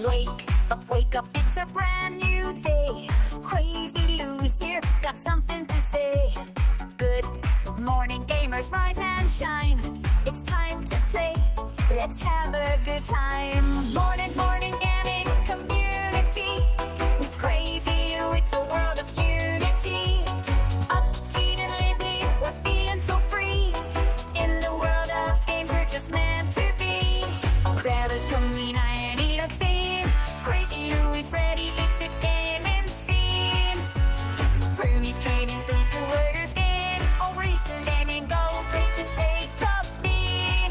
Wake up, it's a brand new day. Crazy Lou's here, got something to say. Good morning, gamers, rise and shine. It's time to play, let's have a good time. Morning, gaming community. With Crazy Lou, it's a world of unity. Upbeat and lively, we're feeling so free. In the world of games, we're just meant to be. Grab us, come lean, I need a scene. Crazy Lou is ready, it's a gaming scene. Roomies trading through the worders in. All racing, gaming, go, race and pay top bean.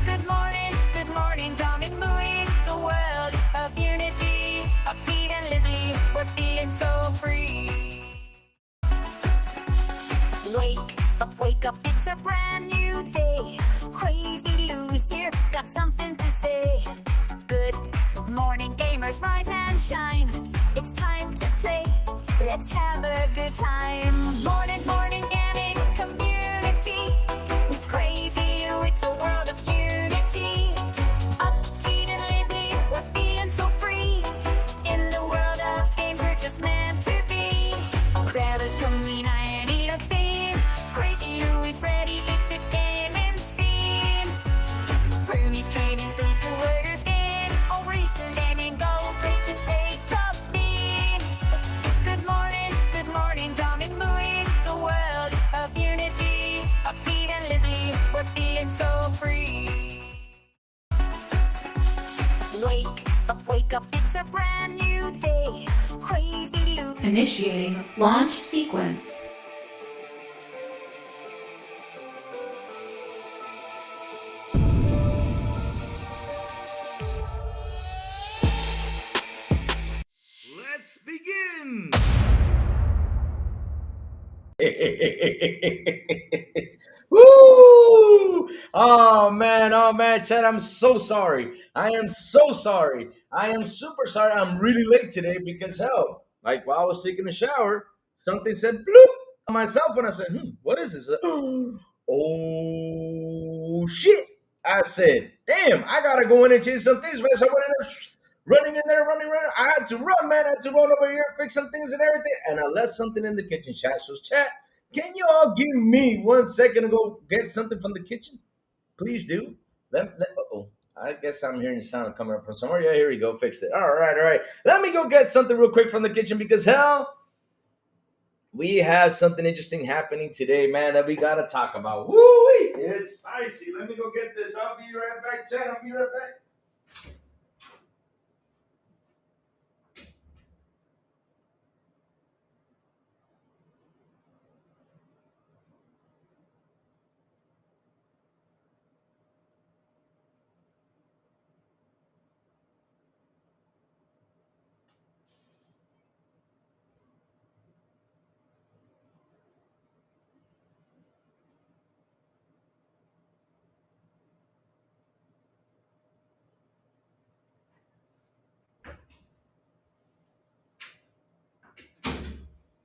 Good morning, coming mooing. It's a world of unity. Upbeat and lively, we're feeling so free. Wake up, it's a brand new day. Crazy Lou's here, got something to say. Good morning, gamers, rise and shine. It's time to play, let's have a good time. Morning, gaming community. With Crazy Lou, it's a world of unity. Upbeat and lively, we're feeling so free. In the world of games, we're just meant to be. Grab us, come lean, I need a scene. Crazy Lou is ready, it's a gaming scene. Roomies trading through the worders in. All racing, gaming, go, race and pay top bean. Good morning, coming mooing. It's a world of unity. Upbeat and lively, we're feeling so free. Wake up, it's a brand new day. Crazy Lou. Initiating launch sequence. Let's begin! Woo! Oh man, Chad, I'm so sorry. I am so sorry. I am super sorry. I'm really late today because hell, like while I was taking a shower, something said bloop on my cell phone. I said, what is this? Oh shit. I said, damn, I gotta go in and change some things, man. So I went in there, running in there, running. I had to run, man. I had to run over here, fix some things and everything. And I left something in the kitchen, chat. So, chat, can you all give me 1 second to go get something from the kitchen? Please do. Uh-oh. I guess I'm hearing sound coming up from somewhere. Yeah, here we go. Fixed it. All right, all right. Let me go get something real quick from the kitchen because hell, we have something interesting happening today, man, that we gotta talk about. Woo! It's spicy. Let me go get this. I'll be right back, Chad. I'll be right back.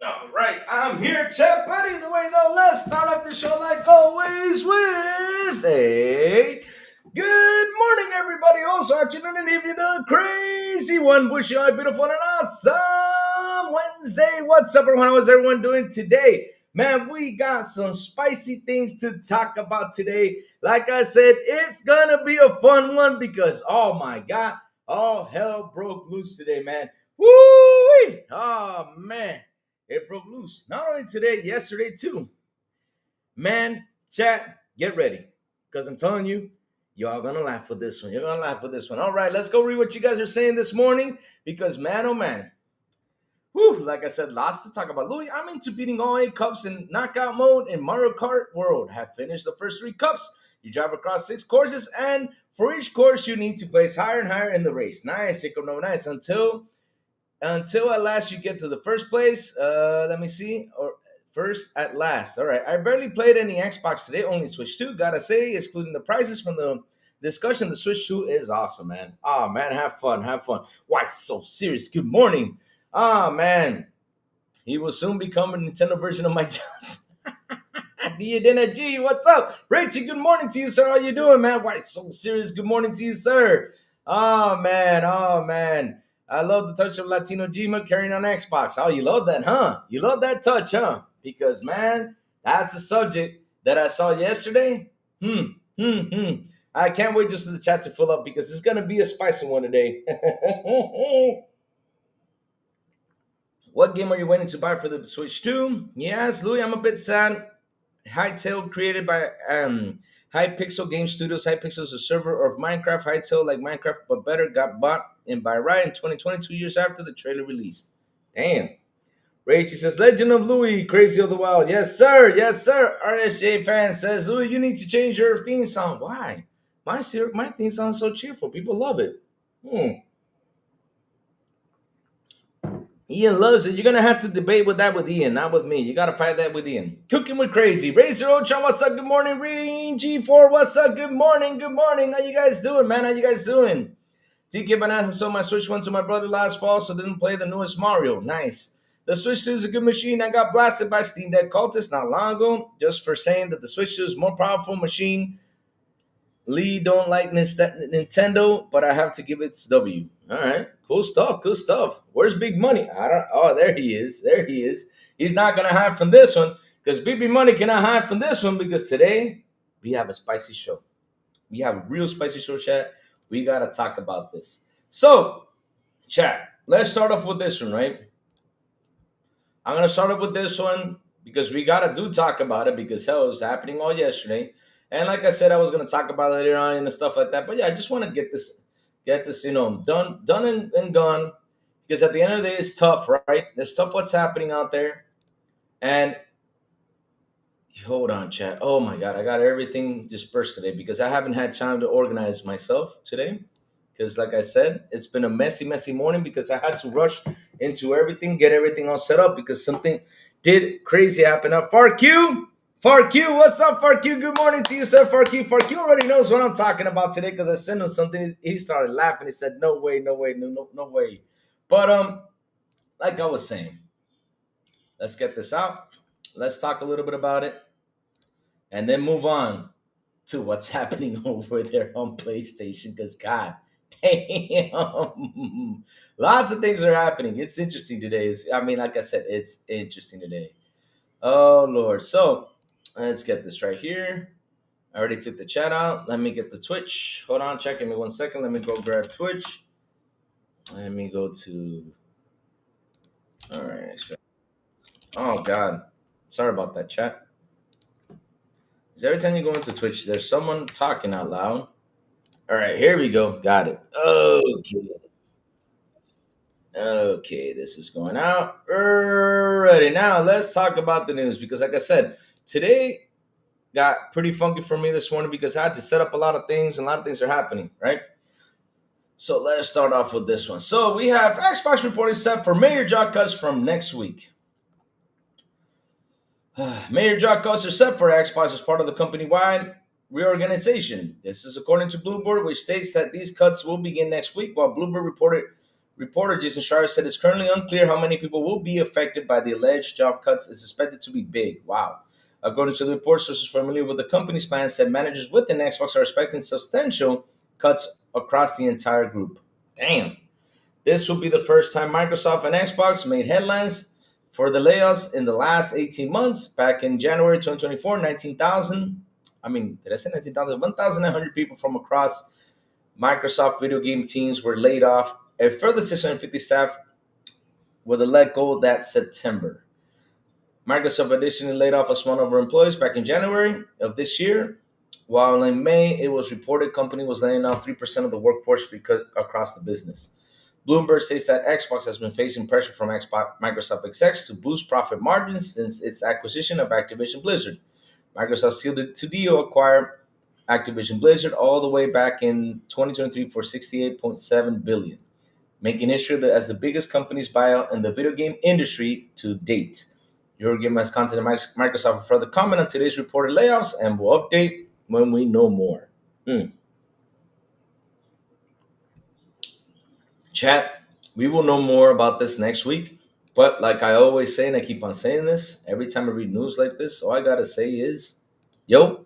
All right, I'm here, Chat Buddy. The way though, let's start off the show like always with a good morning, everybody. Also, afternoon and evening, the crazy one. Wish you all a beautiful and awesome Wednesday. What's up, everyone? How's everyone doing today? Man, we got some spicy things to talk about today. Like I said, it's gonna be a fun one because, oh my God, all hell broke loose today, man. Woo! Oh man. It broke loose. Not only today, yesterday too. Man, chat, get ready. Because I'm telling you, y'all gonna laugh with this one. You're gonna laugh with this one. All right, let's go read what you guys are saying this morning. Because man, oh man. Whew, like I said, lots to talk about. Louis, I'm into beating all 8 cups in knockout mode in Mario Kart World. Have finished the first 3 cups. You drive across 6 courses, and for each course, you need to place higher and higher in the race. Nice, Jacob. No, nice. Until at last you get to the first place. Let me see. Or first at last. All right. I barely played any Xbox today, only Switch 2. Gotta say, excluding the prices from the discussion, the Switch 2 is awesome, man. Oh, man, have fun. Have fun. Why so serious? Good morning. Ah, man. He will soon become a Nintendo version of my Johnson. G, what's up? Rachie, good morning to you, sir. How you doing, man? Why so serious? Good morning to you, sir. Oh man, oh man. I love the touch of Latino Gma carrying on Xbox. Oh, you love that, huh? You love that touch, huh? Because man, that's a subject that I saw yesterday. Hmm. I can't wait just for the chat to fill up because it's gonna be a spicy one today. What game are you waiting to buy for the Switch 2? Yes, Louis, I'm a bit sad. Hytale, created by Hypixel Game Studios. Hypixel is a server of Minecraft. Hytale, like Minecraft but better, got bought in by Riot in 2022, years after the trailer released. Damn. Rachie says, Legend of Louis, Crazy of the Wild. Yes, sir. Yes, sir. RSJ fan says, Louis, you need to change your theme song. Why? My theme song is so cheerful. People love it. Ian loves it. You're gonna have to debate with that with Ian, not with me. You gotta fight that with Ian. Cooking with Crazy. Razor Ochan, what's up? Good morning. Ring G4, what's up? Good morning. Good morning. How you guys doing, man? How you guys doing? TK Banana sold my Switch 1 to my brother last fall, so didn't play the newest Mario. Nice. The Switch 2 is a good machine. I got blasted by Steam Deck cultists not long ago, just for saying that the Switch 2 is more powerful machine. Lee don't like Nintendo, but I have to give it W. All right, cool stuff, cool stuff. Where's Big Money? I don't. Oh, there he is. There he is. He's not gonna hide from this one because Big Money cannot hide from this one because today we have a spicy show. We have a real spicy show, chat. We gotta talk about this. So, chat. Let's start off with this one, right? I'm gonna start off with this one because we gotta talk about it because hell, it was happening all yesterday. And like I said, I was gonna talk about it later on and stuff like that. But yeah, I just want to get this, done and gone. Because at the end of the day, it's tough, right? It's tough what's happening out there. And hold on, chat. Oh my god, I got everything dispersed today because I haven't had time to organize myself today. Because like I said, it's been a messy morning because I had to rush into everything, get everything all set up because something did crazy happen. Now, FarQ, what's up, FarQ? Good morning to you, sir, FarQ. FarQ already knows what I'm talking about today because I sent him something. He started laughing. He said, "No way, no way, no way." But like I was saying, let's get this out. Let's talk a little bit about it, and then move on to what's happening over there on PlayStation. Because God damn, lots of things are happening. It's interesting today. Like I said, it's interesting today. Oh Lord. So let's get this right here. I already took the chat out. Let me get the Twitch. Hold on, checking me 1 second. Let me go grab Twitch. Let me go to. All right. Oh God, sorry about that, chat. Because every time you go into Twitch, there's someone talking out loud. All right, here we go. Got it. Okay. Okay, this is going out. Alrighty, now let's talk about the news because, like I said, today got pretty funky for me this morning because I had to set up a lot of things and a lot of things are happening, right? So let's start off with this one. So we have Xbox reporting set for major job cuts from next week. Major job cuts are set for Xbox as part of the company-wide reorganization. This is according to Bloomberg, which states that these cuts will begin next week, while Bloomberg reporter Jason Schreier said it's currently unclear how many people will be affected by the alleged job cuts. It's expected to be big. Wow. According to the report, sources familiar with the company's plans said managers within Xbox are expecting substantial cuts across the entire group. Damn. This will be the first time Microsoft and Xbox made headlines for the layoffs in the last 18 months. Back in January 2024, 19,000. Did I say 19,000? 1,900 people from across Microsoft video game teams were laid off. A further 650 staff were let go that September. Microsoft additionally laid off a small number of employees back in January of this year, while in May it was reported company was laying off 3% of the workforce across the business. Bloomberg says that Xbox has been facing pressure from Microsoft execs to boost profit margins since its acquisition of Activision Blizzard. Microsoft sealed it to deal acquire Activision Blizzard all the way back in 2023 for $68.7 billion, making history as the biggest company's buyout in the video game industry to date. Eurogamer has contacted Microsoft for further comment on today's reported layoffs and will update when we know more. Chat, we will know more about this next week. But like I always say, and I keep on saying this, every time I read news like this, all I got to say is, yo,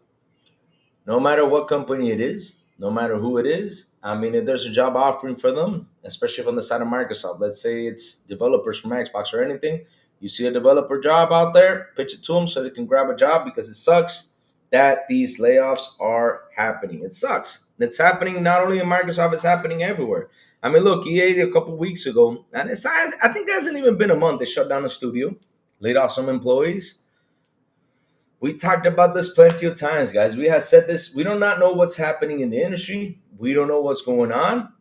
no matter what company it is, no matter who it is. I mean, if there's a job offering for them, especially from the side of Microsoft, let's say it's developers from Xbox or anything, you see a developer job out there, pitch it to them so they can grab a job, because it sucks that these layoffs are happening. It sucks. It's happening not only in Microsoft, it's happening everywhere. I mean, look, EA a couple weeks ago, and I think it hasn't even been a month, they shut down a studio, laid off some employees. We talked about this plenty of times, guys. We have said this. We do not know what's happening in the industry. We don't know what's going on,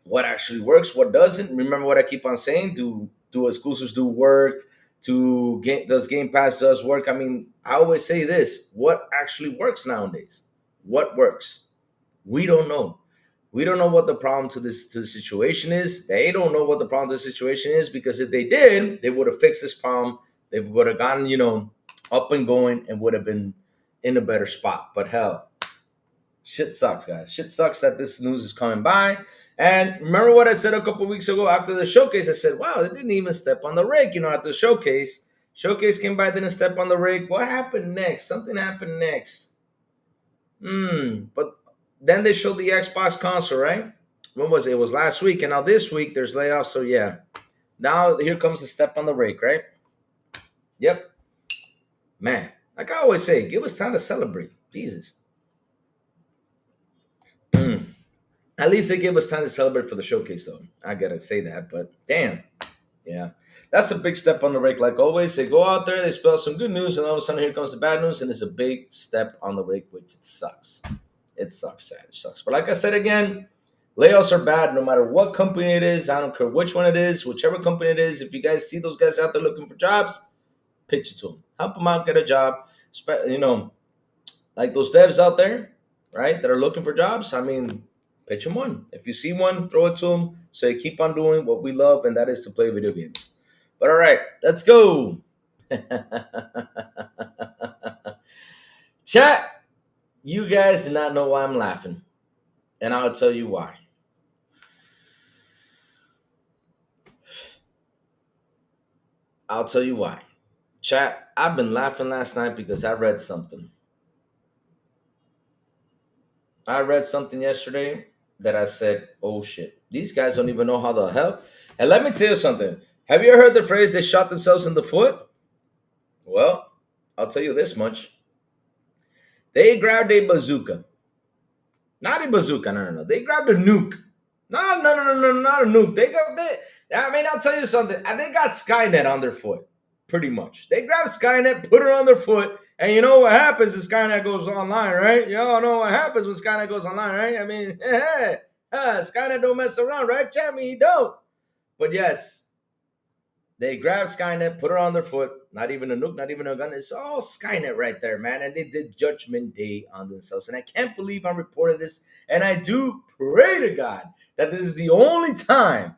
what actually works, what doesn't. Remember what I keep on saying? Do exclusives do work? Does Game Pass does work? I mean, I always say this: what actually works nowadays? What works? We don't know. We don't know what the problem to the situation is. They don't know what the problem to the situation is, because if they did, they would have fixed this problem. They would have gotten, up and going, and would have been in a better spot. But hell, shit sucks, guys. Shit sucks that this news is coming by. And remember what I said a couple weeks ago after the showcase? I said, wow, they didn't even step on the rake, after the showcase. Showcase came by, didn't step on the rake. What happened next? Something happened next. But then they showed the Xbox console, right? When was it? It was last week. And now this week, there's layoffs. So yeah. Now here comes the step on the rake, right? Yep. Man, like I always say, give us time to celebrate. Jesus. At least they give us time to celebrate for the showcase, though. I gotta say that, but damn. Yeah. That's a big step on the rake. Like always, they go out there, they spell some good news, and all of a sudden here comes the bad news, and it's a big step on the rake, which it sucks. It sucks, sad. It sucks. But like I said again, layoffs are bad no matter what company it is. I don't care which one it is, whichever company it is. If you guys see those guys out there looking for jobs, pitch it to them. Help them out, get a job. Like those devs out there, right, that are looking for jobs. I mean, pitch them one. If you see one, throw it to them. So they keep on doing what we love, and that is to play video games. But all right, let's go. Chat, you guys do not know why I'm laughing, and I'll tell you why. I'll tell you why. Chat, I've been laughing last night because I read something. I read something yesterday that I said, oh shit, these guys don't even know how the hell. And let me tell you something. Have you ever heard the phrase, they shot themselves in the foot? Well, I'll tell you this much. They grabbed a bazooka. Not a bazooka, no. They grabbed a nuke. No, not a nuke. I'll tell you something. They got Skynet on their foot, pretty much. They grabbed Skynet, put her on their foot, and you know what happens when Skynet goes online, right? Y'all know what happens when Skynet goes online, right? I mean, Skynet don't mess around, right, Chammy? He don't. But yes, they grabbed Skynet, put her on their foot. Not even a nuke, not even a gun. It's all Skynet right there, man. And they did Judgment Day on themselves. And I can't believe I'm reporting this. And I do pray to God that this is the only time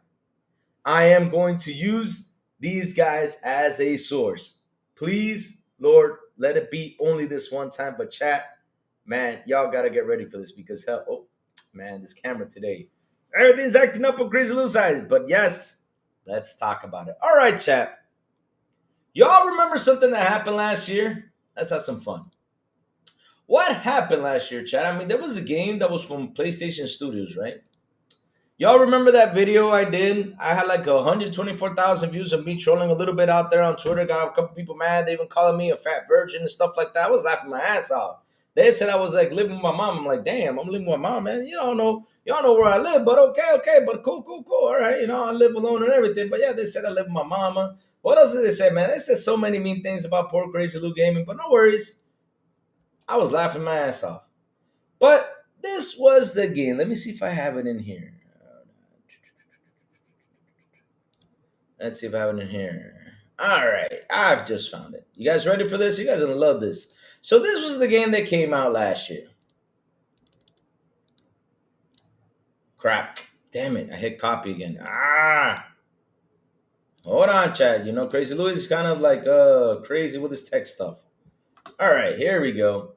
I am going to use these guys as a source. Please, Lord, let it be only this one time. But chat, man, y'all got to get ready for this, because hell, oh, man, this camera today, everything's acting up on crazy little size. But yes, let's talk about it. All right, chat. Y'all remember something that happened last year? Let's have some fun. What happened last year, chat? I mean, there was a game that was from PlayStation Studios, right? Y'all remember that video I did? I had like 124,000 views of me trolling a little bit out there on Twitter. Got a couple people mad. They even calling me a fat virgin and stuff like that. I was laughing my ass off. They said I was like living with my mom. I'm like, damn, I'm living with my mom, man. Y'all know where I live, but okay, but cool. All right, I live alone and everything. But yeah, they said I live with my mama. What else did they say, man? They said so many mean things about poor Crazy Lou Gaming, but no worries. I was laughing my ass off. But this was the game. Let me see if I have it in here. Let's see if I have it in here. All right, I've just found it. You guys ready for this? You guys are going to love this. So this was the game that came out last year. Crap. Damn it. I hit copy again. Hold on, Chad. Crazy Louis is kind of like crazy with his tech stuff. All right, here we go.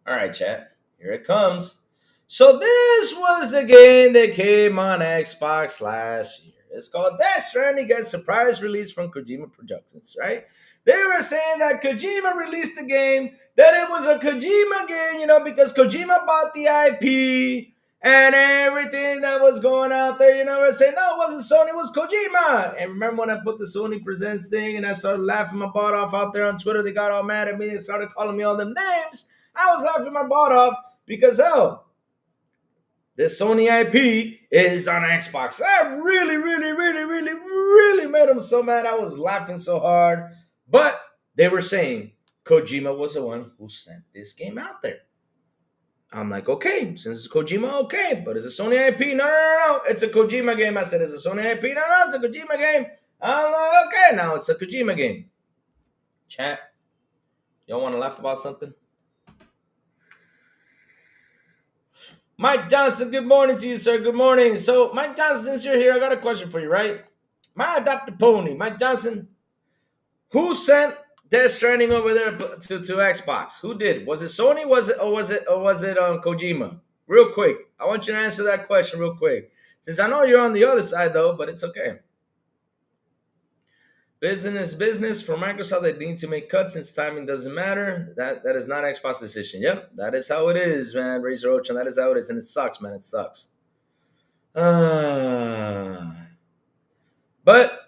All right, Chad. Here it comes. So this was the game that came on Xbox last year. It's called Death Stranding, a surprise release from Kojima Productions, right? They were saying that Kojima released the game, that it was a Kojima game, because Kojima bought the IP and everything that was going out there, we're saying, no, it wasn't Sony, it was Kojima. And remember when I put the Sony Presents thing and I started laughing my butt off out there on Twitter, they got all mad at me and started calling me all them names. I was laughing my butt off because, hell, this Sony IP is on Xbox. I really, really, really, really, really made them so mad. I was laughing so hard. But they were saying Kojima was the one who sent this game out there. I'm like, okay, since it's Kojima, okay. But it's a Sony IP? No. It's a Kojima game. I said, it's a Sony IP? No, it's a Kojima game. I'm like, okay, now it's a Kojima game. Chat, y'all want to laugh about something? Mike Johnson, good morning to you, sir. Good morning. So, Mike Johnson, since you're here, I got a question for you, right? My Dr. Pony, Mike Johnson, who sent Death Stranding over there to Xbox? Who did? Was it Sony? Was it Kojima? Real quick, I want you to answer that question real quick. Since I know you're on the other side though, but it's okay. Business for Microsoft. They need to make cuts since timing doesn't matter. That is not Xbox decision. Yep, that is how it is, man. Razor Ocean, that is how it is, and it sucks, man. It sucks. But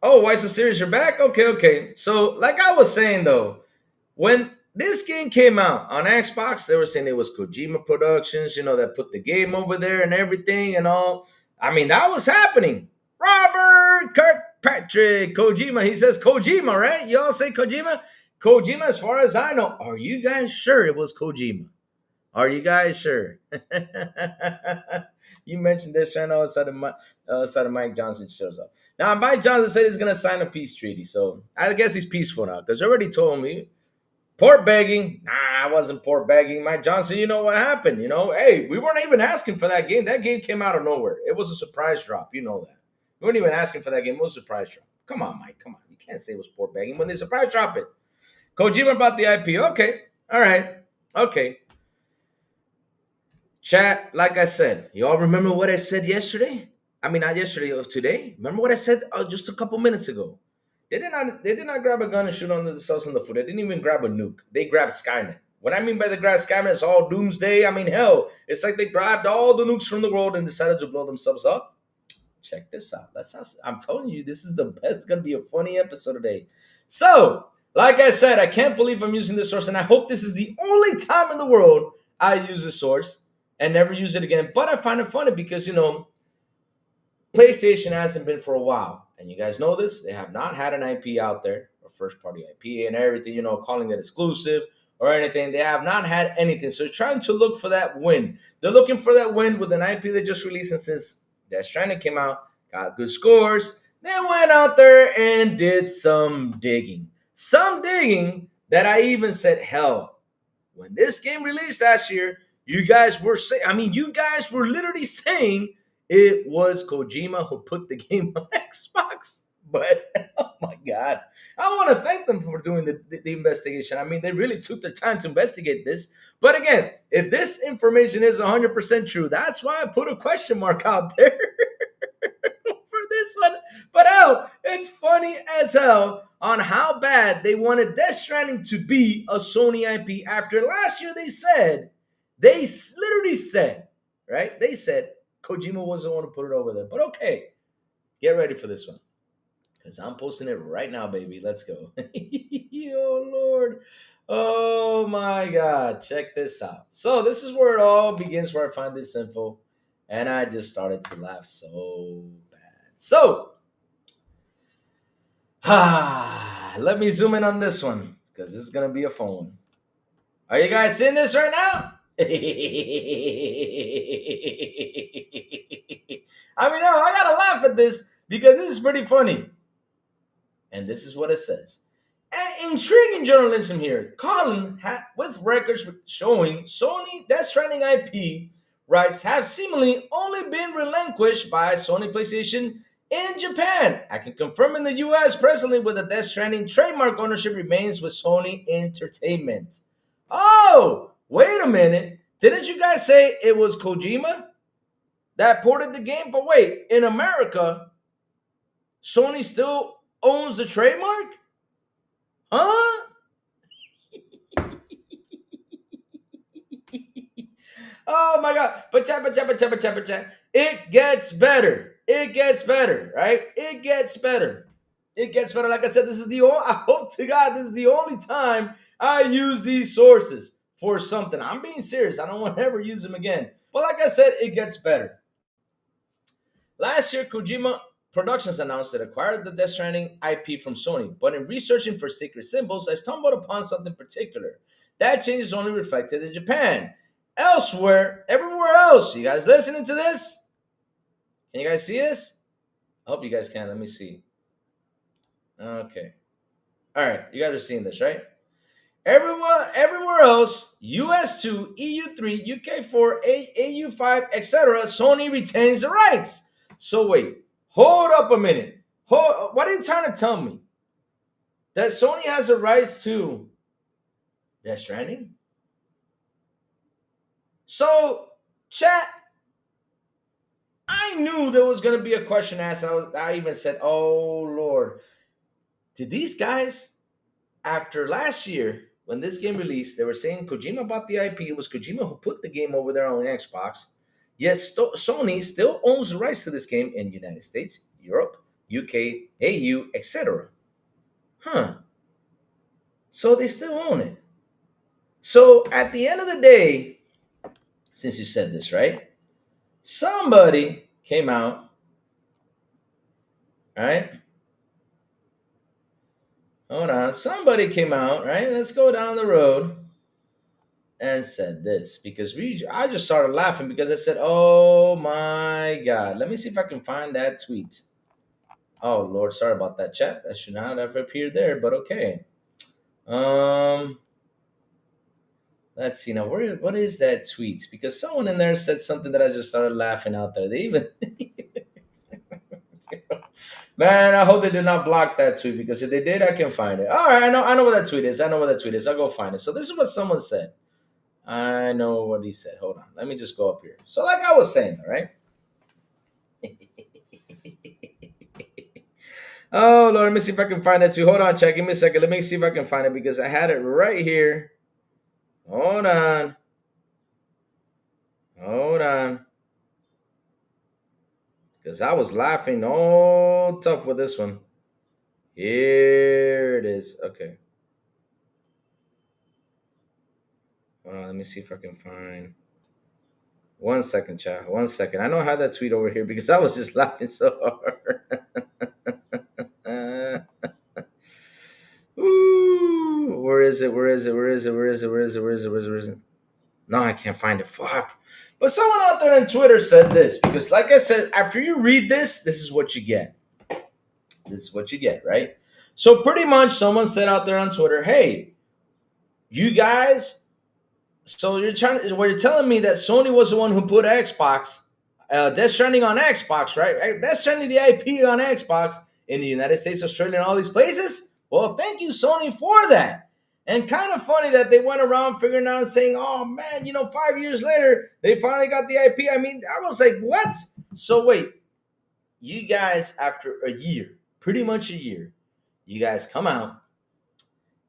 why so serious? You're back? Okay. So, like I was saying though, when this game came out on Xbox, they were saying it was Kojima Productions, that put the game over there and everything and all. I mean, that was happening. Robert Kirkpatrick, Kojima. He says Kojima, right? You all say Kojima? Kojima, as far as I know. Are you guys sure it was Kojima? Are you guys sure? You mentioned this trying outside of Mike Johnson shows up. Now, Mike Johnson said he's going to sign a peace treaty. So I guess he's peaceful now because he already told me. Port begging. Nah, I wasn't port begging. Mike Johnson, you know what happened? Hey, we weren't even asking for that game. That game came out of nowhere. It was a surprise drop. You know that. We weren't even asking for that game. It was a surprise drop. Come on, Mike. Come on. You can't say it was port begging when they surprise drop it. Kojima bought the IP. Okay. All right. Okay. Chat, like I said, you all remember what I said yesterday? I mean, not yesterday, of today. Remember what I said just a couple minutes ago? They did not grab a gun and shoot on themselves in the foot. They didn't even grab a nuke. They grabbed Skynet. What I mean by the grab Skynet is all doomsday. I mean, hell, it's like they grabbed all the nukes from the world and decided to blow themselves up. Check this out. I'm telling you, this is the best. It's going to be a funny episode today. So, like I said, I can't believe I'm using this source, and I hope this is the only time in the world I use this source and never use it again. But I find it funny because, PlayStation hasn't been for a while. And you guys know this. They have not had an IP out there, or first-party IP and everything, calling it exclusive or anything. They have not had anything. So they're trying to look for that win. They're looking for that win with an IP they just released. And since Death Stranding came out, got good scores, they went out there and did some digging. Some digging that I even said, hell, when this game released last year, you guys were literally saying it was Kojima who put the game on Xbox. But, oh my God. I want to thank them for doing the investigation. I mean, they really took their time to investigate this. But again, if this information is 100% true, that's why I put a question mark out there for this one. But hell, it's funny as hell on how bad they wanted Death Stranding to be a Sony IP after last year they literally said, right? They said Kojima wasn't one to put it over there. But okay, get ready for this one. Because I'm posting it right now, baby. Let's go. Oh, Lord. Oh, my God. Check this out. So this is where it all begins, where I find this info. And I just started to laugh so bad. So, let me zoom in on this one. Because this is going to be a phone. Are you guys seeing this right now? I mean, no, I got to laugh at this because this is pretty funny. And this is what it says. Intriguing journalism here. Colin, with records showing Sony Death Stranding IP rights have seemingly only been relinquished by Sony PlayStation in Japan. I can confirm in the US presently with the Death Stranding trademark ownership remains with Sony Entertainment. Oh, wait a minute. Didn't you guys say it was Kojima that ported the game? But wait, in America, Sony still owns the trademark? Huh? Oh my God. But it gets better. It gets better, right? It gets better. It gets better. Like I said, I hope to God, this is the only time I use these sources for something. I'm being serious. I don't want to ever use them again. But like I said, it gets better. Last year, Kojima Productions announced it acquired the Death Stranding IP from Sony, but in researching for secret symbols, I stumbled upon something particular. That change is only reflected in Japan. Elsewhere, everywhere else, you guys listening to this? Can you guys see this? I hope you guys can. Let me see. Okay. All right, you guys are seeing this, right? Everywhere else, US 2, EU 3, UK 4, AU 5, etc., Sony retains the rights. So wait, hold up a minute. What are you trying to tell me? That Sony has the rights to Death Stranding? So, chat, I knew there was going to be a question asked. I even said, oh, Lord. Did these guys, after last year, when this game released, they were saying Kojima bought the IP. It was Kojima who put the game over there on Xbox. Yes, Sony still owns the rights to this game in the United States, Europe, UK, AU, etc. Huh. So they still own it. So at the end of the day, since you said this, right? Somebody came out, right? Hold on. Somebody came out, right? Let's go down the road and said this because I just started laughing because I said, "Oh my God!" Let me see if I can find that tweet. Oh Lord, sorry about that, chat. That should not have appeared there, but okay. Um, let's see now. What is that tweet? Because someone in there said something that I just started laughing out there. They even man, I hope they did not block that tweet because if they did, I can find it. All right, I know what that tweet is. I know what that tweet is. I'll go find it. So this is what someone said. I know what he said. Hold on. Let me just go up here. So like I was saying, all right? Oh, Lord, let me see if I can find that tweet. Hold on, check. Give me a second. Let me see if I can find it because I had it right here. Hold on. Hold on. Because I was laughing all tough with this one. Here it is. Okay. Hold on, let me see if I can find. 1 second, chat. 1 second. I know I had that tweet over here because I was just laughing so hard. Ooh, where is it? Where is it? Where is it? Where is it? Where is it? Where is it? Where is it? Where is it? No, I can't find it. Fuck. But someone out there on Twitter said this because, like I said, after you read this, this is what you get. This is what you get, right? So pretty much someone said out there on Twitter, hey, you guys, so you're telling me that Sony was the one who put Xbox, Death Stranding on Xbox, right? Death Stranding the IP on Xbox in the United States, Australia, and all these places? Well, thank you, Sony, for that. And kind of funny that they went around figuring out and saying, oh man, 5 years later, they finally got the IP. I mean, I was like, what? So wait, you guys, after a year, pretty much a year, you guys come out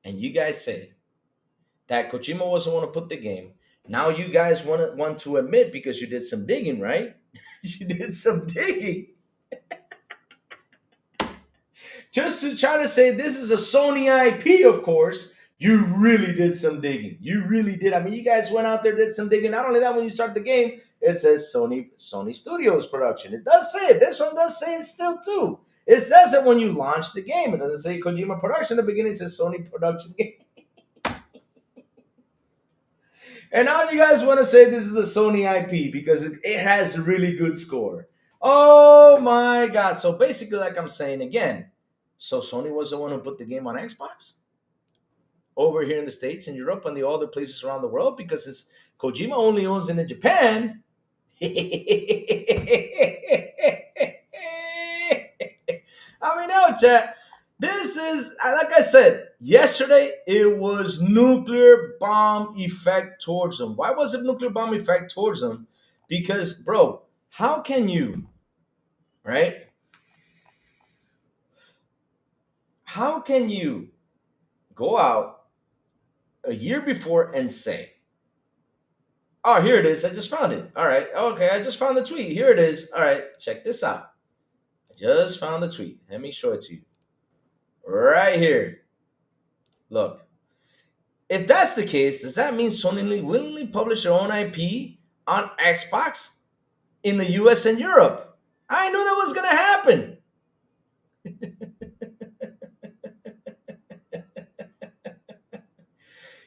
and you guys say that Kojima was the one to put the game. Now you guys want to admit because you did some digging, right? You did some digging. Just to try to say this is a Sony IP, of course. You really did some digging. You really did. I mean, you guys went out there, did some digging. Not only that, when you start the game, it says Sony Studios production. It does say it. This one does say it still too. It says it when you launch the game. It doesn't say Kojima production. In the beginning, it says Sony production game. And now you guys want to say this is a Sony IP because it has a really good score. Oh my God. So basically, like I'm saying again, so Sony was the one who put the game on Xbox? Over here in the States and Europe and the other places around the world because it's Kojima only owns it in Japan. I mean, no, chat. This is, like I said, yesterday it was nuclear bomb effect towards them. Why was it nuclear bomb effect towards them? Because, bro, how can you, right? how can you go out a year before and say, oh, here it is. I just found it. All right. Okay. I just found the tweet. Here it is. All right. Check this out. I just found the tweet. Let me show it to you. Right here. Look. If that's the case, does that mean Sony willingly published their own IP on Xbox in the US and Europe? I knew that was going to happen.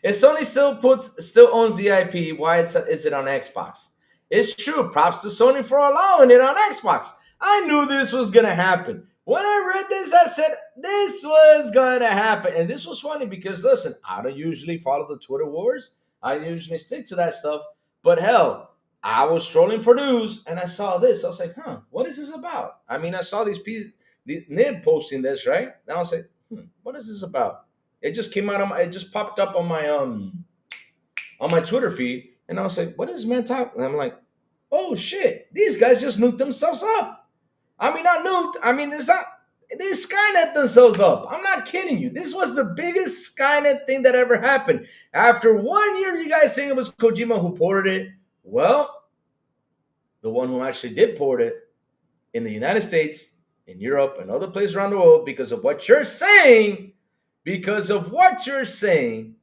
If Sony still owns the IP, why is it on Xbox? It's true. Props to Sony for allowing it on Xbox. I knew this was gonna happen. When I read this, I said this was gonna happen. And this was funny because listen, I don't usually follow the Twitter wars. I usually stick to that stuff. But hell, I was scrolling for news and I saw this. I was like, what is this about? I mean, I saw these Nib posting this, right? Now I was like, what is this about? It just came out it just popped up on my Twitter feed, and I was like, "What is man talking?" And I'm like, "Oh shit! These guys just nuked themselves up." I mean, not nuked. I mean, it's not. They Skynet themselves up. I'm not kidding you. This was the biggest Skynet thing that ever happened. After 1 year, you guys saying it was Kojima who ported it. Well, the one who actually did port it in the United States, in Europe, and other places around the world, because of what you're saying. Because of what you're saying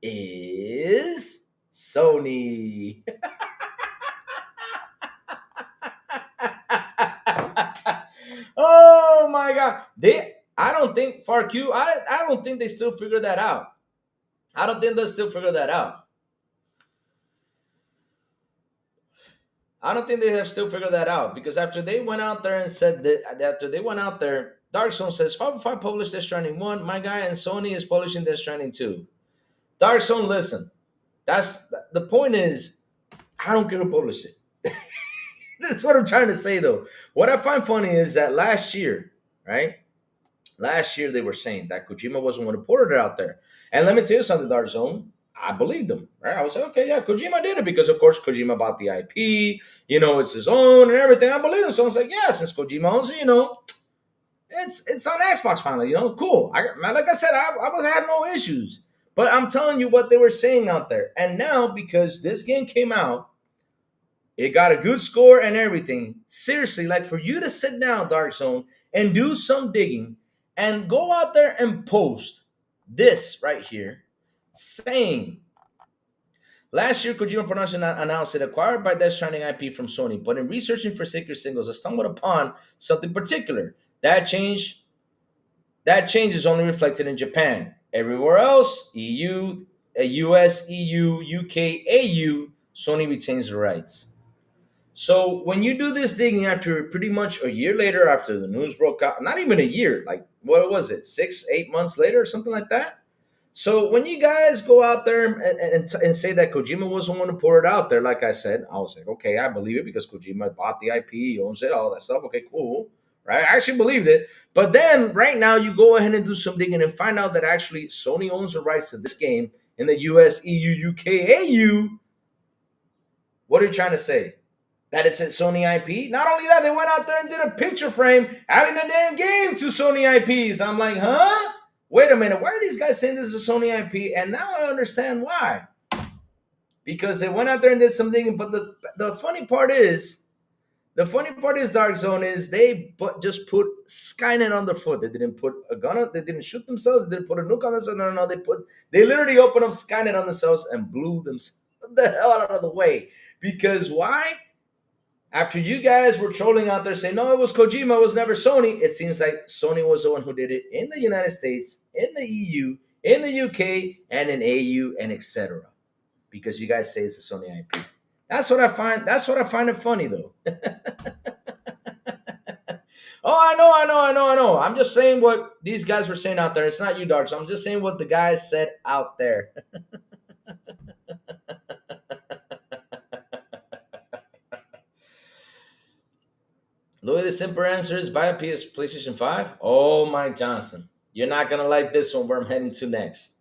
is Sony. Oh my God. I don't think FarQ, I don't think they still figure that out. I don't think they'll still figure that out. I don't think they have still figured that out because after they went out there and said that, after they went out there, Dark Zone says 505 published Death Stranding 1. My guy, and Sony is publishing Death Stranding 2. Dark Zone, listen. That's the point is, I don't care who published it. That's what I'm trying to say, though. What I find funny is that last year, right? Last year they were saying that Kojima wasn't one who ported it out there. And let me tell you something, Dark Zone. I believed them, right? I was like, okay, yeah, Kojima did it because, of course, Kojima bought the IP. You know, it's his own and everything. I believe him. So I was like, yeah, since Kojima owns it, you know, it's on Xbox finally, you know, cool. Like I said, I had no issues. But I'm telling you what they were saying out there. And now, because this game came out, it got a good score and everything. Seriously, like for you to sit down, Dark Zone, and do some digging and go out there and post this right here saying, last year, Kojima Production announced it acquired by Death Stranding IP from Sony, but in researching for Sacred Singles, I stumbled upon something particular. That change is only reflected in Japan. Everywhere else, EU, US, EU, UK, AU, Sony retains the rights. So when you do this digging after pretty much a year later, after the news broke out, not even a year, like what was it, 6-8 months later or something like that? So when you guys go out there and say that Kojima wasn't one to pour it out there, like I said, I was like, okay, I believe it because Kojima bought the IP, he owns it, all that stuff. Okay, cool. Right? I actually believed it. But then right now you go ahead and do some digging and find out that actually Sony owns the rights to this game in the US, EU, UK, AU. What are you trying to say? That it's at Sony IP? Not only that, they went out there and did a picture frame adding the damn game to Sony IPs. I'm like, huh? Wait a minute, why are these guys saying this is a Sony IP? And now I understand why. Because they went out there and did something, but the funny part is, Dark Zone, is they just put Skynet on their foot. They didn't put a gun on, they didn't shoot themselves, they didn't put a nuke on themselves. No, they literally opened up Skynet on themselves and blew themselves the hell out of the way. Because why? After you guys were trolling out there saying, no, it was Kojima, it was never Sony, it seems like Sony was the one who did it in the United States, in the EU, in the UK, and in AU, and etc. Because you guys say it's a Sony IP. That's what I find it funny, though. Oh, I know. I'm just saying what these guys were saying out there. It's not you, Dark, so I'm just saying what the guys said out there. Louis, the simple answer is buy a PlayStation 5. Oh, Mike Johnson. You're not going to like this one where I'm heading to next.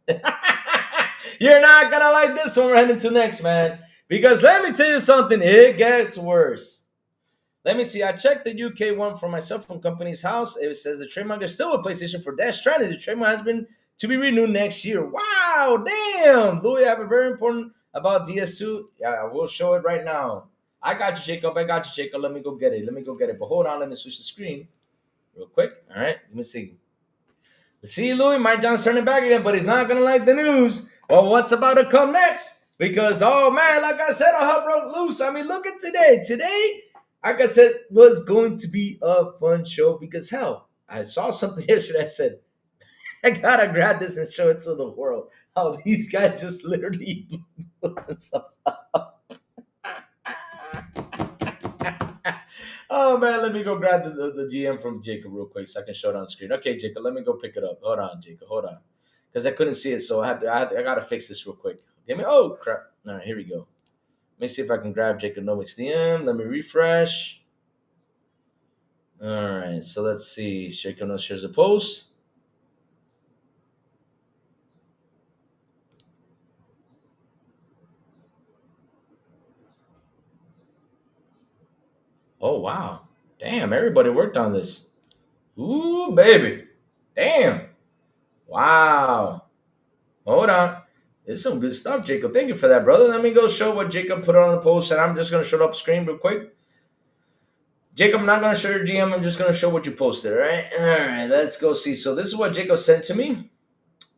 You're not going to like this one we're heading to next, man. Because let me tell you something. It gets worse. Let me see. I checked the UK one for my cell phone company's house. It says the trademark is still a PlayStation for Death Stranding. The trademark has been to be renewed next year. Wow, damn. Louis, I have a very important about DS2. Yeah, I will show it right now. I got you, Jacob. I got you, Jacob. Let me go get it. Let me go get it. But hold on, let me switch the screen real quick. All right, let me see. See, Louis, my John's turning back again, but he's not gonna like the news. Well, what's about to come next? Because oh man, like I said, all hell broke loose. I mean, look at today. Today, like I said, was going to be a fun show because hell, I saw something yesterday. I said, I gotta grab this and show it to the world. How these guys just literally blew themselves up. Oh man, let me go grab the DM from Jacob real quick so I can show it on screen. Okay, Jacob, let me go pick it up. Hold on, Jacob, hold on, because I couldn't see it, so I gotta fix this real quick. Give me. Oh crap! All right, here we go. Let me see if I can grab Jacob Novick's DM. Let me refresh. All right, so let's see. Jacob knows shares a post. Oh wow, damn! Everybody worked on this. Ooh, baby, damn! Wow. Hold on. There's some good stuff, Jacob. Thank you for that, brother. Let me go show what Jacob put on the post, and I'm just going to show it up screen real quick. Jacob, I'm not going to show your DM. I'm just going to show what you posted, all right? All right, let's go see. So this is what Jacob sent to me,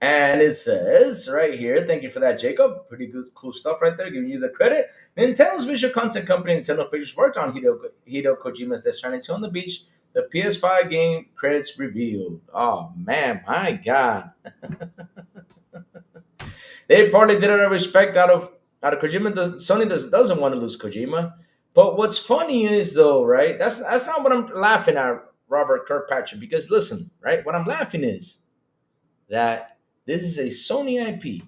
and it says right here, thank you for that, Jacob. Pretty good, cool stuff right there, giving you the credit. Nintendo's visual content company, Nintendo Pictures, worked on Hideo Kojima's Death Stranding 2 on the beach. The PS5 game credits revealed. Oh, man, my God. They partly did it out of respect out of Kojima. Sony doesn't want to lose Kojima. But what's funny is though, right? That's not what I'm laughing at, Robert Kirkpatrick. Because listen, right? What I'm laughing is that this is a Sony IP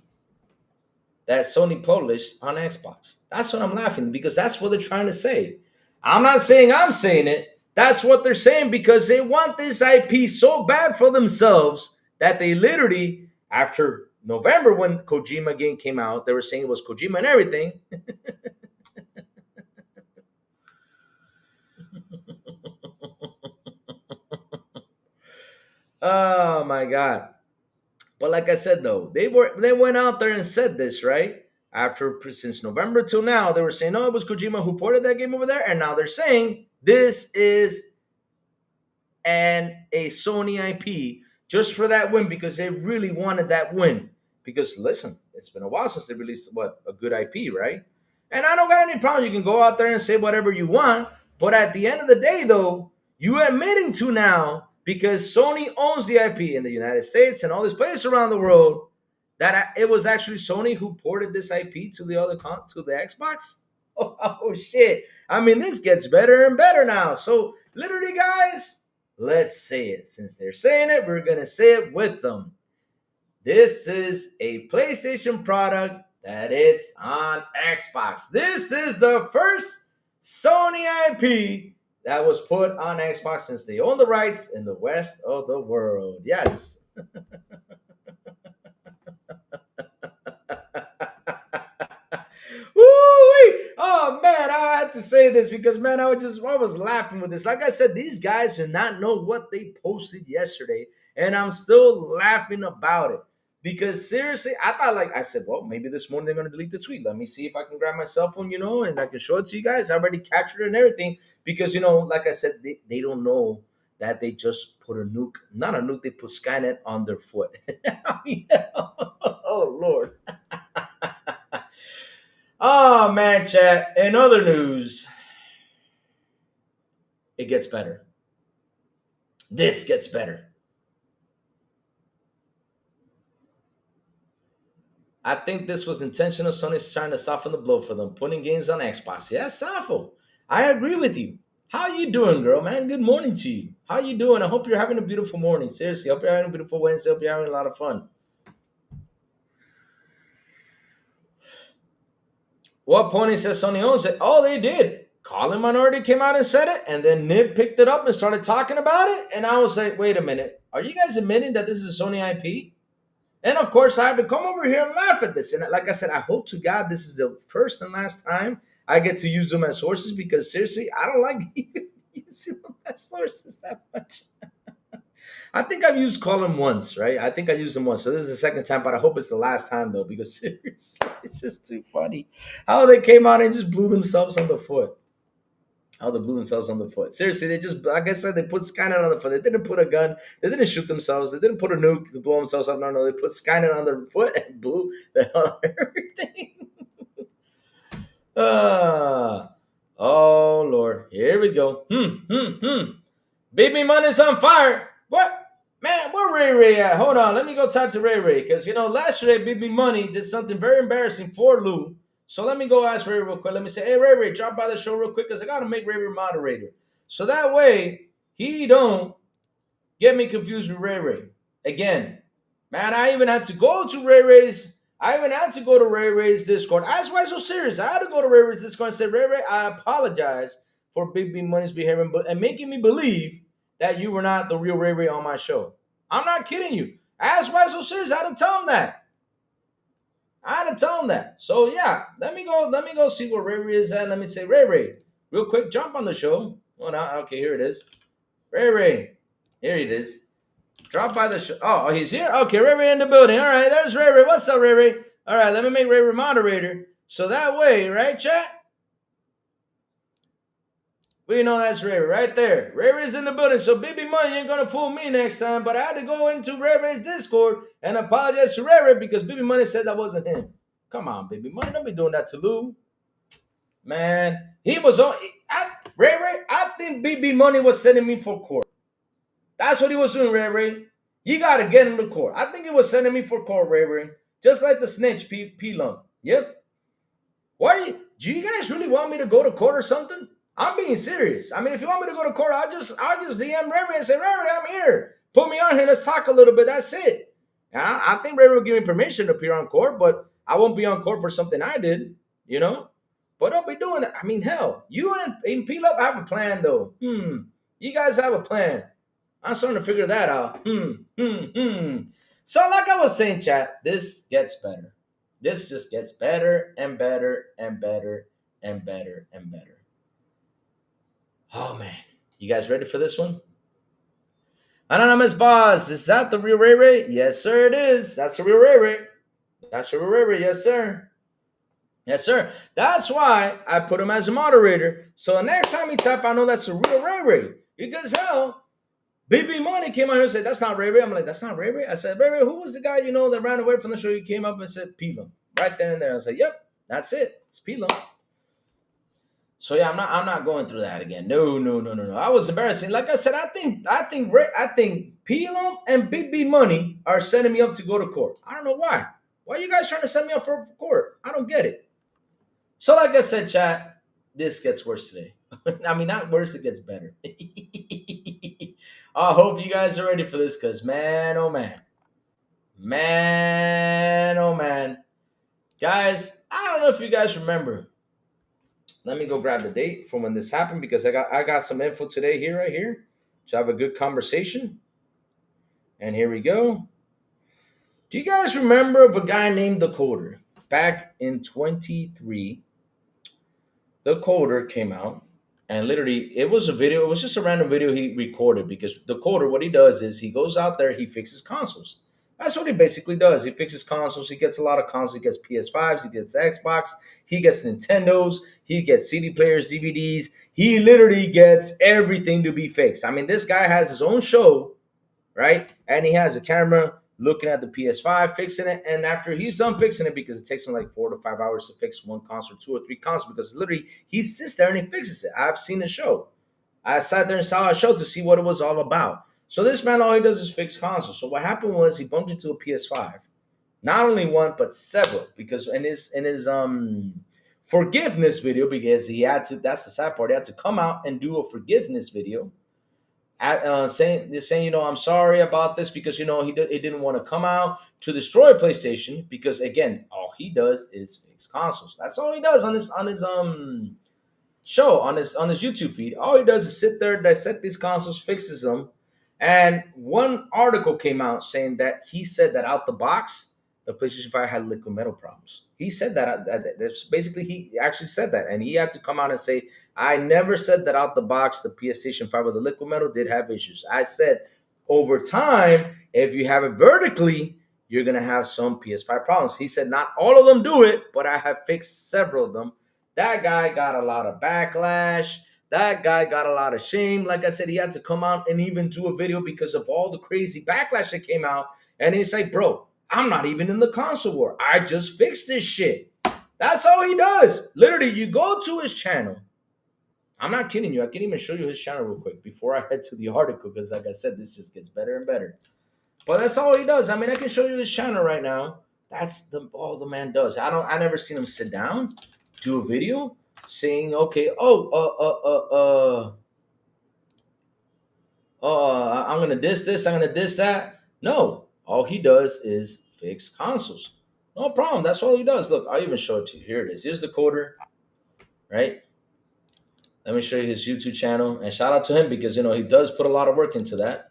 that Sony published on Xbox. That's what I'm laughing because that's what they're trying to say. I'm not saying I'm saying it. That's what they're saying because they want this IP so bad for themselves that they literally, after November when Kojima game came out, they were saying it was Kojima and everything. Oh my God. But like I said though, they went out there and said this, right? After since November till now, they were saying, "Oh, it was Kojima who ported that game over there," and now they're saying this is a Sony IP just for that win because they really wanted that win. Because listen, it's been a while since they released a good IP, right? And I don't got any problem. You can go out there and say whatever you want, but at the end of the day, though, you admitting to now because Sony owns the IP in the United States and all these places around the world that it was actually Sony who ported this IP to the to the Xbox. Oh shit! I mean, this gets better and better now. So literally, guys, let's say it. Since they're saying it, we're gonna say it with them. This is a PlayStation product that it's on Xbox. This is the first Sony IP that was put on Xbox since they own the rights in the rest of the world. Yes. Woo-wee! Oh man, I had to say this because man, I was laughing with this. Like I said, these guys do not know what they posted yesterday, and I'm still laughing about it. Because seriously, I thought like I said, well, maybe this morning they're gonna delete the tweet. Let me see if I can grab my cell phone, and I can show it to you guys. I already captured it and everything. Because like I said, they don't know that they just put a nuke, not a nuke, they put Skynet on their foot. Oh Lord. Oh man, chat. In other news, it gets better. This gets better. I think this was intentional. Sony's trying to soften the blow for them, putting games on Xbox. Yes, Safo. I agree with you. How you doing, girl, man? Good morning to you. How you doing? I hope you're having a beautiful morning. Seriously, I hope you're having a beautiful Wednesday. I hope you're having a lot of fun. What Pony says Sony owns it? Oh, they did. Colin Minority came out and said it, and then Nib picked it up and started talking about it. And I was like, wait a minute. Are you guys admitting that this is a Sony IP? And of course, I have to come over here and laugh at this. And like I said, I hope to God this is the first and last time I get to use them as sources because seriously, I don't like see my sources that much. I think I've used Colin once, right? I think I used him once. So this is the second time, but I hope it's the last time though, because seriously, it's just too funny how they came out and just blew themselves on the foot. How they blew themselves on the foot. Seriously, they just, like I said, they put Skynet on the foot. They didn't put a gun. They didn't shoot themselves. They didn't put a nuke to blow themselves up. No, they put Skynet on their foot and blew the hell out of everything. Oh, Lord. Here we go. Baby Money's on fire. What? Man, where Ray Ray at? Hold on. Let me go talk to Ray Ray. Because, last year, Baby Money did something very embarrassing for Lou. So let me go ask Ray Ray real quick. Let me say, hey, Ray Ray, drop by the show real quick because I got to make Ray Ray moderator. So that way, he don't get me confused with Ray Ray. Again, man, I even had to go to Ray Ray's Discord. That's why it's so serious. I had to go to Ray Ray's Discord and say, Ray Ray, I apologize for Big B Money's behavior and making me believe that you were not the real Ray Ray on my show. I'm not kidding you. That's why it's so serious. I had to tell him that. So yeah, let me go see where Ray Ray is at. Let me say, Ray Ray, real quick, jump on the show. Oh, no, okay, here it is. Ray Ray, here it is. Drop by the show. Oh, he's here? Okay, Ray Ray in the building. All right, there's Ray Ray. What's up, Ray Ray? All right, let me make Ray Ray moderator. So that way, right, chat? We know that's Ray Ray right there. Ray Ray's in the building, so Baby Money ain't gonna fool me next time. But I had to go into Ray Ray's Discord and apologize to Ray Ray because Baby Money said that wasn't him. Come on, Baby Money, don't be doing that to Lou. Man, he was on. Ray Ray, I think Baby Money was sending me for court. That's what he was doing, Ray Ray. You gotta get him to court. I think he was sending me for court, Ray Ray. Just like the snitch, P-Lump. Yep. Do you guys really want me to go to court or something? I'm being serious. I mean, if you want me to go to court, I'll just DM Ray Ray and say, Ray Ray, I'm here. Put me on here. Let's talk a little bit. That's it. And I think Ray Ray will give me permission to appear on court, but I won't be on court for something I did, But don't be doing that. I mean, hell, you and P-Lump have a plan, though. You guys have a plan. I'm starting to figure that out. So like I was saying, chat, this gets better. This just gets better and better and better and better and better. Oh, man. You guys ready for this one? Anonymous Boss, is that the real Ray Ray? Yes, sir, it is. That's the real Ray Ray. That's the real Ray Ray. Yes, sir. Yes, sir. That's why I put him as a moderator. So the next time he tap, I know that's the real Ray Ray. Because hell, Baby Money came out here and said, that's not Ray Ray. I'm like, that's not Ray Ray? I said, Ray Ray, who was the guy, that ran away from the show? He came up and said, P-Lump. Right there and there. I said, yep, that's it. It's P-Lump. So yeah, I'm not going through that again. No. I was embarrassing. Like I said, I think P-Lump and Big B Money are sending me up to go to court. I don't know why. Why are you guys trying to send me up for court? I don't get it. So like I said, chat, this gets worse today. I mean, not worse, it gets better. I hope you guys are ready for this because, man, oh, man. Man, oh, man. Guys, I don't know if you guys remember. Let me go grab the date from when this happened because I got some info today right here to have a good conversation. And here we go. Do you guys remember of a guy named The Coder? Back in 23, The Coder came out. And literally, it was a video. It was just a random video he recorded because The Coder, what he does is he goes out there, he fixes consoles. That's what he basically does. He fixes consoles. He gets a lot of consoles. He gets PS5s. He gets Xbox. He gets Nintendos. He gets CD players, DVDs. He literally gets everything to be fixed. I mean, this guy has his own show, right? And he has a camera looking at the PS5, fixing it. And after he's done fixing it, because it takes him like 4 to 5 hours to fix one console, 2 or 3 consoles, because literally he sits there and he fixes it. I've seen the show. I sat there and saw a show to see what it was all about. So this man, all he does is fix consoles. So what happened was he bumped into a PS5. Not only one, but several. Because in his forgiveness video, because he had to, that's the sad part, he had to come out and do a forgiveness video. Saying, I'm sorry about this because, he didn't want to come out to destroy PlayStation because, again, all he does is fix consoles. That's all he does on his show, on his YouTube feed. All he does is sit there, dissect these consoles, fixes them. And one article came out saying that he said that out the box, the PlayStation 5 had liquid metal problems. He said that. That's basically, he actually said that. And he had to come out and say, I never said that out the box the PlayStation 5 with the liquid metal did have issues. I said over time, if you have it vertically, you're going to have some PS5 problems. He said not all of them do it, but I have fixed several of them. That guy got a lot of backlash. That guy got a lot of shame. Like I said, he had to come out and even do a video because of all the crazy backlash that came out. And he's like, bro, I'm not even in the console war. I just fixed this shit. That's all he does. Literally, you go to his channel. I'm not kidding you. I can even show you his channel real quick before I head to the article because, like I said, this just gets better and better. But that's all he does. I mean, I can show you his channel right now. That's all the man does. I never seen him sit down, do a video saying, okay, I'm gonna diss this, I'm gonna diss that. No, all he does is fix consoles. No problem. That's all he does. Look, I'll even show it to you. Here it is. Here's the coder, right? Let me show you his YouTube channel. And shout out to him because, you know, he does put a lot of work into that.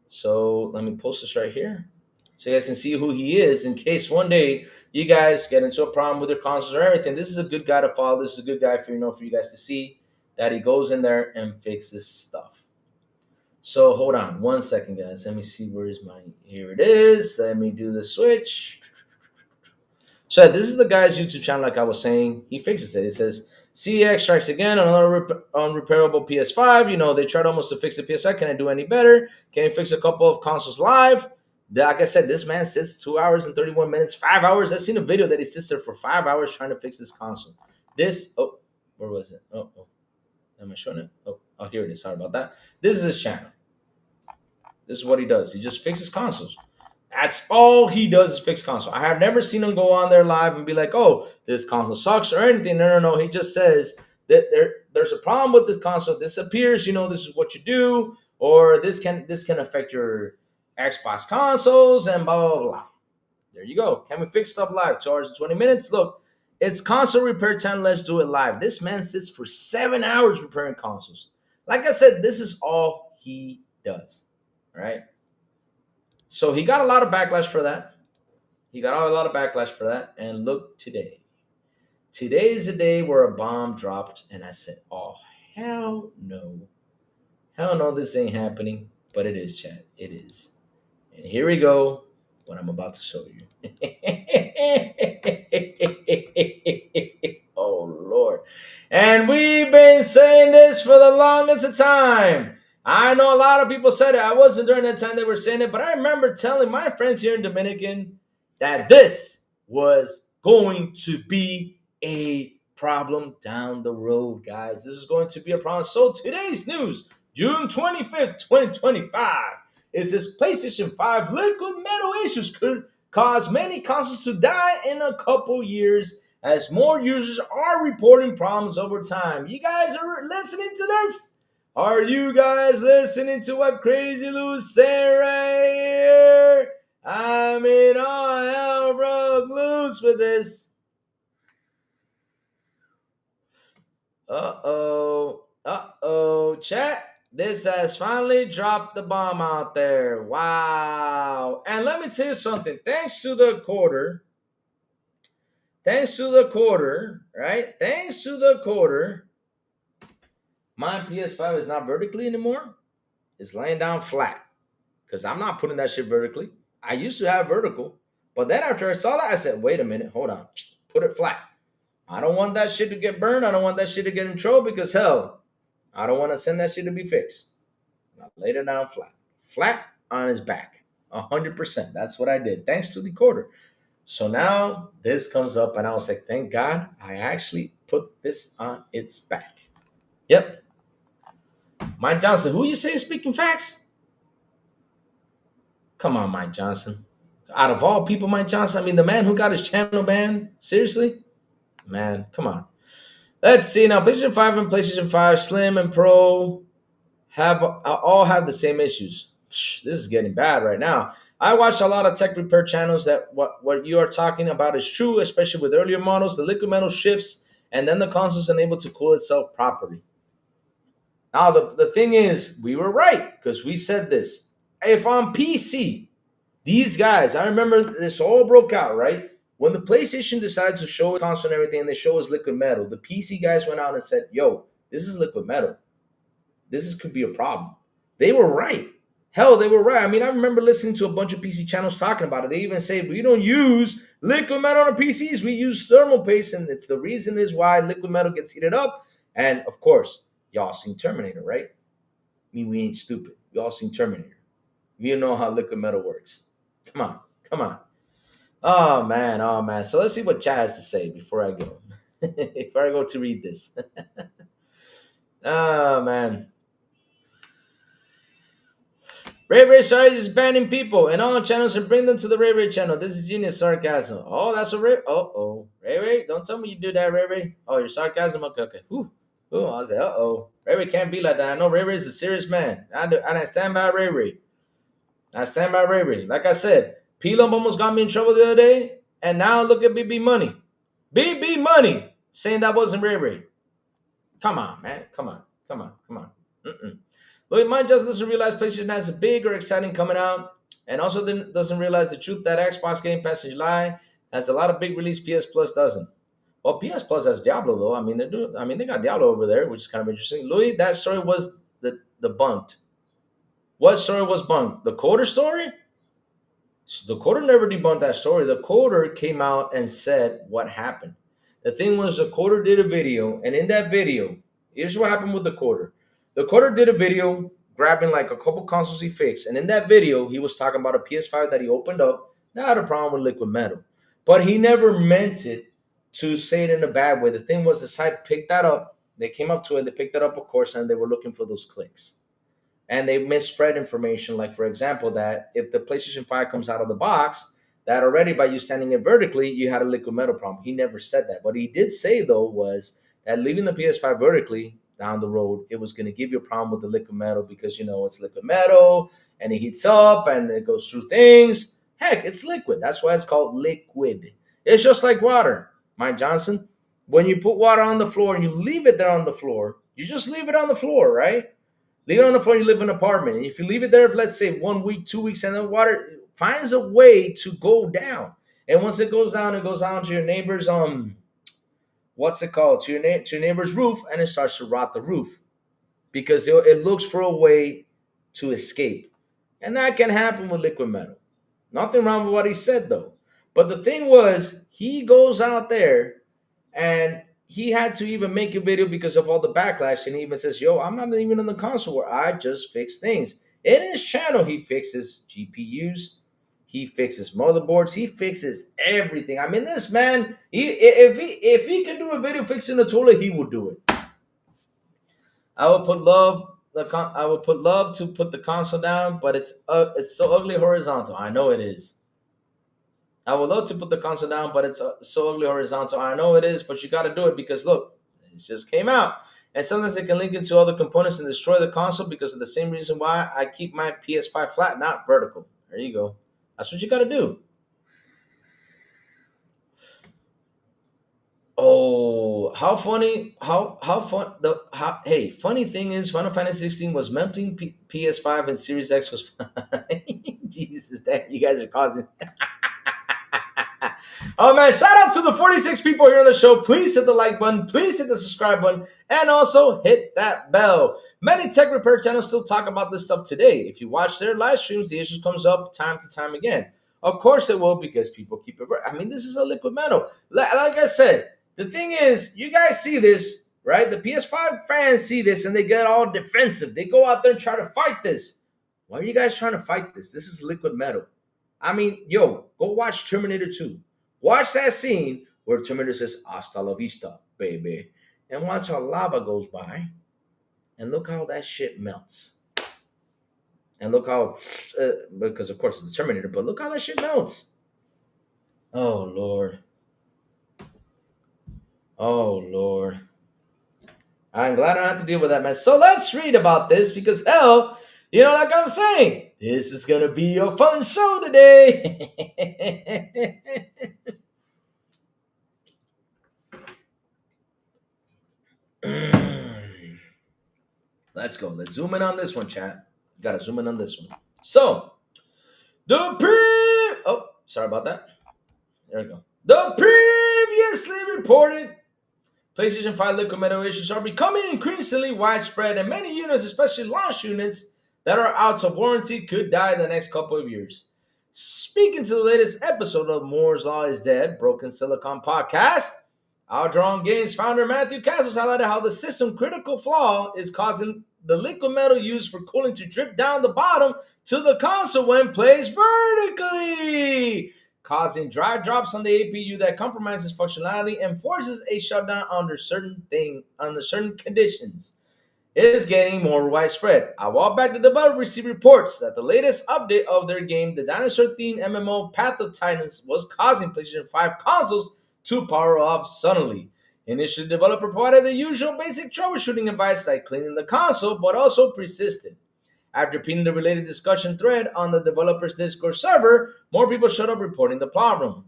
So let me post this right here so you guys can see who he is in case one day you guys get into a problem with your consoles or everything. This is a good guy to follow. This is a good guy for, you know, for you guys to see that he goes in there and fixes stuff. So hold on one second, guys. Let me see, where is my, here it is. Let me do the switch. So this is the guy's YouTube channel, like I was saying. He fixes it. It says, CEX strikes again, another unrepairable PS5. You know, they tried almost to fix the PS5. Can I do any better? Can you fix a couple of consoles live? Like I said, this man sits 2 hours and 31 minutes, 5 hours. I've seen a video that he sits there for 5 hours trying to fix this console. This, oh, where was it? Oh, am I showing it? Oh, here it is. Sorry about that. This is his channel. This is what he does. He just fixes consoles. That's all he does is fix console. I have never seen him go on there live and be like, oh, this console sucks or anything. No. He just says that there's a problem with this console. This appears, you know, this is what you do, or this can affect your Xbox consoles and blah, blah, blah. There you go. Can we fix stuff live? 2 hours and 20 minutes. Look, it's console repair time. Let's do it live. This man sits for 7 hours repairing consoles. Like I said, this is all he does. All right. So he got a lot of backlash for that. And look today. Today is the day where a bomb dropped. And I said, oh, hell no. Hell no, this ain't happening. But it is, chat. It is. And here we go. What I'm about to show you. Oh, Lord. And we've been saying this for the longest of time. I know a lot of people said it. I wasn't during that time they were saying it, but I remember telling my friends here in Dominican that this was going to be a problem down the road, guys. This is going to be a problem. So today's news, June 25th, 2025, is this PlayStation 5 liquid metal issues could cause many consoles to die in a couple years as more users are reporting problems over time. You guys are listening to this? Are you guys listening to what Crazy Lou's saying right here? I mean, all hell broke loose with this. Chat. This has finally dropped the bomb out there. Wow. And let me tell you something. Thanks to the quarter, right? My PS5 is not vertically anymore. It's laying down flat because I'm not putting that shit vertically. I used to have vertical, but then after I saw that, I said, wait a minute, hold on, put it flat. I don't want that shit to get burned. I don't want that shit to get in trouble because, hell, I don't want to send that shit to be fixed. I laid it down flat on his back, 100%. That's what I did, thanks to the quarter. So now this comes up, and I was like, thank God I actually put this on its back. Yep. Mike Johnson, who you say is speaking facts? Come on, Mike Johnson. Out of all people, Mike Johnson, I mean, the man who got his channel banned? Seriously? Man, come on. Let's see now. PlayStation 5 and PlayStation 5 Slim and Pro all have the same issues. This is getting bad right now. I watch a lot of tech repair channels that what you are talking about is true, especially with earlier models. The liquid metal shifts, and then the console is unable to cool itself properly. Now, the thing is, we were right because we said this. If on PC, These guys, I remember this all broke out, right? When the PlayStation decided to show its console and everything, and they show us liquid metal, the PC guys went out and said, yo, this is liquid metal. Could be a problem. They were right. Hell, they were right. I mean, I remember listening to a bunch of PC channels talking about it. They even say we don't use liquid metal on our PCs. We use thermal paste, and it's the reason is why liquid metal gets heated up. And of course, y'all seen Terminator, right? I mean, we ain't stupid. We all seen Terminator. We know how liquid metal works. Come on, come on. Oh man, oh man. So let's see what Chad has to say before I go. Before I go to read this. Oh man. Ray Sorry is banning people and all channels and bring them to the Ray channel. This is genius sarcasm. Oh, that's what Ray. Ray, don't tell me you do that, Ray. Oh, your sarcasm. Okay. Ooh, I was like, Ray can't be like that. I know Ray is a serious man. I stand by Ray. I stand by Ray. Like I said, P-Lump almost got me in trouble the other day, and now look at BB Money. BB Money saying that wasn't Ray. Come on, man. Come on. Mm-mm. Lloyd Mine just doesn't realize PlayStation has a big or exciting coming out, and also doesn't realize the truth that Xbox Game Pass in July has a lot of big release. PS Plus doesn't. Well, PS Plus has Diablo though. I mean, they got Diablo over there, which is kind of interesting. Louis, that story was debunked. What story was bunked? The Coder story? So the Coder never debunked that story. The Coder came out and said what happened. The thing was, the Coder did a video, and in that video, here's what happened with the Coder. The Coder did a video grabbing like a couple consoles he fixed, and in that video, he was talking about a PS5 that he opened up that had a problem with liquid metal. But he never meant it to say it in a bad way. The thing was, the site picked that up. They came up to it, they picked it up, of course, and they were looking for those clicks. And they misspread information, like, for example, that if the PlayStation 5 comes out of the box, that already by you standing it vertically, you had a liquid metal problem. He never said that. What he did say, though, was that leaving the PS5 vertically down the road, it was going to give you a problem with the liquid metal because, it's liquid metal and it heats up and it goes through things. Heck, it's liquid. That's why it's called liquid. It's just like water, Mike Johnson. When you put water on the floor and you leave it there on the floor, you just leave it on the floor, right? Leave it on the floor, you live in an apartment. And if you leave it there, let's say 1 week, 2 weeks, and the water finds a way to go down. And once it goes down to your neighbor's, what's it called? To your neighbor's roof, and it starts to rot the roof. Because it looks for a way to escape. And that can happen with liquid metal. Nothing wrong with what he said, though. But the thing was, he goes out there and he had to even make a video because of all the backlash, and he even says, I'm not even in the console where I just fix things. In his channel, he fixes GPUs, he fixes motherboards, he fixes everything. I mean, this man, if he can do a video fixing a toilet, he will do it. I would put love to put the console down, but it's so ugly horizontal. I know it is. I would love to put the console down, but it's so ugly horizontal. I know it is, but you got to do it because, look, it just came out. And sometimes it can link into other components and destroy the console because of the same reason why I keep my PS5 flat, not vertical. There you go. That's what you got to do. Oh, how funny. Hey, funny thing is, Final Fantasy 16 was melting PS5 and Series X was fine. Jesus, damn, you guys are causing... Oh man, shout out to the 46 people here on the show. Please hit the like button, please hit the subscribe button, and also hit that bell. Many tech repair channels still talk about this stuff today. If you watch their live streams, the issue comes up time to time again. Of course it will, because people keep it. I mean, this is a liquid metal. Like I said, the thing is, you guys see this, right? The PS5 fans see this and they get all defensive. They go out there and try to fight this. Why are you guys trying to fight this? This is liquid metal. I mean, go watch Terminator 2. Watch that scene where Terminator says, "Hasta la vista, baby." And watch how lava goes by. And look how that shit melts. And look how, because of course it's the Terminator, but look how that shit melts. Oh, Lord. Oh, Lord. I'm glad I don't have to deal with that mess. So let's read about this because, hell, like I'm saying, this is going to be a fun show today. Let's go. Let's zoom in on this one, chat. Got to zoom in on this one. So, Sorry about that. There we go. The previously reported PlayStation 5 liquid metal issues are becoming increasingly widespread, and many units, especially launch units that are out of warranty, could die in the next couple of years. Speaking to the latest episode of Moore's Law is Dead, Broken Silicon podcast, Aldron Games founder Matthew Castles highlighted how the system critical flaw is causing the liquid metal used for cooling to drip down the bottom to the console when placed vertically, causing dry drops on the APU that compromises functionality and forces a shutdown under certain conditions. It is getting more widespread. A while back, the developer received reports that the latest update of their game, the dinosaur-themed MMO Path of Titans, was causing PlayStation 5 consoles to power off suddenly. Initially, the developer provided the usual basic troubleshooting advice like cleaning the console, but also persisted. After pinning the related discussion thread on the developer's Discord server, more people showed up reporting the problem.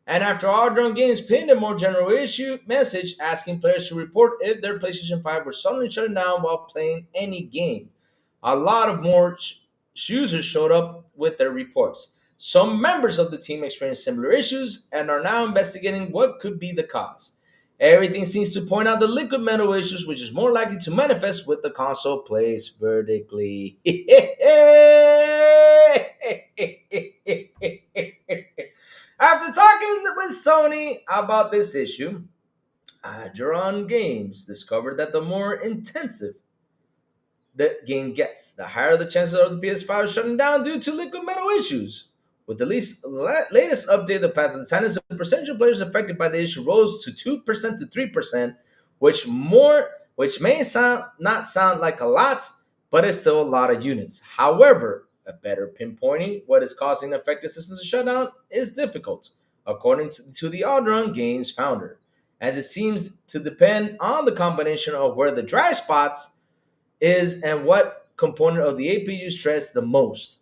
And after Aldron Games pinned a more general issue message asking players to report if their PlayStation 5 were suddenly shut down while playing any game, a lot of more users showed up with their reports. Some members of the team experienced similar issues and are now investigating what could be the cause. Everything seems to point out the liquid metal issues, which is more likely to manifest with the console placed vertically. After talking with Sony about this issue, Aldron Games discovered that the more intensive the game gets, the higher the chances of the PS5 shutting down due to liquid metal issues. With the latest update, the Path of the Titans, the percentage of players affected by the issue rose to 2% to 3%, which may not sound like a lot, but it's still a lot of units. However, a better pinpointing what is causing affected systems to shut down is difficult, according to the Aldron Games founder, as it seems to depend on the combination of where the dry spots is and what component of the APU stressed the most.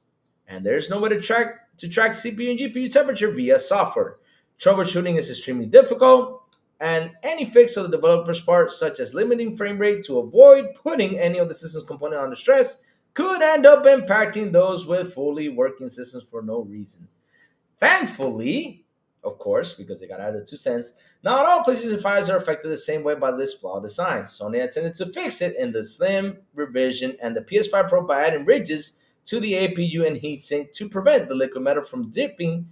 And there's no way to track CPU and GPU temperature via software. Troubleshooting is extremely difficult, and any fix of the developer's part, such as limiting frame rate to avoid putting any of the system's components under stress, could end up impacting those with fully working systems for no reason. Thankfully, of course, because they got added 2 cents, not all PlayStation 5s are affected the same way by this flawed design. Sony intended to fix it in the Slim revision and the PS5 Pro by adding ridges to the APU and heatsink to prevent the liquid metal from dripping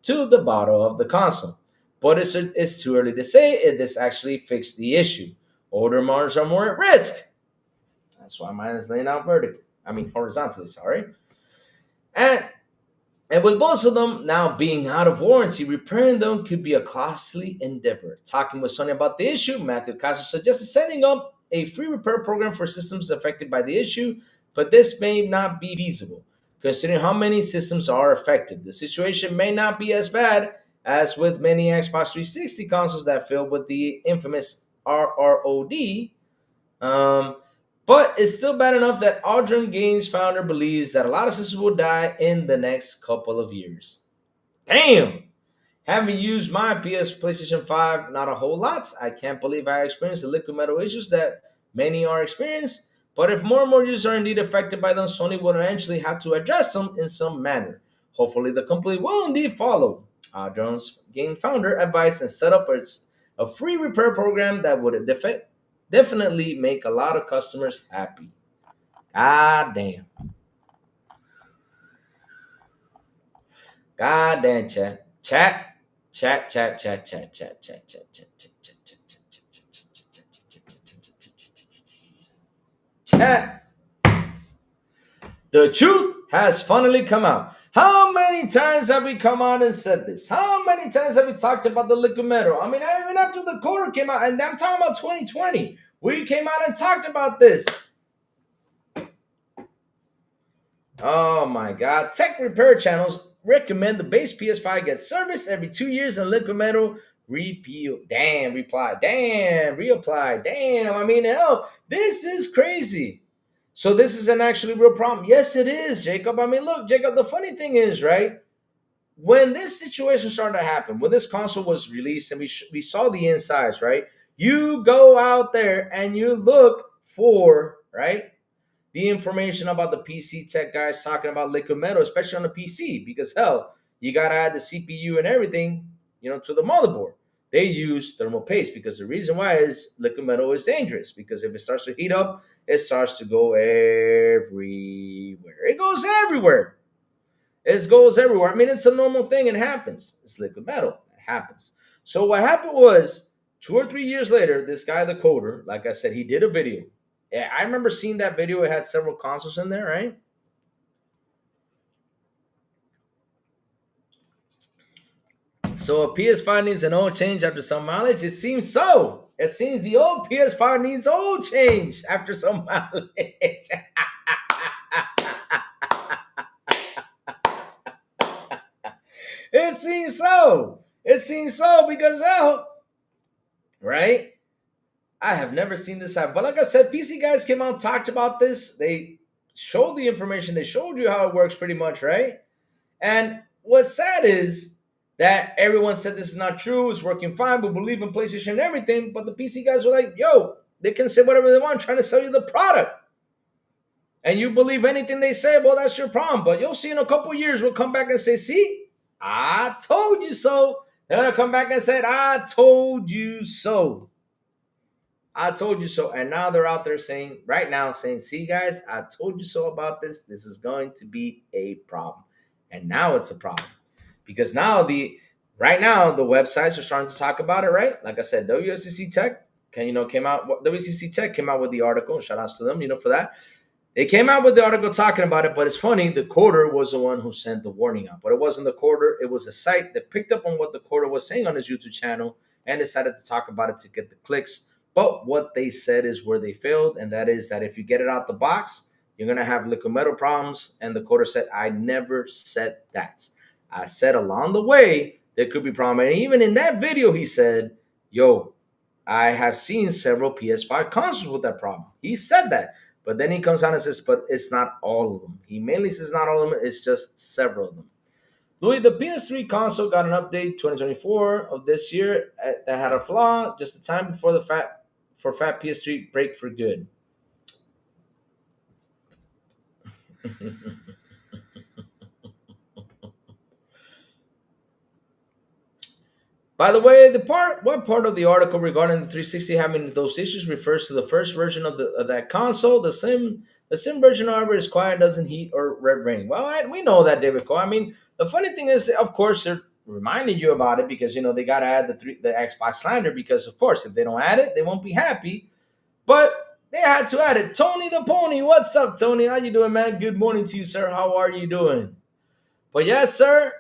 to the bottom of the console. But it's too early to say if this actually fixed the issue. Older models are more at risk. That's why mine is laying out horizontally, sorry. And with most of them now being out of warranty, repairing them could be a costly endeavor. Talking with Sony about the issue, Matthew Castro suggested setting up a free repair program for systems affected by the issue, but this may not be feasible, considering how many systems are affected. The situation may not be as bad as with many Xbox 360 consoles that failed with the infamous RROD, but it's still bad enough that Aldron Games founder believes that a lot of systems will die in the next couple of years. Damn! Having used my PlayStation 5 not a whole lot, I can't believe I experienced the liquid metal issues that many are experiencing. But if more and more users are indeed affected by them, Sony will eventually have to address them in some manner. Hopefully, the company will indeed follow Aldron's game founder advice and set up a free repair program that would definitely make a lot of customers happy. God damn. God damn, chat. Chat. The truth has finally come out. How many times have we come out and said this? How many times have we talked about the liquid metal? I mean, even after the quarter came out, and I'm talking about 2020, we came out and talked about this. Oh my God. Tech repair channels recommend the base PS5 gets serviced every 2 years and liquid metal reapplied. Damn. I mean, hell, this is crazy. So this is an actually real problem. Yes, it is, Jacob. I mean, look, Jacob, the funny thing is, right? When this situation started to happen, when this console was released and we saw the insides, right? You go out there and you look for, right? the information about the PC tech guys talking about liquid metal, especially on the PC, because hell, you gotta add the CPU and everything, to the motherboard. They use thermal paste because the reason why is liquid metal is dangerous because if it starts to heat up, it starts to go everywhere. It goes everywhere. It goes everywhere. I mean, it's a normal thing. It happens. It's liquid metal. It happens. So what happened was 2 or 3 years later, this guy, the coder, like I said, he did a video. Yeah, I remember seeing that video. It had several consoles in there, right? So a PS5 needs an oil change after some mileage? It seems so. It seems the old PS5 needs oil change after some mileage. It seems so. It seems so because now, right? I have never seen this happen. But like I said, PC guys came out, talked about this. They showed the information. They showed you how it works pretty much, right? And what's sad is that everyone said this is not true. It's working fine. We believe in PlayStation and everything. But the PC guys were like, yo, they can say whatever they want, trying to sell you the product. And you believe anything they say, well, that's your problem. But you'll see in a couple years, we'll come back and say, see, I told you so. They're going to come back and say, I told you so. I told you so. And now they're out there saying, right now, saying, see, guys, I told you so about this. This is going to be a problem. And now it's a problem. Because now right now the websites are starting to talk about it, right? Like I said, WCC Tech WCC Tech came out with the article. Shout outs to them, for that. They came out with the article talking about it, but it's funny, the coder was the one who sent the warning out. But it wasn't the coder, it was a site that picked up on what the coder was saying on his YouTube channel and decided to talk about it to get the clicks. But what they said is where they failed, and that is that if you get it out the box, you're going to have liquid metal problems. And the coder said, I never said that. I said along the way, there could be problem. And even in that video, he said, yo, I have seen several PS5 consoles with that problem. He said that. But then he comes on and says, but it's not all of them. He mainly says not all of them. It's just several of them. Louis, the PS3 console got an update 2024 of this year that had a flaw just the time before the fat PS3 break for good. By the way, what part of the article regarding the 360 having those issues refers to the first version of that console. The sim version, however, is quiet, doesn't heat or red ring. Well, we know that, David Cole. I mean, the funny thing is, of course, they're reminding you about it because they got to add the Xbox slander because, of course, if they don't add it, they won't be happy. But they had to add it. Tony the Pony, what's up, Tony? How you doing, man? Good morning to you, sir. How are you doing? But yes, sir,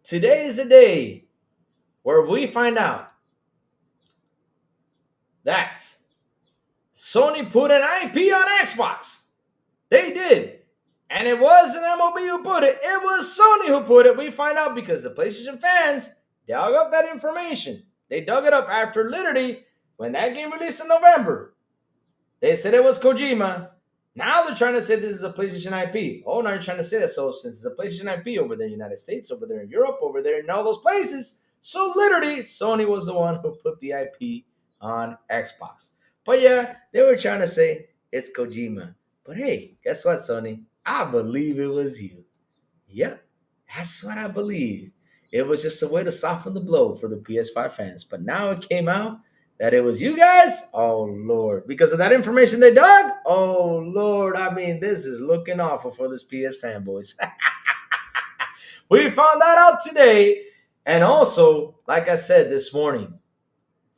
today is the day where we find out that Sony put an IP on Xbox. They did. And it wasn't MLB who put it. It was Sony who put it. We find out because the PlayStation fans dug up that information. They dug it up after literally when that game released in November. They said it was Kojima. Now they're trying to say this is a PlayStation IP. Oh, now you're trying to say that. So since it's a PlayStation IP over there in the United States, over there in Europe, over there in all those places, so literally, Sony was the one who put the IP on Xbox. But yeah, they were trying to say it's Kojima. But hey, guess what, Sony? I believe it was you. Yep, that's what I believe. It was just a way to soften the blow for the PS5 fans. But now it came out that it was you guys. Oh, Lord. Because of that information they dug? Oh, Lord. I mean, this is looking awful for this PS fanboys. We found that out today. And also, like I said this morning,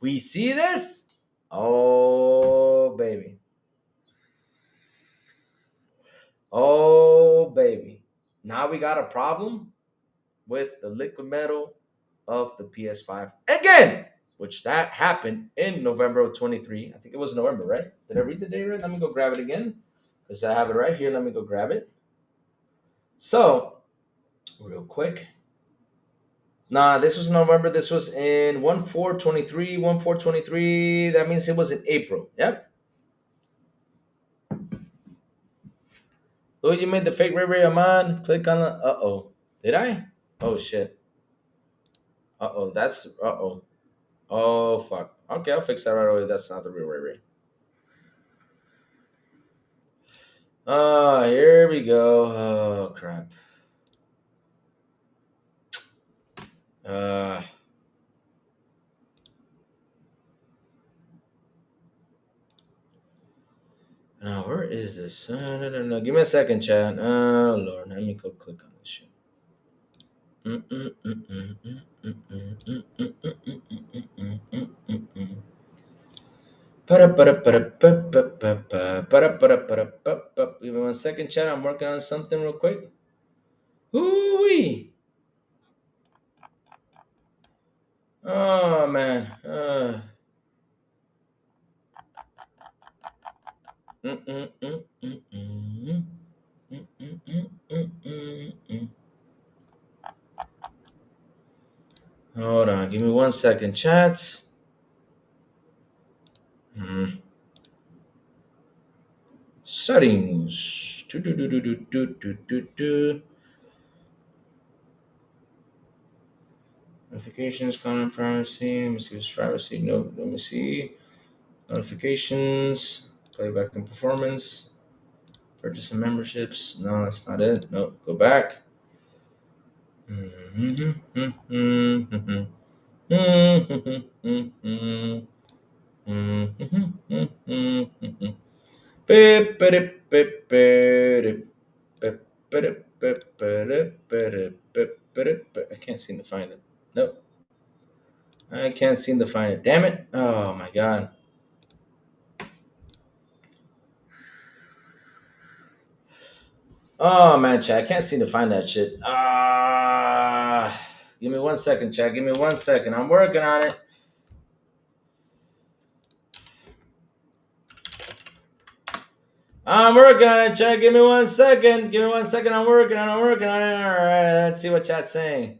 we see this. Oh, baby. Oh, baby. Now we got a problem with the liquid metal of the PS5 again, which that happened in November of 23. I think it was November, right? Did I read the date right? Let me go grab it again because I have it right here. Let me go grab it. So, real quick. Nah, this was November. This was in 1/4/23, 1/4/23. That means it was in April. Yep. Oh, you made the fake Ray Ahmad. Click on the. Uh-oh. Did I? Oh, shit. Uh-oh. That's. Uh-oh. Oh, fuck. Okay, I'll fix that right away. That's not the real Ray. Here we go. Oh crap. Uh, Now where is this? No. Give me a second, chat. Oh Lord, let me go click on this shit. Give me 1 second, chat. I'm working on something real quick. Ooh-wee. Oh man. Hold on, give me 1 second, chats. Settings. Notifications, content privacy. Let me see what's privacy. No, let me see. Notifications, playback and performance, purchase and memberships. No, that's not it. No, go back. I can't seem to find it. Nope. I can't seem to find it. Damn it. Oh my god. Oh man, chat. I can't seem to find that shit. Give me 1 second, chat. Give me 1 second. I'm working on it. I'm working on it, chat. Give me 1 second. Give me 1 second. I'm working on it. All right, let's see what chat's saying.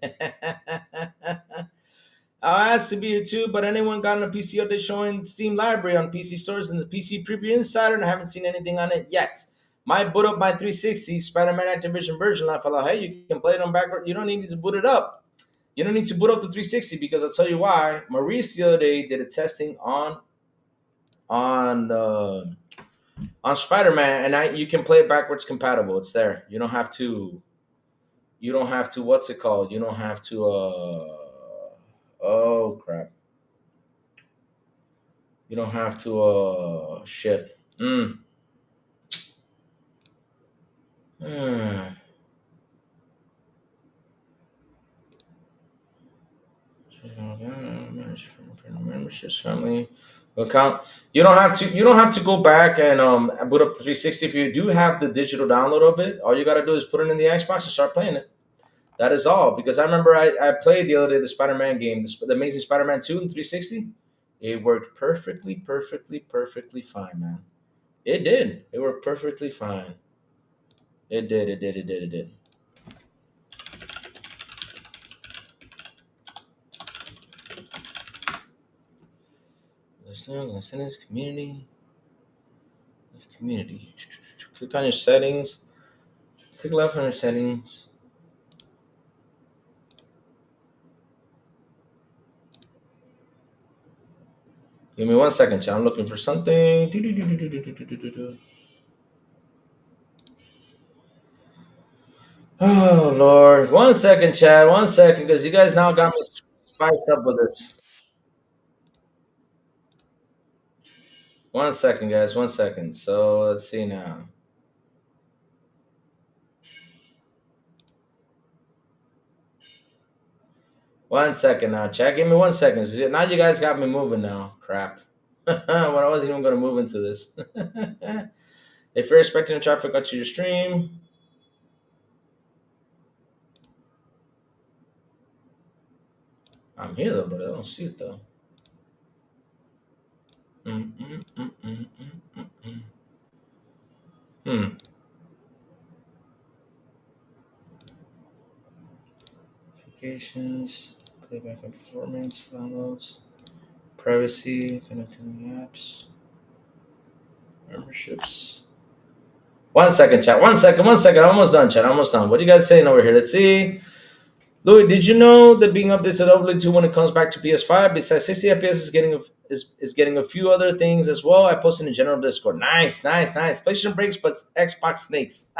I'll ask to be here too, but anyone got on a PC update showing Steam library on PC stores and the PC Preview Insider, and I haven't seen anything on it yet. Might boot up my 360 Spider-Man Activision version. I thought, hey, you can play it on backward. You don't need to boot it up. You don't need to boot up the 360 because I'll tell you why. Maurice the other day did a testing on Spider-Man, and you can play it backwards compatible. It's there. You don't have to. What's it called? You don't have to. Oh crap. You don't have to. Shit. Memberships, family account. You don't have to. You don't have to go back and boot up the 360. If you do have the digital download of it, all you got to do is put it in the Xbox and start playing it. That is all. Because I remember I played the other day the Spider-Man game, the Amazing Spider-Man 2 in 360. It worked perfectly fine, man. It did. It worked perfectly fine. It did. Send community. Community. Click on your settings. Click left on your settings. Give me 1 second, chat. I'm looking for something. Oh Lord. 1 second, chat. 1 second, because you guys now got me spiced up with this. 1 second, guys. 1 second. So let's see now. One second now, chat. Give me 1 second. So now you guys got me moving now. Crap. When I wasn't even going to move into this. If you're expecting traffic onto your stream, I'm here though, but I don't see it though. Notifications, playback and performance, downloads, privacy, connecting apps, memberships. 1 second, chat. 1 second. I'm almost done, chat. Almost done. What are you guys saying over here? Let's see. Louis, did you know that being updated to W2 when it comes back to PS5, besides 60 FPS is getting a few other things as well. I posted in general Discord. Nice. PlayStation breaks, but Xbox snakes.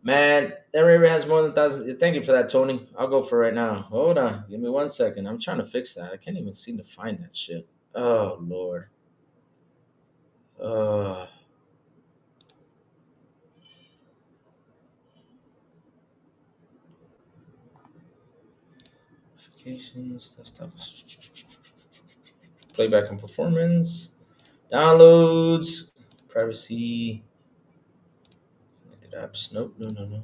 Man, that Raver has more than 1,000. Thank you for that, Tony. I'll go for it right now. Hold on. Give me 1 second. I'm trying to fix that. I can't even seem to find that shit. Oh, Lord. Uh, notifications, stuff. Playback and performance. Downloads. Privacy. Connected apps. Nope. No.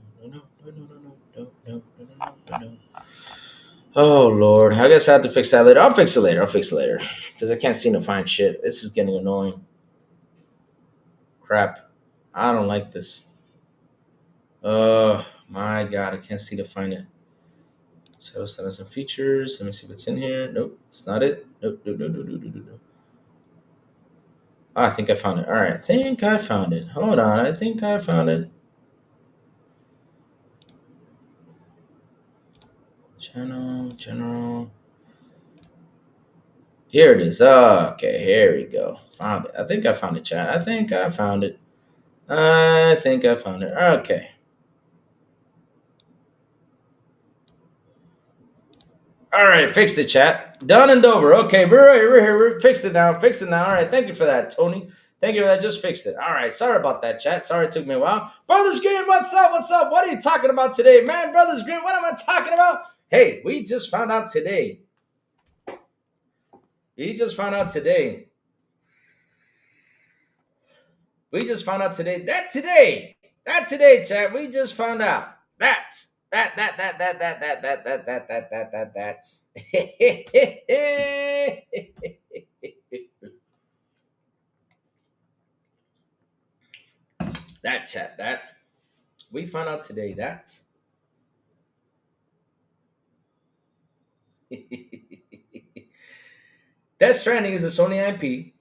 Oh Lord, I guess I have to fix that later. I'll fix it later because I can't seem to find shit. This is getting annoying. Crap, I don't like this. Oh my God, I can't seem to find it. Shadow status and features. Let me see if it's in here. Nope, it's not it. Nope. I think I found it. All right, I think I found it. Hold on, I think I found it. General. Here it is. Okay, here we go. Found it. I think I found it, chat. I think I found it. Okay. All right, fixed it, chat. Done and over. Okay, we're here. We fixed it now. All right, thank you for that, Tony. Thank you for that. Just fixed it. All right, sorry about that, chat. Sorry it took me a while. Brothers Green, what's up? What are you talking about today, man? Brothers Green, what am I talking about? Hey, we just found out today. We just found out today that today, chat. We just found out that that chat that we found out today that Death Stranding is a Sony IP.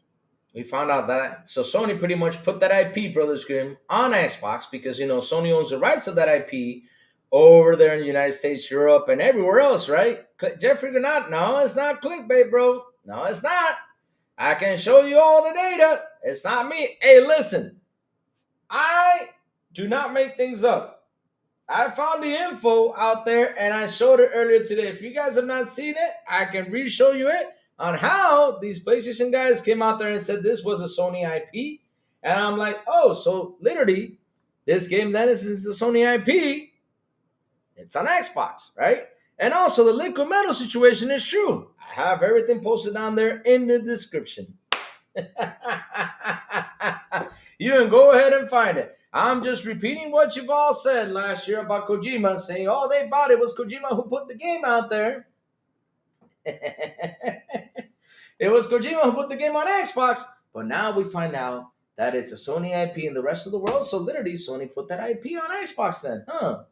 We found out that. So Sony pretty much put that IP, Brothers Grimm, on Xbox because, Sony owns the rights of that IP over there in the United States, Europe, and everywhere else, right? Jeffrey Granat, no, it's not clickbait, bro. No, it's not. I can show you all the data. It's not me. Hey, listen. I do not make things up. I found the info out there, and I showed it earlier today. If you guys have not seen it, I can re-show you it on how these PlayStation guys came out there and said this was a Sony IP. And I'm like, oh, so literally, this game then is a Sony IP. It's on Xbox, right? And also, the liquid metal situation is true. I have everything posted down there in the description. You can go ahead and find it. I'm just repeating what you've all said last year about Kojima, saying, oh, they bought it. It was Kojima who put the game out there. It was Kojima who put the game on Xbox, but now we find out that it's a Sony IP in the rest of the world. So literally, Sony put that IP on Xbox then, huh?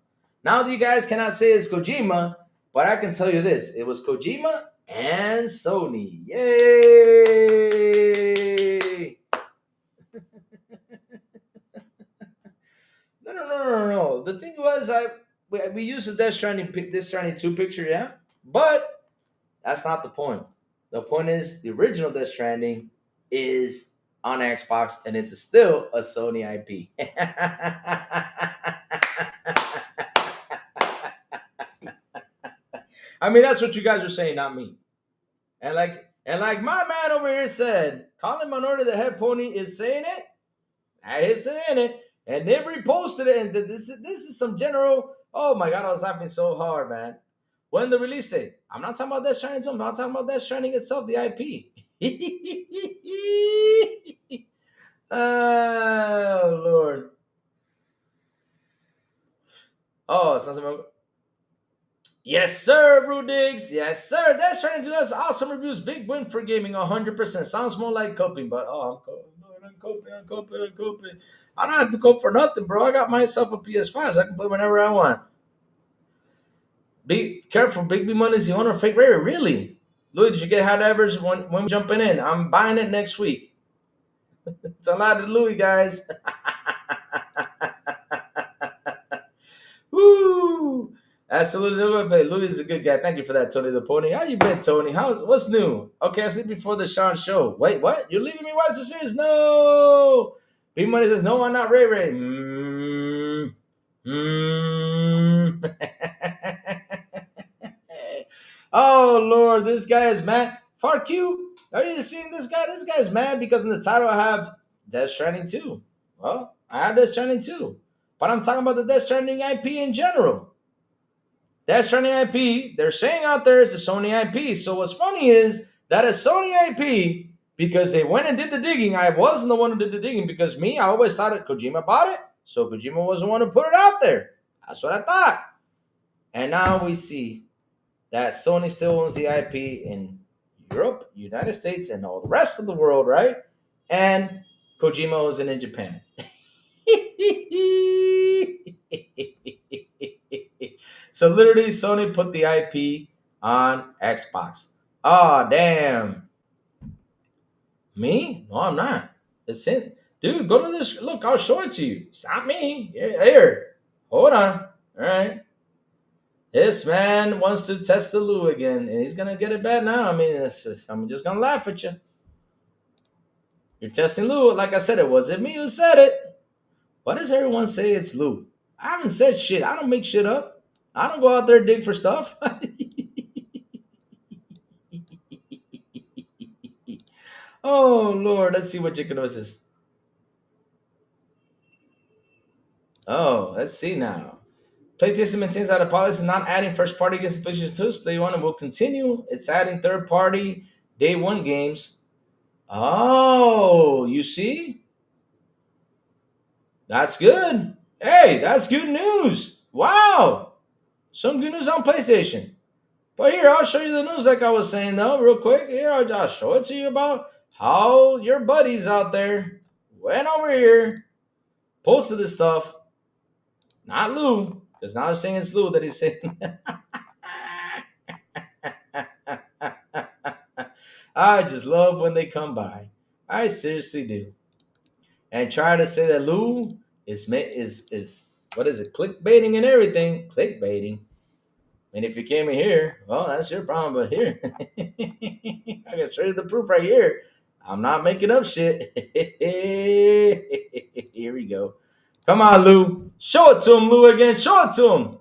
Now that you guys cannot say it's Kojima, but I can tell you this: it was Kojima and Sony. Yay! No. The thing was, we used the Death Stranding 2 picture, yeah, but that's not the point. The point is the original Death Stranding is on Xbox and it's still a Sony IP. I mean, that's what you guys are saying, not me. And like my man over here said, Colin Minority the Head Pony is saying it. I is saying it, and then reposted it. And this is some general. Oh my God, I was laughing so hard, man. When the release date? I'm not talking about Death Stranding. I'm not talking about Death Stranding itself, the IP. Oh, Lord. Oh, it sounds like... Yes, sir, Brudiggs. Yes, sir. Death Stranding 2 has awesome reviews. Big win for gaming, 100%. Sounds more like coping, but I'm coping. I don't have to cope for nothing, bro. I got myself a PS5, so I can play whenever I want. Be careful, Big B Money is the owner of Fake Rare. Really? Louis, did you get hot evers when we're jumping in? I'm buying it next week. It's a lot of Louis, guys. Woo! Absolutely. Louis is a good guy. Thank you for that, Tony the Pony. How you been, Tony? What's new? Okay, I said before the Sean show. Wait, what? You're leaving me? Why so serious? No. B Money says, no, I'm not Ray Ray. Mm. Oh Lord, this guy is mad. Far Q, are you seeing this guy? This guy's mad because in the title I have Death Stranding 2. Well, I have Death Stranding 2. But I'm talking about the Death Stranding IP in general. Death Stranding IP, they're saying out there it's a Sony IP. So what's funny is that a Sony IP, because they went and did the digging. I wasn't the one who did the digging because me, I always thought that Kojima bought it. So Kojima was the one who put it out there. That's what I thought. And now we see that Sony still owns the IP in Europe, United States, and all the rest of the world, right? And Kojima owns it in Japan. So literally, Sony put the IP on Xbox. Oh, damn. Me? No, I'm not. It's in. Dude, go to this. Look, I'll show it to you. It's not me. Here. Hold on. All right. This man wants to test the Lou again, and he's gonna get it bad now. I mean, I'm just gonna laugh at you. You're testing Lou. Like I said, it wasn't me who said it. Why does everyone say it's Lou? I haven't said shit. I don't make shit up. I don't go out there and dig for stuff. Oh Lord, let's see what Chickenosis is. Oh, let's see now. PlayStation maintains that a policy not adding first party games to PlayStation 2's Play 1 and will continue. It's adding third party day one games. Oh, you see? That's good. Hey, that's good news. Wow. Some good news on PlayStation. But here, I'll show you the news like I was saying, though, real quick. Here, I'll show it to you about how your buddies out there went over here, posted this stuff. Not Lou, because now I'm saying it's Lou that he's saying. I just love when they come by. I seriously do. And try to say that Lou is what is it? Clickbaiting and everything. Clickbaiting. And if you came in here, well, that's your problem. But here, I can show you the proof right here. I'm not making up shit. Here we go. Come on, Lou. Show it to him, Lou, again. Show it to him.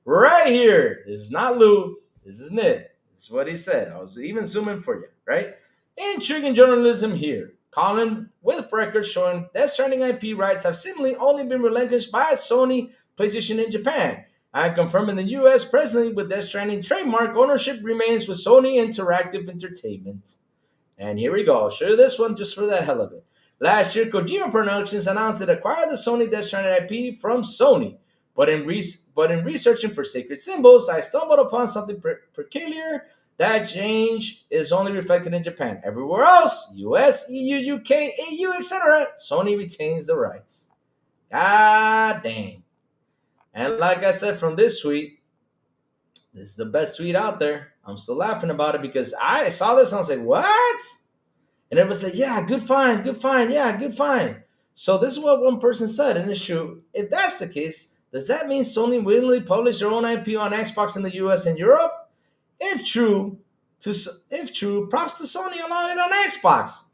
Right here. This is not Lou. This is Nip. This is what he said. I was even zooming for you, right? Intriguing journalism here. Colin with records showing Death Stranding IP rights have seemingly only been relinquished by Sony PlayStation in Japan. I confirm in the US presently with Death Stranding trademark ownership remains with Sony Interactive Entertainment. And here we go. I'll show you this one just for the hell of it. Last year, Kojima Productions announced it acquired the Sony Death Stranding IP from Sony. But in researching for sacred symbols, I stumbled upon something peculiar. That change is only reflected in Japan. Everywhere else, US, EU, UK, AU, etc., Sony retains the rights. God dang. And like I said from this tweet, this is the best tweet out there. I'm still laughing about it because I saw this and I was like, what? And everyone said, yeah, good find, yeah, good find. So this is what one person said, and it's true. If that's the case, does that mean Sony willingly published their own IP on Xbox in the US and Europe? If true, props to Sony allowing it on Xbox.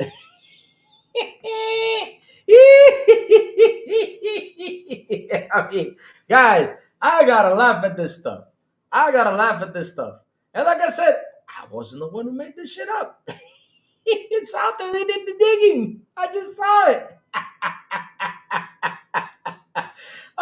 I mean, guys, I gotta laugh at this stuff. And like I said, I wasn't the one who made this shit up. It's out there. They did the digging. I just saw it.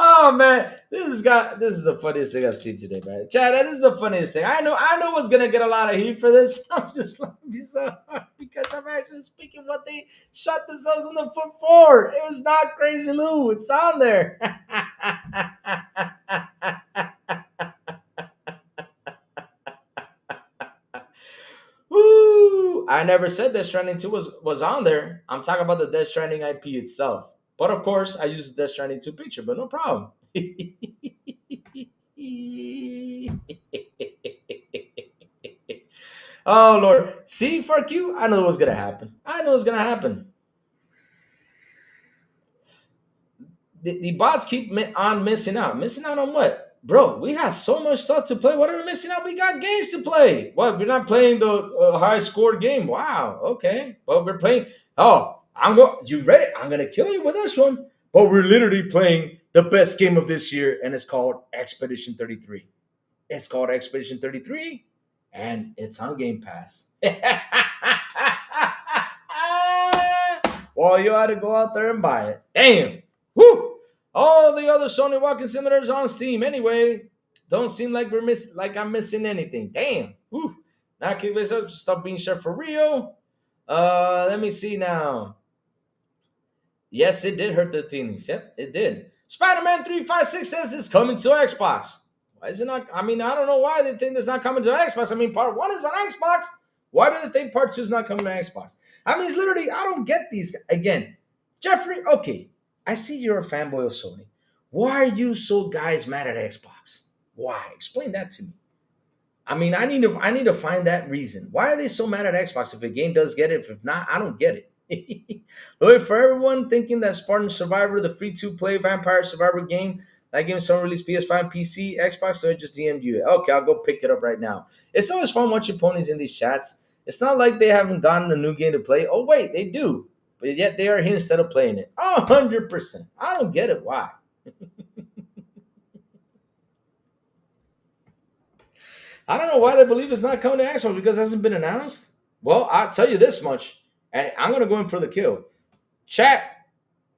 Oh man, this is the funniest thing I've seen today, man. Chad, that is the funniest thing. I know what's gonna get a lot of heat for this. I'm just laughing so hard because I'm actually speaking what they shot themselves in the foot for. It was not Crazy Lou. It's on there. Woo! I never said Death Stranding 2 was on there. I'm talking about the Death Stranding IP itself. But of course, I used the Death Stranding 2 picture, but no problem. Oh, Lord. See, fuck you. I know what's going to happen. The bots keep on missing out. Missing out on what? bro, we have so much stuff to play. What are we missing out? We got games to play. What? We're not playing the high score game. Wow. Okay. Well, we're playing. Oh, I'm going. You ready? I'm gonna kill you with this one. But we're literally playing the best game of this year, and it's called Expedition 33. It's called Expedition 33, and it's on Game Pass. Well, you had to go out there and buy it. Damn. Woo! All the other Sony walking simulators on Steam. Anyway, don't seem like I'm missing anything. Damn. Woo! Now keep this up. Stop being shut for real. Let me see now. Yes, it did hurt the teenies. Yep, it did. Spider-Man 356 says it's coming to Xbox. Why is it not? I mean, I don't know why they think it's not coming to Xbox. I mean, part one is on Xbox. Why do they think part two is not coming to Xbox? I mean, it's literally, I don't get these. Again, Jeffrey, okay, I see you're a fanboy of Sony. Why are you so guys mad at Xbox? Why? Explain that to me. I mean, I need to find that reason. Why are they so mad at Xbox? If a game does get it, if not, I don't get it. But for everyone thinking that Spartan Survivor, the free to play Vampire Survivor game, that game is on release PS5 and PC, Xbox, so I just DM'd you. Okay, I'll go pick it up right now. It's always fun watching ponies in these chats. It's not like they haven't gotten a new game to play. Oh, wait, they do. But yet they are here instead of playing it. 100%. I don't get it. Why? I don't know why they believe it's not coming to Xbox because it hasn't been announced. Well, I'll tell you this much, and I'm going to go in for the kill. Chat,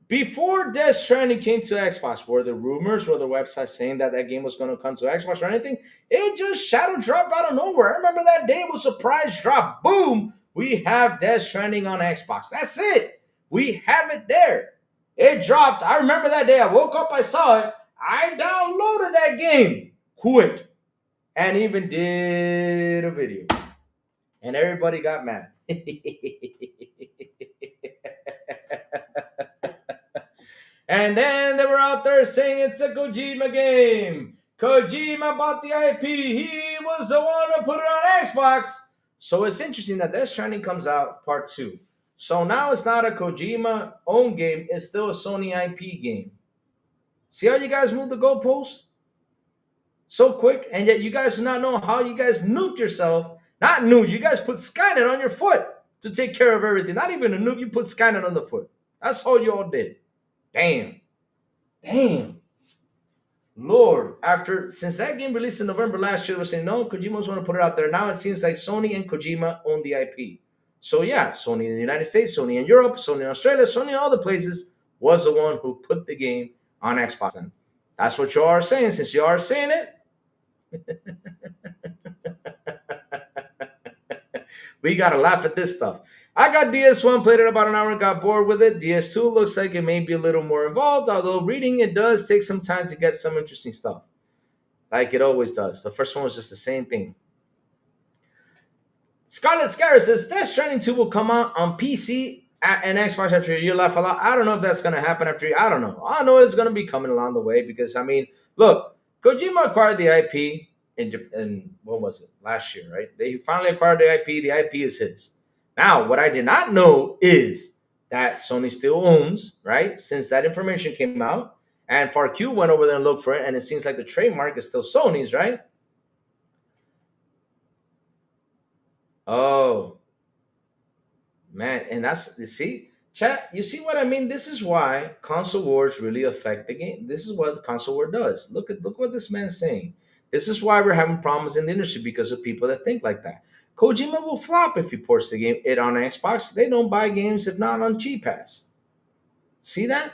before Death Stranding came to Xbox, were there rumors, were there websites saying that that game was going to come to Xbox or anything? It just shadow dropped out of nowhere. I remember that day, it was a surprise drop. Boom! We have Death Stranding on Xbox. That's it. We have it there. It dropped. I remember that day. I woke up, I saw it. I downloaded that game quick and even did a video. And everybody got mad. And then they were out there saying it's a Kojima game. Kojima bought the IP. He was the one who put it on Xbox. So it's interesting that Death Stranding comes out part two. So now it's not a Kojima owned game. It's still a Sony IP game. See how you guys moved the goalposts? So quick, and yet you guys do not know how you guys nuked yourself. Not nuke, you guys put Skynet on your foot to take care of everything. Not even a nuke, you put Skynet on the foot. That's all you all did. Damn. Lord, since that game released in November last year, we're saying no, Kojima's want to put it out there. Now it seems like Sony and Kojima own the IP. So yeah, Sony in the United States, Sony in Europe, Sony in Australia, Sony in all the places was the one who put the game on Xbox. And that's what you are saying. Since you are saying it, we gotta laugh at this stuff. I got DS1, played it about an hour and got bored with it. DS2 looks like it may be a little more involved, although reading it does take some time to get some interesting stuff. Like it always does. The first one was just the same thing. Scarlet Scarra says Death Stranding 2 will come out on PC and Xbox after a year. Laugh a lot. I don't know if that's going to happen after a year. I don't know. I know it's going to be coming along the way because, I mean, look, Kojima acquired the IP in when was it? Last year, right? They finally acquired the IP. The IP is his. Now, what I did not know is that Sony still owns, right? Since that information came out, and FarQ went over there and looked for it, and it seems like the trademark is still Sony's, right? Oh, man, and that's you see, chat. You see what I mean? This is why console wars really affect the game. This is what the console war does. Look what this man's saying. This is why we're having problems in the industry because of people that think like that. Kojima will flop if he ports the game it on Xbox. They don't buy games if not on Cheap Pass. See that?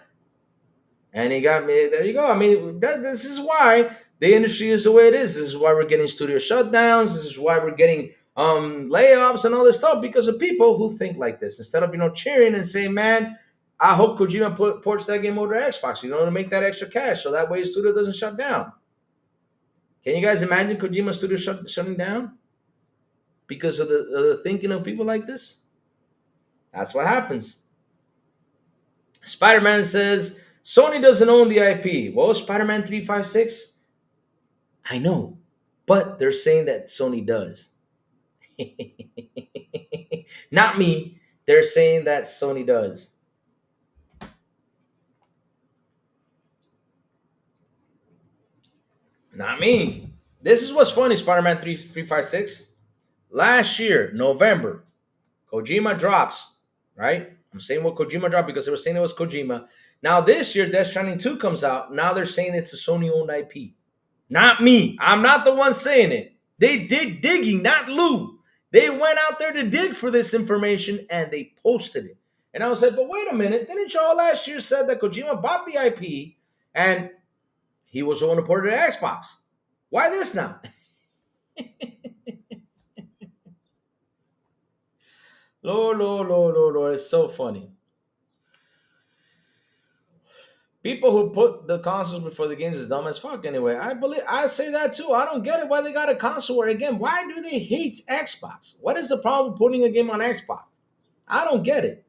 And he got me. There you go. I mean, this is why the industry is the way it is. This is why we're getting studio shutdowns. This is why we're getting layoffs and all this stuff because of people who think like this. Instead of cheering and saying, "Man, I hope Kojima ports that game over to Xbox," to make that extra cash, so that way his studio doesn't shut down. Can you guys imagine Kojima studio shutting down because of the thinking of people like this? That's what happens. Spider-Man says Sony doesn't own the IP. Well, Spider-Man 356, I know, but they're saying that Sony does. Not me. They're saying that Sony does. Not me. This is what's funny, Spider-Man 356. Last year, November, Kojima drops, right? I'm saying what Kojima dropped because they were saying it was Kojima. Now this year, Death Stranding 2 comes out. Now they're saying it's a Sony-owned IP. Not me. I'm not the one saying it. They did digging, not Lou. They went out there to dig for this information and they posted it. And I was like, but wait a minute. Didn't y'all last year said that Kojima bought the IP and he was the one who ported it to Xbox? Why this now? Lord, Lord, Lord, Lord, Lord. It's so funny. People who put the consoles before the games is dumb as fuck anyway. I say that too. I don't get it why they got a console where again, why do they hate Xbox? What is the problem with putting a game on Xbox? I don't get it.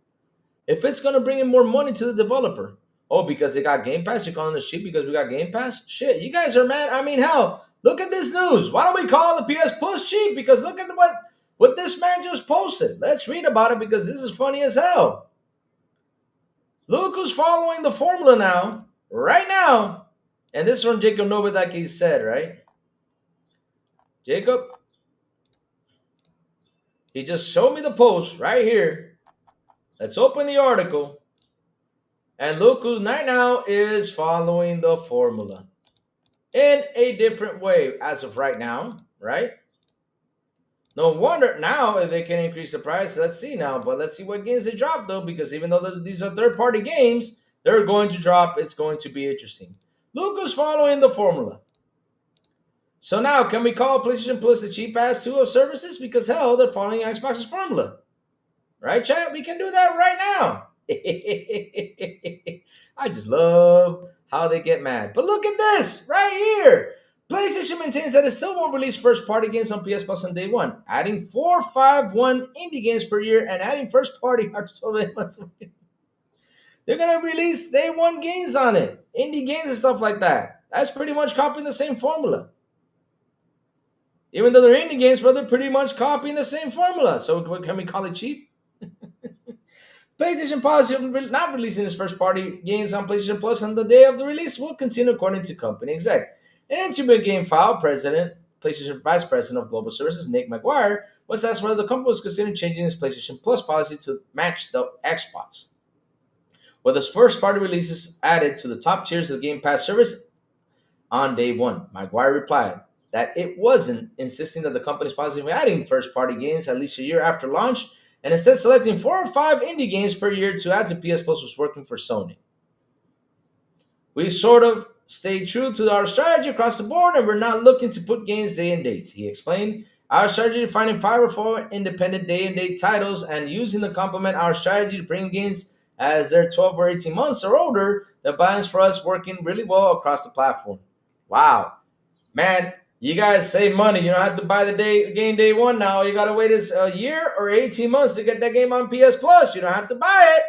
If it's gonna bring in more money to the developer. Oh, because they got Game Pass, you're calling us cheap because we got Game Pass? Shit, you guys are mad. I mean, hell, look at this news. Why don't we call the PS Plus cheap? Because look at what this man just posted. Let's read about it because this is funny as hell. Look who's following the formula now, right now. And this is from Jacob Novak, like he said, right? Jacob, he just showed me the post right here. Let's open the article. And look who right now is following the formula in a different way as of right now, right? No wonder now if they can increase the price. Let's see now, but let's see what games they drop though, because even though these are third-party games, they're going to drop. It's going to be interesting. Luca's following the formula. So now, can we call PlayStation Plus the cheap ass 2 of services? Because hell, they're following Xbox's formula, right, chat? We can do that right now. I just love how they get mad. But look at this right here. PlayStation maintains that it still won't release first-party games on PS Plus on day one, adding 451 indie games per year and adding first-party They're gonna release day one games on it, indie games and stuff like that. That's pretty much copying the same formula. Even though they're indie games, but they're pretty much copying the same formula. So can we call it cheap? PlayStation policy of not releasing its first-party games on PlayStation Plus on the day of the release will continue, according to company exec. An interview game file, PlayStation Vice President of Global Services, Nick McGuire, was asked whether the company was considering changing its PlayStation Plus policy to match the Xbox. With its first-party releases added to the top tiers of the Game Pass service on day one, McGuire replied that it wasn't, insisting that the company's policy of adding first-party games at least a year after launch, and instead selecting 4 or 5 indie games per year to add to PS Plus was working for Sony. We sort of stayed true to our strategy across the board, and we're not looking to put games day and date, he explained. Our strategy of finding 5 or 4 independent day and date titles and using to complement our strategy to bring games as they're 12 or 18 months or older, the balance for us working really well across the platform. Wow. Man, you guys save money. You don't have to buy the game day one now. You got to wait a year or 18 months to get that game on PS Plus. You don't have to buy it.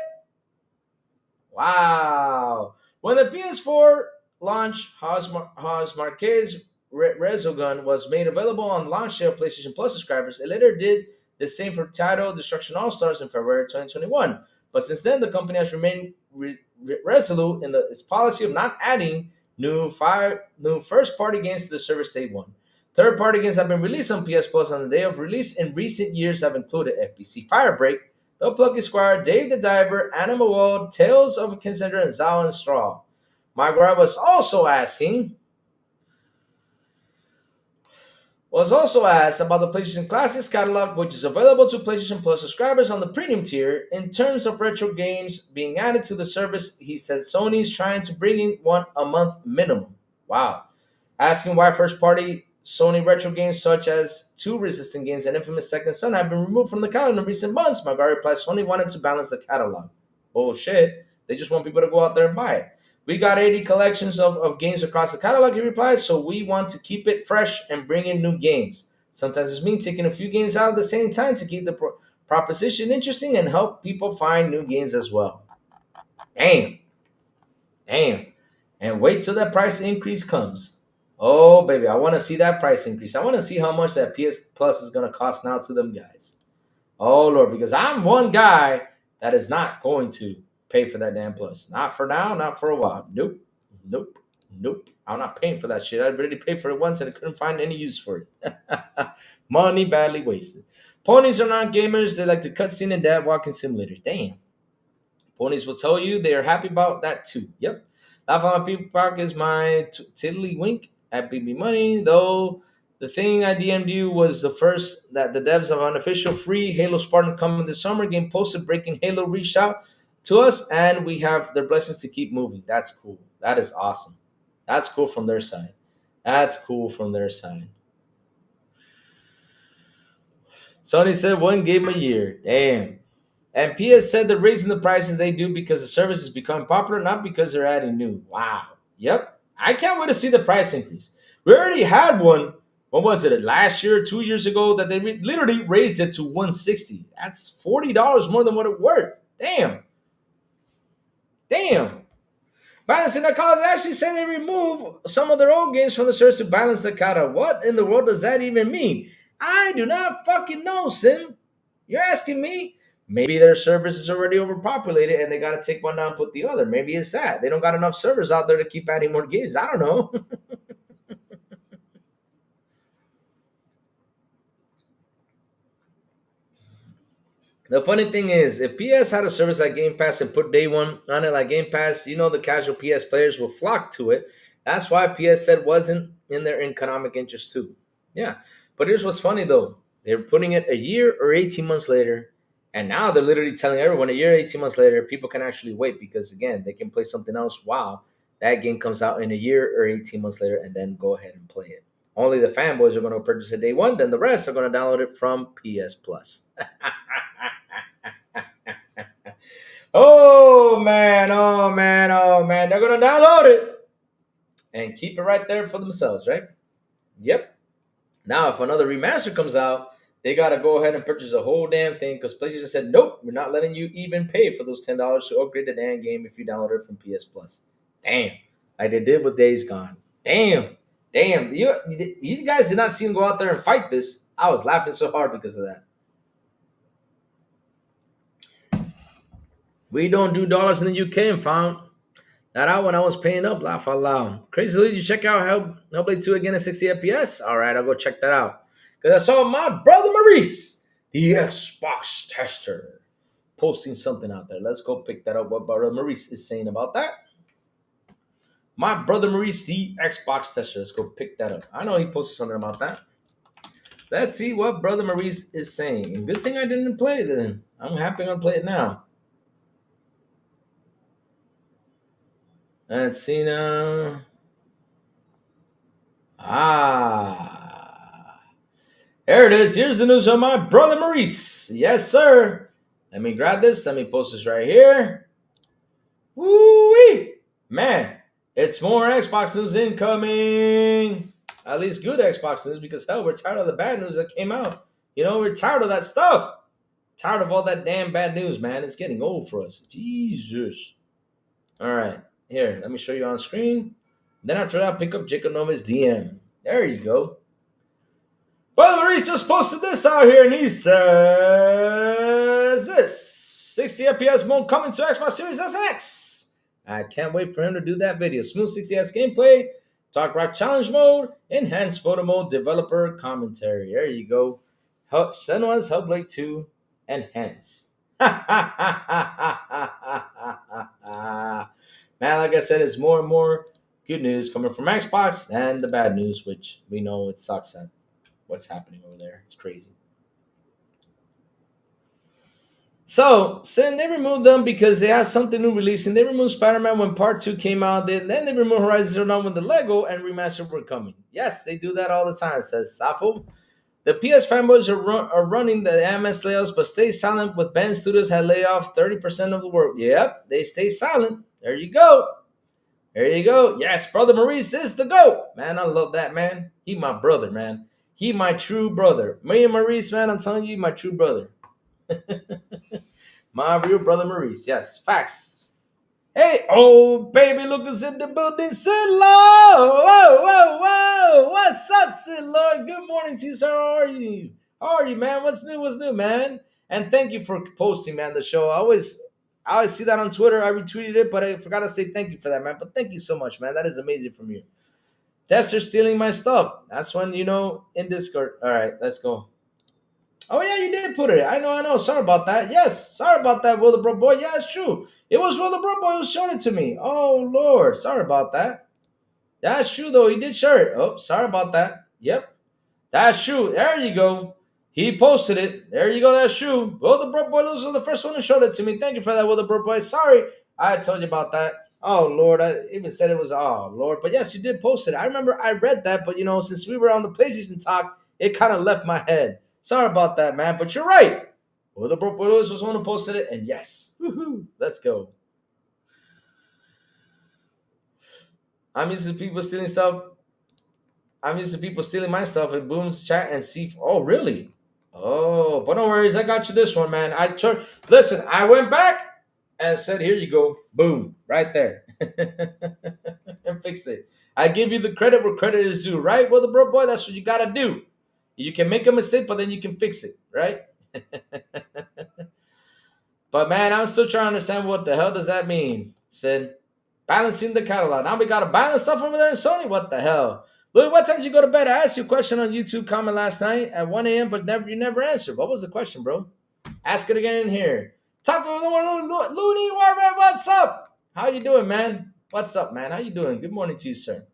Wow. When the PS4 launch, Hans Marquez Resogun was made available on launch day of PlayStation Plus subscribers. It later did the same for title Destruction All-Stars in February 2021. But since then, the company has remained resolute in its policy of not adding new first-party games to the service day one. Third-party games have been released on PS Plus on the day of release in recent years have included FBC Firebreak, The Plucky Squire, Dave the Diver, Animal World, Tales of a Kinsender, and Zao and Straw. Margaret was also asked about the PlayStation Classics catalog, which is available to PlayStation Plus subscribers on the premium tier. In terms of retro games being added to the service, he said Sony's trying to bring in one a month minimum. Wow. Asking why first-party Sony retro games such as Two Resistant games and Infamous Second Son have been removed from the catalog in recent months, Margaret replied Sony wanted to balance the catalog. Bullshit. They just want people to go out there and buy it. We got 80 collections of games across the catalog, he replies, so we want to keep it fresh and bring in new games. Sometimes it means taking a few games out at the same time to keep the proposition interesting and help people find new games as well. Damn. And wait till that price increase comes. Oh, baby, I want to see that price increase. I want to see how much that PS Plus is going to cost now to them guys. Oh, Lord, because I'm one guy that is not going to pay for that damn Plus. Not for now, not for a while. Nope. Nope. I'm not paying for that shit. I already paid for it once and I couldn't find any use for it. Money badly wasted. Ponies are not gamers. They like to cutscene and dad walking simulator. Damn. Ponies will tell you they are happy about that too. Yep. Laugh on my people park is my tiddlywink at BB Money. Though the thing I DM'd you was the first that the devs of unofficial free Halo Spartan coming this summer game posted breaking Halo reached out to us and we have their blessings to keep moving. That's cool. That is awesome. That's cool from their side. That's cool from their side. Sony said one game a year. Damn. And PS said they're raising the prices they do because the service is becoming popular, not because they're adding new. Wow. Yep. I can't wait to see the price increase. We already had one. What was it? Last year, 2 years ago, that they literally raised it to 160. That's $40 more than what it worth. Damn. Damn. Balancing the Kata, they actually say they remove some of their old games from the service to balance the Kata. What in the world does that even mean? I do not fucking know, Sim. You're asking me? Maybe their service is already overpopulated and they got to take one down and put the other. Maybe it's that. They don't got enough servers out there to keep adding more games. I don't know. The funny thing is, if PS had a service like Game Pass and put day one on it like Game Pass, you know the casual PS players will flock to it. That's why PS said wasn't in their economic interest too. Yeah. But here's what's funny though. They're putting it a year or 18 months later. And now they're literally telling everyone a year, 18 months later, people can actually wait because again, they can play something else while that game comes out in a year or 18 months later and then go ahead and play it. Only the fanboys are going to purchase it day one, then the rest are going to download it from PS Plus. Oh man, oh man, oh man. They're going to download it and keep it right there for themselves, right? Yep. Now, if another remaster comes out, they got to go ahead and purchase a whole damn thing because PlayStation said, nope, we're not letting you even pay for those $10 to upgrade the damn game if you download it from PS Plus. Damn. Like they did with Days Gone. Damn. Damn. You guys did not see him go out there and fight this. I was laughing so hard because of that. We don't do dollars in the UK and found that out when I was paying up, laugh out loud. Crazy Lee, you check out Hellblade 2 again at 60 FPS? All right, I'll go check that out. Because I saw my brother Maurice, the Xbox tester, posting something out there. Let's go pick that up, what brother Maurice is saying about that. My brother Maurice, the Xbox tester. Let's go pick that up. I know he posted something about that. Let's see what brother Maurice is saying. And good thing I didn't play it then. I'm happy I'm going to play it now. Let's see now. There it is. Here's the news on my brother Maurice. Yes, sir. Let me grab this. Let me post this right here. Woo-wee. Man, it's more Xbox news incoming. At least good Xbox news because, hell, we're tired of the bad news that came out. You know, we're tired of that stuff. Tired of all that damn bad news, man. It's getting old for us. Jesus. All right. Here, let me show you on screen. Then after that, pick up Jacob Nova's DM. There you go. Brother Maurice just posted this out here, and he says this. 60 FPS mode coming to Xbox Series S and X. I can't wait for him to do that video. Smooth 60S gameplay, Talk Rock Challenge mode, enhanced photo mode, developer commentary. There you go. Senua's Hellblade 2 enhanced. Man, like I said, it's more and more good news coming from Xbox and the bad news, which we know it sucks at what's happening over there. It's crazy. So, saying they removed them because they have something new releasing. They removed Spider-Man when Part 2 came out. Then they removed Horizon Zero Dawn when the Lego and remastered were coming. Yes, they do that all the time, says Safo. The PS fanboys are running the MS layouts, but stay silent with Ben Studios had laid off 30% of the work. Yep, they stay silent. There you go. There you go. Yes, brother Maurice is the GOAT. Man, I love that, man. He my brother, man. He my true brother. Me and Maurice, man, I'm telling you, my true brother. My real brother Maurice. Yes, facts. Hey, oh, baby, look who's in the building. Sidlo. Whoa, whoa, whoa. What's up, Sidlo? Good morning to you, sir. How are you? How are you, man? What's new? What's new, man? And thank you for posting, man, the show. I I always see that on Twitter. I retweeted it, but I forgot to say thank you for that, man. But thank you so much, man. That is amazing from you. Tester stealing my stuff. That's when, in Discord. All right, let's go. Oh yeah, you did put it. I know, I know. Sorry about that. Yes, sorry about that, Will the Bro Boy. Yeah, it's true. It was Will the Bro Boy who showed it to me. Oh Lord, sorry about that. That's true though. He did share it. Oh, sorry about that. Yep, that's true. There you go. He posted it. There you go. That's true. Will the Bro Boy was the first one who showed it to me. Thank you for that, Will the Bro Boy. Sorry, I told you about that. Oh Lord, I even said it was Lord. But yes, you did post it. I remember I read that, but since we were on the PlayStation talk, it kind of left my head. Sorry about that, man. But you're right. Well, the Broke Widows was the one who posted it, and yes, woohoo, let's go. I'm used to people stealing stuff. I'm used to people stealing my stuff in Boom's chat and see. Oh, really? Oh, but no worries. I got you this one, man. Listen, I went back and said, here you go. Boom, right there. And fixed it. I give you the credit where credit is due, right? Well, the bro boy, that's what you got to do. You can make a mistake, but then you can fix it, right? But man, I'm still trying to understand what the hell does that mean, Sid. Balancing the catalog. Now we got to balance stuff over there in Sony. What the hell? Look, what time did you go to bed? I asked you a question on YouTube comment last night at 1 a.m., but you never answered. What was the question, bro? Ask it again in here. Top of the one, Looney Warman, what's up? How you doing, man? What's up, man? How you doing? Good morning to you, sir.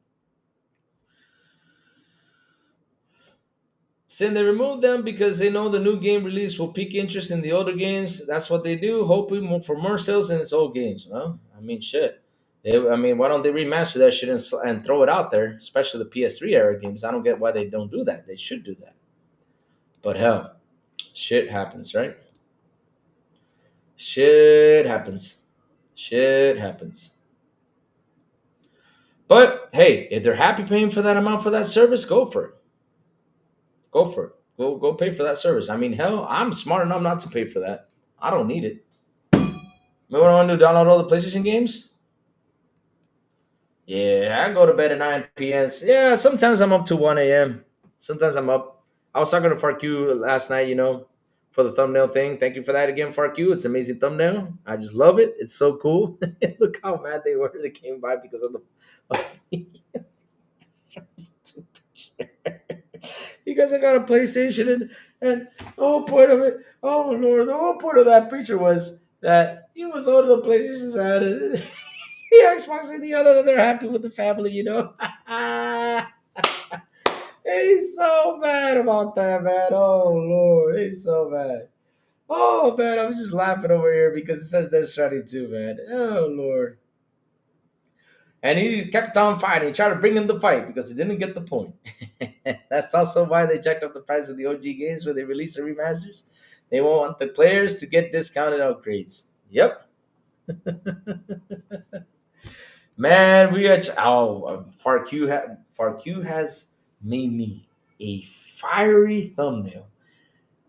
Saying they removed them because they know the new game release will pique interest in the older games. That's what they do, hoping for more sales in its old games. Well, I mean, shit. Why don't they remaster that shit and throw it out there, especially the PS3 era games? I don't get why they don't do that. They should do that. But hell, shit happens, right? Shit happens. Shit happens. But hey, if they're happy paying for that amount for that service, go for it. Go for it. Go pay for that service. I mean, hell, I'm smart enough not to pay for that. I don't need it. Maybe what I want to do, download all the PlayStation games? Yeah, I go to bed at 9 p.m. Yeah, sometimes I'm up to 1 a.m. Sometimes I'm up. I was talking to FarQ last night, for the thumbnail thing. Thank you for that again, FarQ. It's an amazing thumbnail. I just love it. It's so cool. Look how mad they were. They came by because of the... You guys have got a PlayStation, and the whole point of it, oh Lord, the whole point of that picture was that he was holding the PlayStation's hand, and the Xbox and the other, that they're happy with the family, He's so mad about that, man. Oh Lord, he's so mad. Oh man, I was just laughing over here because it says Death Stranding too, man. Oh Lord. And he kept on fighting. He tried to bring in the fight because he didn't get the point. That's also why they jacked up the price of the OG games when they release the remasters. They want the players to get discounted upgrades. Yep. Man, we are. FarQ has made me a fiery thumbnail.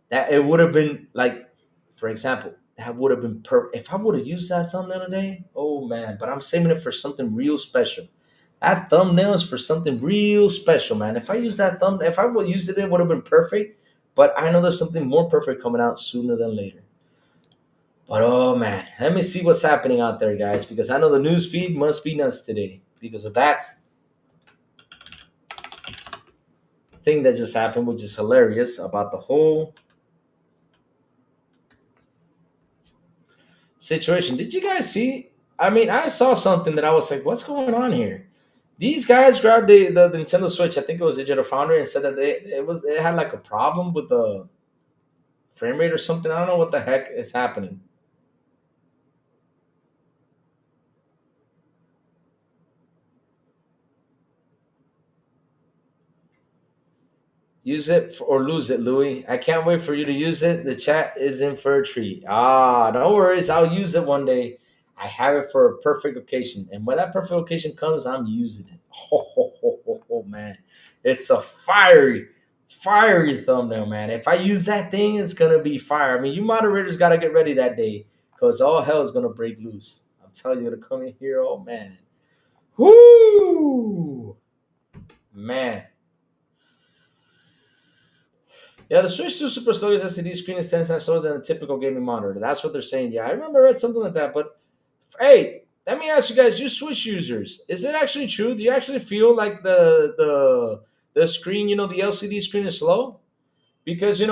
That it would have been like, for example, that would have been if I would have used that thumbnail today. Oh man, but I'm saving it for something real special. That thumbnail is for something real special, man. If I use that thumbnail, if I would use it would have been perfect. But I know there's something more perfect coming out sooner than later. But oh man, let me see what's happening out there, guys, because I know the news feed must be nuts today because of that thing that just happened, which is hilarious about the whole situation. Did you guys see? I saw something that I was like, what's going on here? These guys grabbed the Nintendo Switch, I think it was Digital Foundry, and said that it had like a problem with the frame rate or something. I don't know what the heck is happening. Use it or lose it, Louis. I can't wait for you to use it. The chat is in for a treat. No worries. I'll use it one day. I have it for a perfect occasion. And when that perfect occasion comes, I'm using it. Oh, man. It's a fiery thumbnail, man. If I use that thing, it's going to be fire. You moderators got to get ready that day because all hell is going to break loose. I'm telling you to come in here. Oh, man. Whoo! Man. Yeah, the Switch 2 Super Sluggish LCD screen is 10 cents slower than a typical gaming monitor. That's what they're saying. Yeah, I remember I read something like that. But hey, let me ask you guys, you Switch users, is it actually true? Do you actually feel like the screen, the LCD screen is slow? Because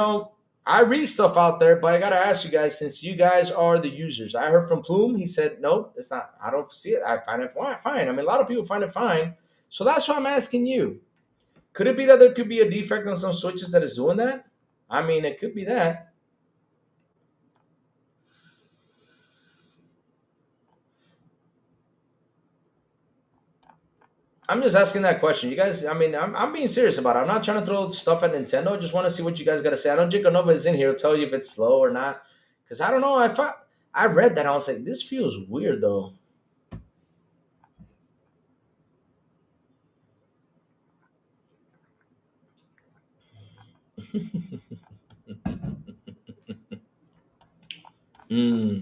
I read stuff out there, but I gotta ask you guys, since you guys are the users. I heard from Plume, he said, no, it's not. I don't see it. I find it fine. I mean, a lot of people find it fine. So that's why I'm asking you. Could it be that there could be a defect on some switches that is doing that? I mean, it could be that. I'm just asking that question. You guys, I mean, I'm being serious about it. I'm not trying to throw stuff at Nintendo. I just want to see what you guys got to say. I know Jacob Nova's in here to tell you if it's slow or not. Because I don't know. I read that. I was like, this feels weird, though. Hmm.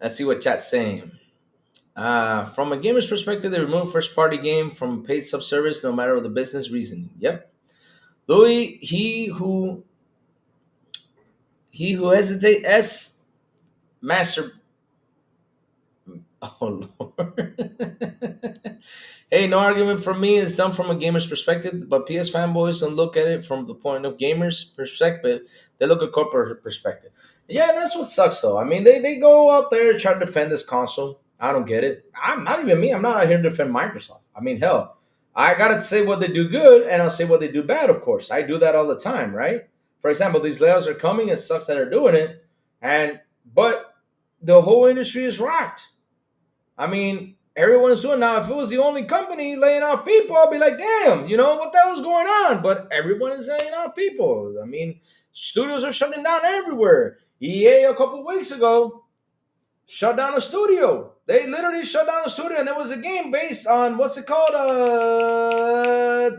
Let's see what chat's saying. From a gamer's perspective, they remove first party game from paid sub service no matter the business reasoning. Yep. Louis, he who hesitate s master. Oh Lord. Hey, no argument from me is done from a gamer's perspective, but PS fanboys don't look at it from the point of gamers' perspective. They look at corporate perspective. Yeah, that's what sucks though. I mean, they go out there try to defend this console. I don't get it. I'm not even me. I'm not out here to defend Microsoft. I mean, hell, I gotta say what they do good, and I'll say what they do bad. Of course, I do that all the time, right? For example, these layouts are coming. It sucks that they're doing it, and but the whole industry is rocked. I mean, everyone's doing now. If it was the only company laying off people, I'd be like, damn, what the hell's going on? But everyone is laying off people. I mean, studios are shutting down everywhere. EA a couple weeks ago shut down a studio. They literally shut down a studio, and it was a game based on what's it called?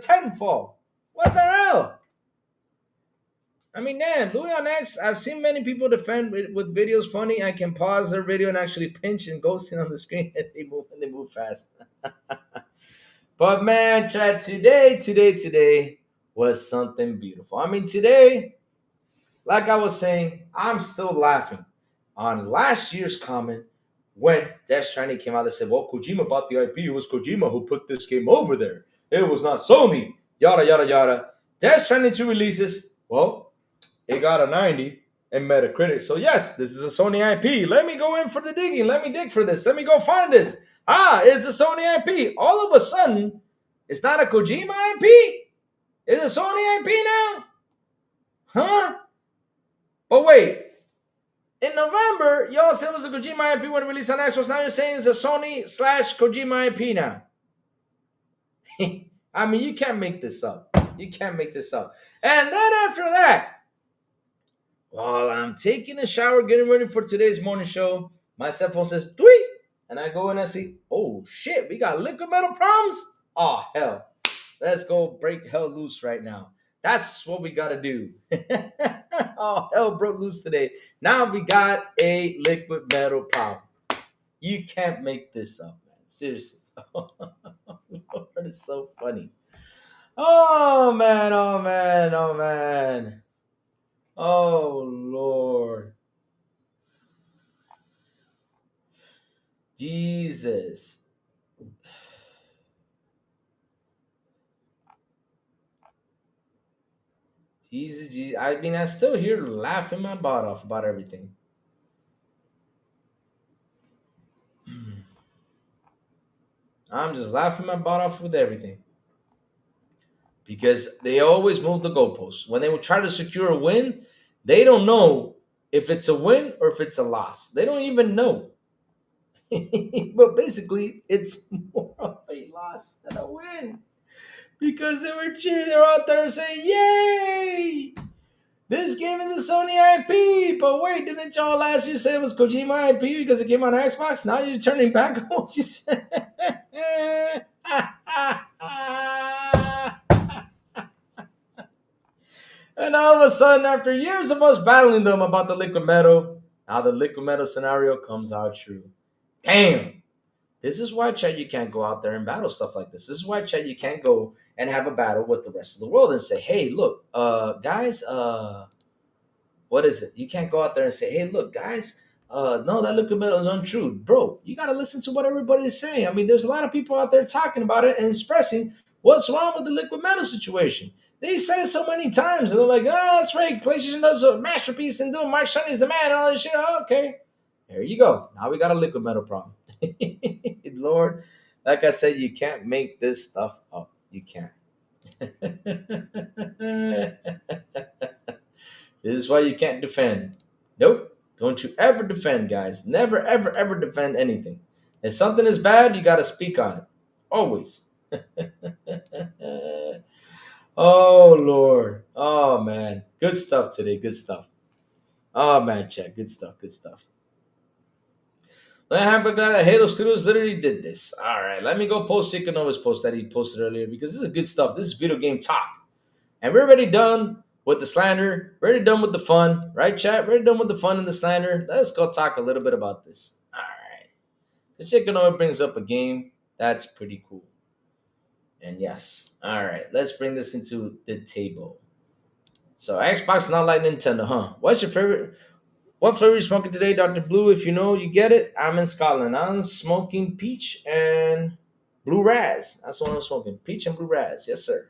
Tenfall. What the hell? I mean, man, Louis on X, I've seen many people defend with videos funny. I can pause their video and actually pinch and ghosting on the screen and they move fast. But man, chat, today was something beautiful. I mean, today, like I was saying, I'm still laughing on last year's comment when Death Stranding came out. They said, well, Kojima bought the IP. It was Kojima who put this game over there. It was not Sony. Yada, yada, yada. Death Stranding 2 releases. Well, it got a 90 in Metacritic. So yes, this is a Sony IP. Let me go in for the digging. Let me dig for this. Let me go find this. It's a Sony IP. All of a sudden, it's not a Kojima IP. It's a Sony IP now. Huh? But wait. In November, y'all said it was a Kojima IP when it released on Xbox. Now you're saying it's a Sony slash Kojima IP now. I mean, you can't make this up. You can't make this up. And then after that, while I'm taking a shower, getting ready for today's morning show, my cell phone says, tweet. And I go and I see, oh shit, we got liquid metal problems? Oh, hell. Let's go break hell loose right now. That's what we got to do. Oh, hell broke loose today. Now we got a liquid metal problem. You can't make this up, man. Seriously. Lord, it's so funny. Oh, man. Oh, man. Oh, man. Oh, Lord. Jesus. Jesus, Jesus. I mean, I'm still here laughing my butt off about everything. I'm just laughing my butt off with everything. Because they always move the goalposts. When they will try to secure a win, they don't know if it's a win or if it's a loss. They don't even know. But basically, it's more of a loss than a win. Because they were cheering, they're out there saying, yay! This game is a Sony IP. But wait, didn't y'all last year say it was Kojima IP because it came on Xbox? Now you're turning back on what you said. And all of a sudden, after years of us battling them about the liquid metal, now the liquid metal scenario comes out true. Damn. This is why, Chet, you can't go out there and battle stuff like this. This is why, Chet, you can't go and have a battle with the rest of the world and say, hey, look, guys, what is it? You can't go out there and say, hey, look, guys, no, that liquid metal is untrue. Bro, you got to listen to what everybody is saying. I mean, there's a lot of people out there talking about it and expressing what's wrong with the liquid metal situation. They said it so many times, and they're like, oh, that's fake. PlayStation does a masterpiece and doing Mark Sony's the man and all this shit. Oh, okay. There you go. Now we got a liquid metal problem. Lord, like I said, you can't make this stuff up. You can't. This is why you can't defend. Nope. Don't you ever defend, guys. Never, ever, ever defend anything. If something is bad, you got to speak on it. Always. Oh, Lord. Oh, man. Good stuff today. Good stuff. Oh, man, check. Good stuff. Good stuff. I'm glad that Halo Studios literally did this. All right. Let me go post Chicken Nova's post that he posted earlier because this is good stuff. This is video game talk. And we're already done with the slander. We're already done with the fun. Right, chat? We're already done with the fun and the slander. Let's go talk a little bit about this. All right. The Chicken Nova brings up a game. That's pretty cool. And yes. All right. Let's bring this into the table. So Xbox not like Nintendo, huh? What's your favorite? What flavor are you smoking today, Dr. Blue? If you know, you get it. I'm in Scotland. I'm smoking peach and blue raz. That's what I'm smoking. Peach and blue raz. Yes, sir.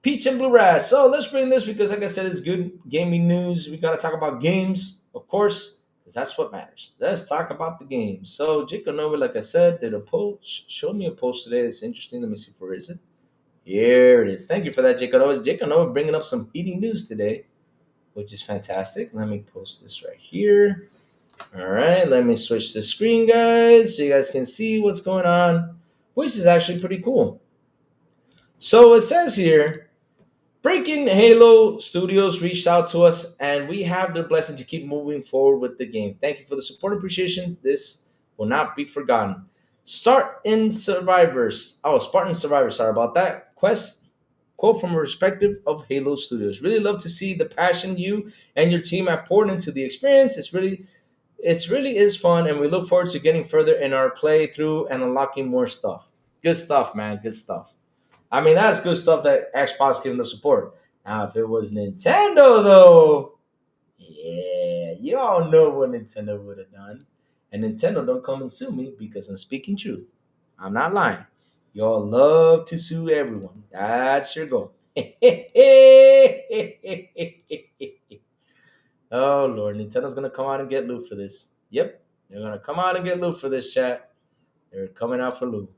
Peach and blue raz. So let's bring this because, like I said, it's good gaming news. We got to talk about games, of course, because that's what matters. Let's talk about the games. So Jacob Nova, like I said, did a post. Showed me a post today. It's interesting. Let me see where is it. Here it is. Thank you for that, Jacob Nova. Jacob Nova bringing up some heating news today, which is fantastic. Let me post this right here. All right, let me switch the screen, guys, so you guys can see what's going on, which is actually pretty cool. So it says here, Breaking Halo Studios reached out to us, and we have their blessing to keep moving forward with the game. Thank you for the support and appreciation. This will not be forgotten. Spartan Survivors. Sorry about that. Quote from a perspective of Halo Studios. Really love to see the passion you and your team have poured into the experience. It's really is fun, and we look forward to getting further in our playthrough and unlocking more stuff. Good stuff, man. Good stuff. I mean, that's good stuff that Xbox giving the support. Now, if it was Nintendo, though, yeah, you all know what Nintendo would have done. And Nintendo don't come and sue me because I'm speaking truth. I'm not lying. Y'all love to sue everyone. That's your goal. Oh, Lord. Nintendo's going to come out and get loot for this. Yep. They're going to come out and get loot for this, chat. They're coming out for loot.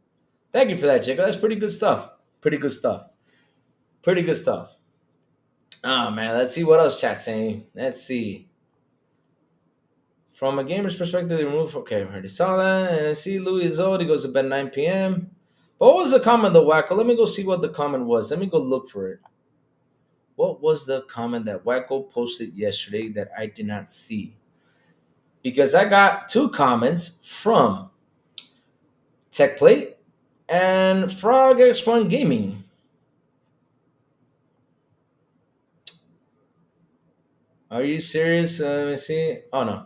Thank you for that, Jacob. That's pretty good stuff. Pretty good stuff. Pretty good stuff. Oh, man. Let's see what else chat's saying. Let's see. From a gamer's perspective, they remove. Okay, I already saw that. And I see Louis is old. He goes to bed at 9 p.m. But what was the comment, though, Wacko? Let me go see what the comment was. Let me go look for it. What was the comment that Wacko posted yesterday that I did not see? Because I got two comments from TechPlate and Frog X1 Gaming. Are you serious? Let me see. Oh, no.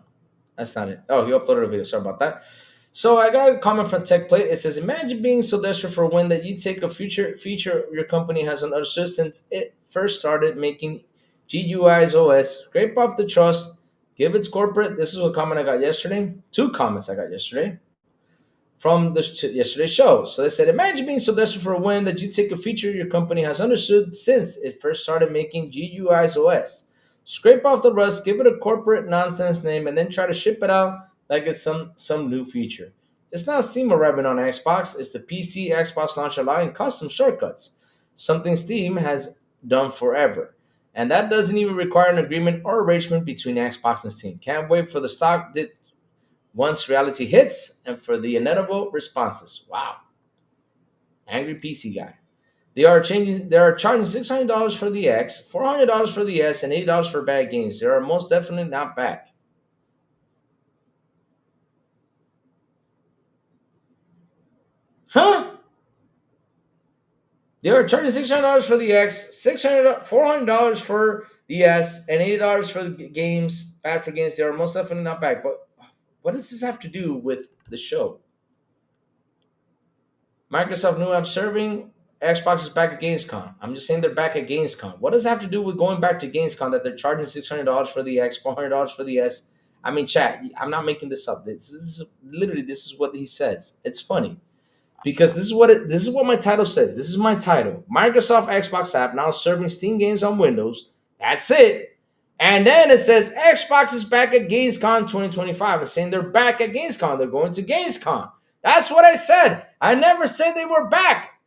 That's not it. Oh, he uploaded a video. Sorry about that. So I got a comment from TechPlate. It says, imagine being so desperate for a win that you take a future feature your company has understood since it first started making GUI's OS, scrape off the trust, give its corporate. This is a comment I got yesterday. Two comments I got yesterday from yesterday's show. So they said, imagine being so desperate for a win that you take a feature your company has understood since it first started making GUI's OS. Scrape off the rust, give it a corporate nonsense name, and then try to ship it out like it's some new feature. It's not Steam arriving on Xbox. It's the PC Xbox launcher allowing custom shortcuts, something Steam has done forever. And that doesn't even require an agreement or arrangement between Xbox and Steam. Can't wait for the stock dip once reality hits and for the inevitable responses. Wow. Angry PC guy. They are charging $600 for the X, $400 for the S, and $80 for bad games. They are most definitely not back. Huh? They are charging $600 for the X, $400 for the S, and $80 for the games. Bad for games. They are most definitely not back. But What does this have to do with the show? Microsoft new app serving. Xbox is back at Gamescom. I'm just saying they're back at Gamescom. What does it have to do with going back to Gamescom that they're charging $600 for the X, $400 for the S? I mean, chat, I'm not making this up. This is what he says. It's funny because this is what my title says. This is my title. Microsoft Xbox app now serving Steam games on Windows. That's it. And then it says Xbox is back at Gamescom 2025. I'm saying they're back at Gamescom. They're going to Gamescom. That's what I said. I never said they were back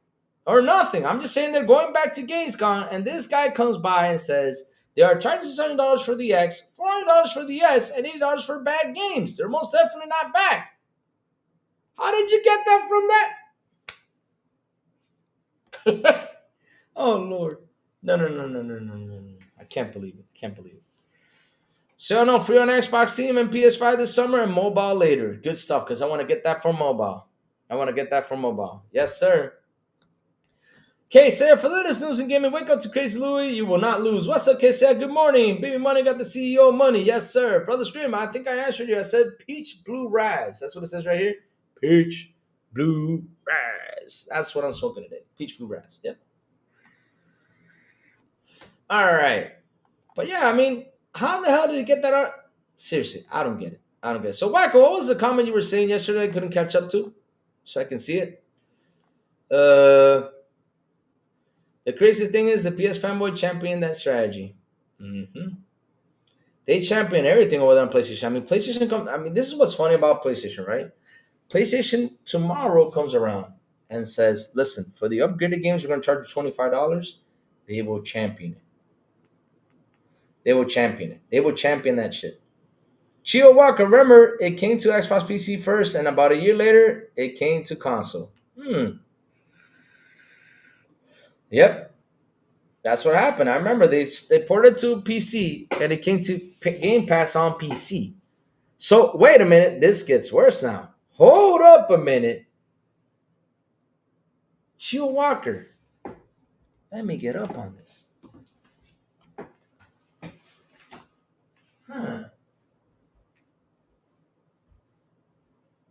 or nothing. I'm just saying they're going back to Gamescom, and this guy comes by and says they are charging $600 for the X, $400 for the S, and $80 for bad games. They're most definitely not back. How did you get that from that? Oh Lord, no! I can't believe it. Can't believe it. So no, free on Xbox, Steam, and PS5 this summer, and mobile later. Good stuff, because I want to get that for mobile. Yes, sir. Okay, Sarah, for the latest news in gaming, wake up to Crazy Louie. You will not lose. What's up, Sarah? Good morning. Baby Money got the CEO of Money. Yes, sir. Brother Scream, I think I answered you. I said peach blue raz. That's what it says right here. Peach blue raz. That's what I'm smoking today. Peach blue raz. Yep. All right. But yeah, I mean, how the hell did you get that out? Seriously, I don't get it. So, Wacko, what was the comment you were saying yesterday I couldn't catch up to? So I can see it. The crazy thing is the PS fanboy championed that strategy. They champion everything over there on PlayStation. I mean, this is what's funny about PlayStation, right? PlayStation tomorrow comes around and says, listen, for the upgraded games, we're going to charge you $25. They will champion it. They will champion that shit. Chio Walker, remember, it came to Xbox PC first, and about a year later, it came to console. Yep. That's what happened. I remember they ported to PC, and it came to Game Pass on PC. So, wait a minute. This gets worse now. Hold up a minute. Chio Walker. Let me get up on this.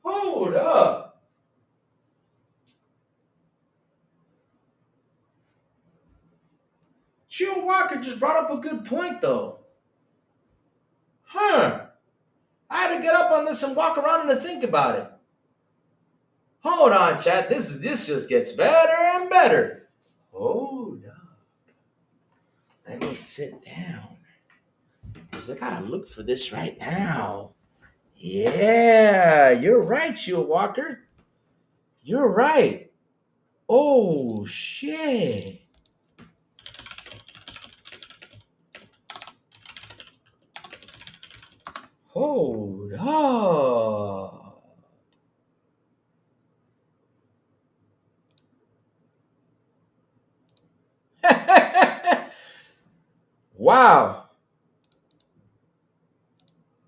Hold up. Chio Walker just brought up a good point, though. I had to get up on this and walk around and think about it. Hold on, chat. This just gets better and better. Hold up. Let me sit down. Because I gotta look for this right now. Yeah, you're right, Chio Walker. You're right. Oh, shit. Hold up. Wow.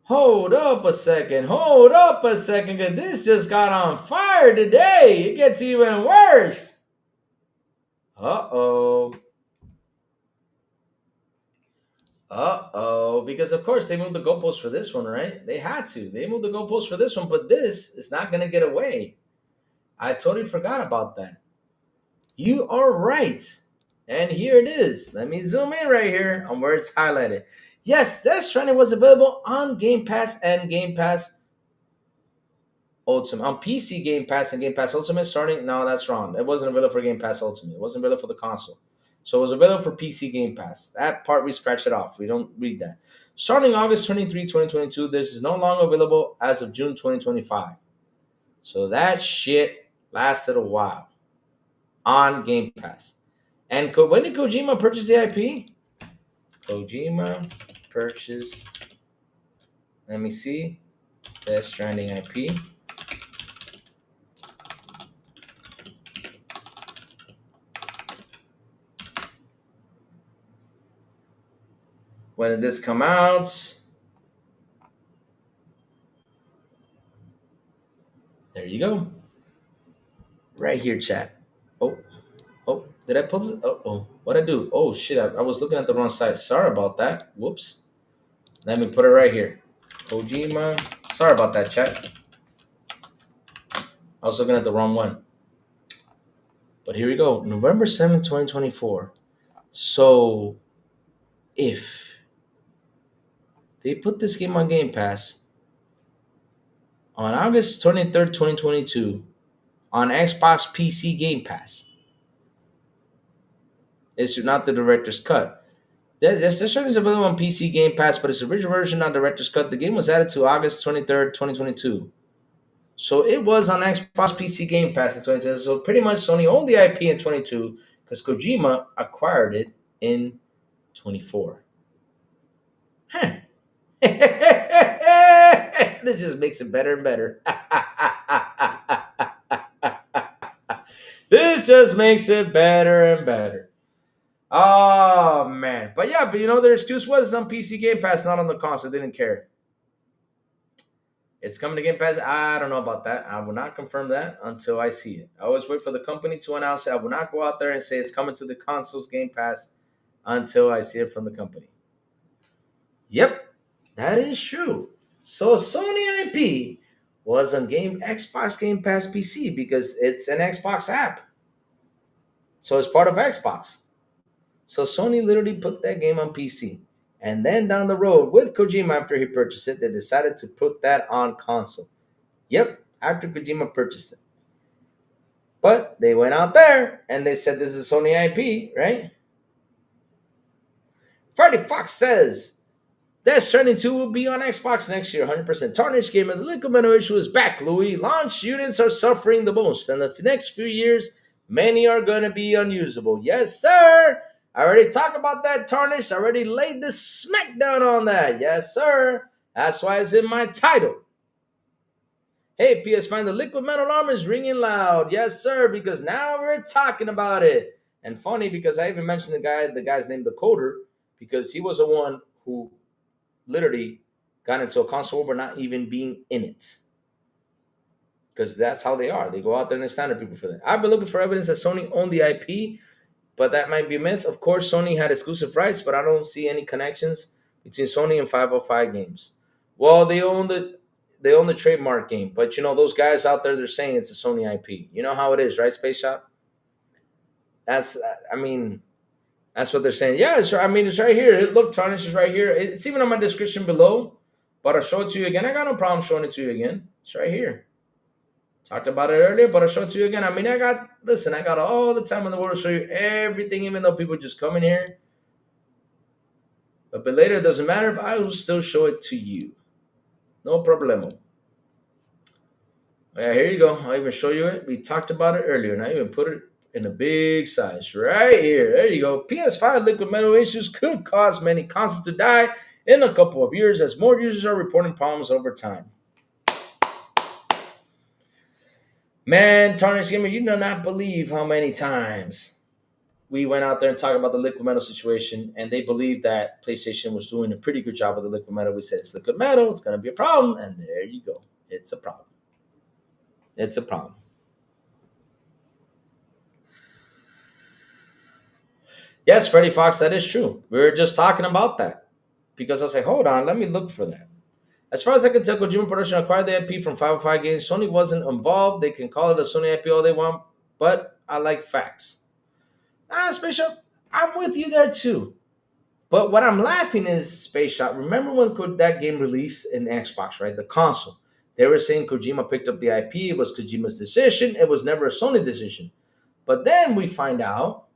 Hold up a second. Because this just got on fire today. It gets even worse. Uh-oh. Because of course they moved the goalpost for this one, right? They had to. They moved the goalpost for this one, but this is not going to get away. I totally forgot about that. You are right. And here it is. Let me zoom in right here on where it's highlighted. Yes, Death Stranding was available on Game Pass and Game Pass Ultimate. On PC Game Pass and Game Pass Ultimate starting. No, that's wrong. It wasn't available for Game Pass Ultimate. It wasn't available for the console. So it was available for PC Game Pass. That part we scratch it off. We don't read that. Starting August 23, 2022, this is no longer available as of June 2025. So that shit lasted a while on Game Pass. And when did Kojima purchase the IP? Kojima purchase. Let me see. Death Stranding IP. When did this come out? There you go. Right here, chat. Oh, did I pull this? What'd I do? Oh, shit, I was looking at the wrong side. Sorry about that. Whoops. Let me put it right here. Kojima Sorry about that, chat. I was looking at the wrong one. But here we go. November 7th, 2024. So if they put this game on Game Pass on August 23rd, 2022 on Xbox PC Game Pass, it's not the director's cut. Yes, this one is available on PC Game Pass, but it's the original version, not director's cut. The game was added to August 23rd, 2022. So it was on Xbox PC Game Pass in 2010. So pretty much Sony owned the IP in 22 because Kojima acquired it in 24. Huh. This just makes it better and better. This just makes it better and better. Oh man. But yeah, but their excuse was on PC Game Pass, not on the console. They didn't care. It's coming to Game Pass. I don't know about that. I will not confirm that until I see it. I always wait for the company to announce it. I will not go out there and say it's coming to the console's Game Pass until I see it from the company. Yep, that is true. So Sony IP was on Xbox Game Pass PC because it's an Xbox app. So it's part of Xbox. So Sony literally put that game on PC. And then down the road, with Kojima, after he purchased it, they decided to put that on console. Yep, after Kojima purchased it. But they went out there and they said this is Sony IP, right? Freddie Fox says Death Stranding 2 will be on Xbox next year, 100%. Tarnished Gamer, the Liquid Metal issue is back, Louis. Launch units are suffering the most, and the next few years, many are going to be unusable. Yes, sir. I already talked about that, Tarnished. I already laid the smackdown on that. Yes, sir. That's why it's in my title. Hey, PS5, the Liquid Metal armor is ringing loud. Yes, sir, because now we're talking about it. And funny, because I even mentioned the guy's name, the coder, because he was the one who literally got into a console over not even being in it. Because that's how they are. They go out there and they standard people for that. I've been looking for evidence that Sony owned the IP, but that might be a myth. Of course, Sony had exclusive rights, but I don't see any connections between Sony and 505 Games. Well, they own the trademark game, but those guys out there, they're saying it's a Sony IP. You know how it is, right, Space Shop? That's what they're saying. Yeah, it's right here. Look, Tarnish is right here. It's even on my description below, but I'll show it to you again. I got no problem showing it to you again. It's right here. Talked about it earlier, but I'll show it to you again. I got all the time in the world to show you everything, even though people just come in here. But later, it doesn't matter, but I will still show it to you. No problemo. Yeah, here you go. I'll even show you it. We talked about it earlier, and I even put it in a big size right here. There you go. PS5 liquid metal issues could cause many consoles to die in a couple of years as more users are reporting problems over time. Man, Tarnished Gamer, you do not believe how many times we went out there and talked about the liquid metal situation, and they believed that PlayStation was doing a pretty good job with the liquid metal. We said it's liquid metal, it's going to be a problem, and there you go. It's a problem. It's a problem. Yes, Freddie Fox, that is true. We were just talking about that because I was like, hold on, let me look for that. As far as I can tell, Kojima Production acquired the IP from 505 Games. Sony wasn't involved. They can call it a Sony IP all they want, but I like facts. Space Shop, I'm with you there too. But what I'm laughing is, Space Shop, remember when that game released in Xbox, right? The console. They were saying Kojima picked up the IP. It was Kojima's decision. It was never a Sony decision. But then we find out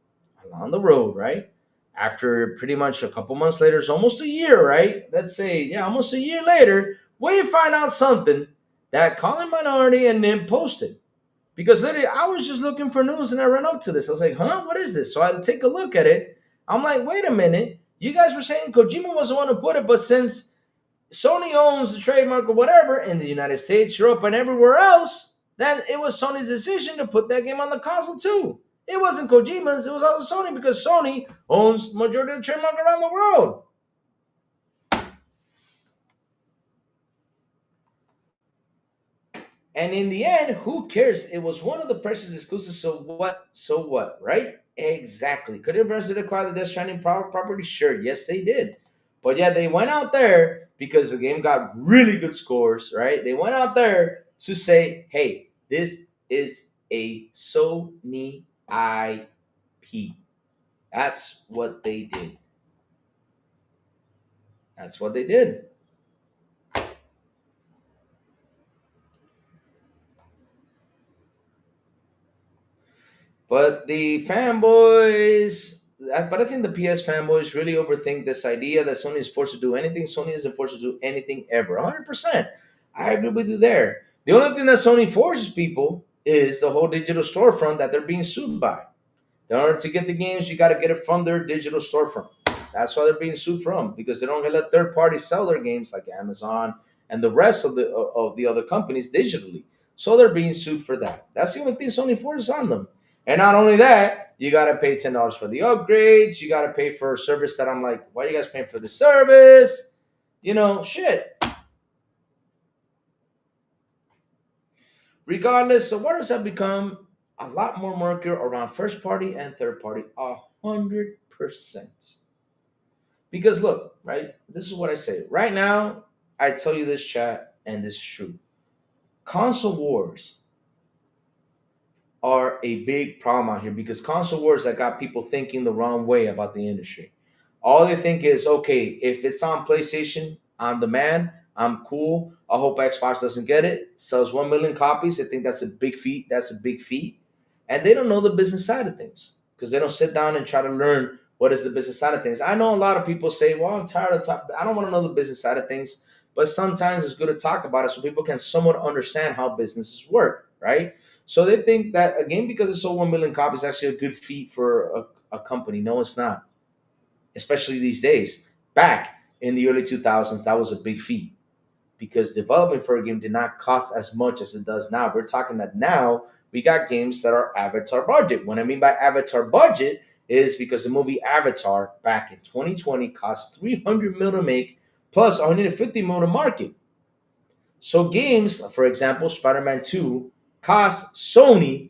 along the road, right? After pretty much a couple months later, it's almost a year, right? Let's say, yeah, almost a year later, we find out something that Colin Minority and Nim posted. Because literally, I was just looking for news and I ran up to this. I was like, huh, what is this? So I take a look at it. I'm like, wait a minute. You guys were saying Kojima was the one who put it, but since Sony owns the trademark or whatever in the United States, Europe, and everywhere else, then it was Sony's decision to put that game on the console too. It wasn't Kojima's, it was also Sony because Sony owns majority of the trademark around the world. And in the end, who cares? It was one of the precious exclusives, so what, right? Exactly. Could Universal acquire the Death Stranding property? Sure, yes, they did. But yeah, they went out there because the game got really good scores, right? They went out there to say, hey, this is a Sony IP. That's what they did. That's what they did. But the fanboys, but I think the PS fanboys really overthink this idea that Sony is forced to do anything. Sony isn't forced to do anything ever. 100%. I agree with you there. The only thing that Sony forces people is the whole digital storefront that they're being sued by. In order to get the games, you got to get it from their digital storefront. That's why they're being sued from, because they don't let third parties sell their games like Amazon and the rest of the other companies digitally. So they're being sued for that. That's the only thing Sony forces on them. And not only that, you got to pay $10 for the upgrades. You got to pay for a service that I'm like, why are you guys paying for the service? Shit. Regardless, so what does that become? A lot more murkier around first party and third party, 100%. Because look, right? This is what I say. Right now, I tell you this, chat, and this is true. Console wars are a big problem out here because console wars that got people thinking the wrong way about the industry. All they think is, okay, if it's on PlayStation, I'm the man, I'm cool. I hope Xbox doesn't get it. Sells 1 million copies. They think that's a big feat. That's a big feat. And they don't know the business side of things because they don't sit down and try to learn what is the business side of things. I know a lot of people say, well, I'm tired of talk. I don't want to know the business side of things. But sometimes it's good to talk about it so people can somewhat understand how businesses work, right? So they think that a game, because it sold 1 million copies, is actually a good feat for a company. No, it's not. Especially these days. Back in the early 2000s, that was a big feat because development for a game did not cost as much as it does now. We're talking that now we got games that are Avatar budget. What I mean by Avatar budget is because the movie Avatar back in 2020 cost 300 mil to make plus 150 mil to market. So games, for example, Spider-Man 2 cost Sony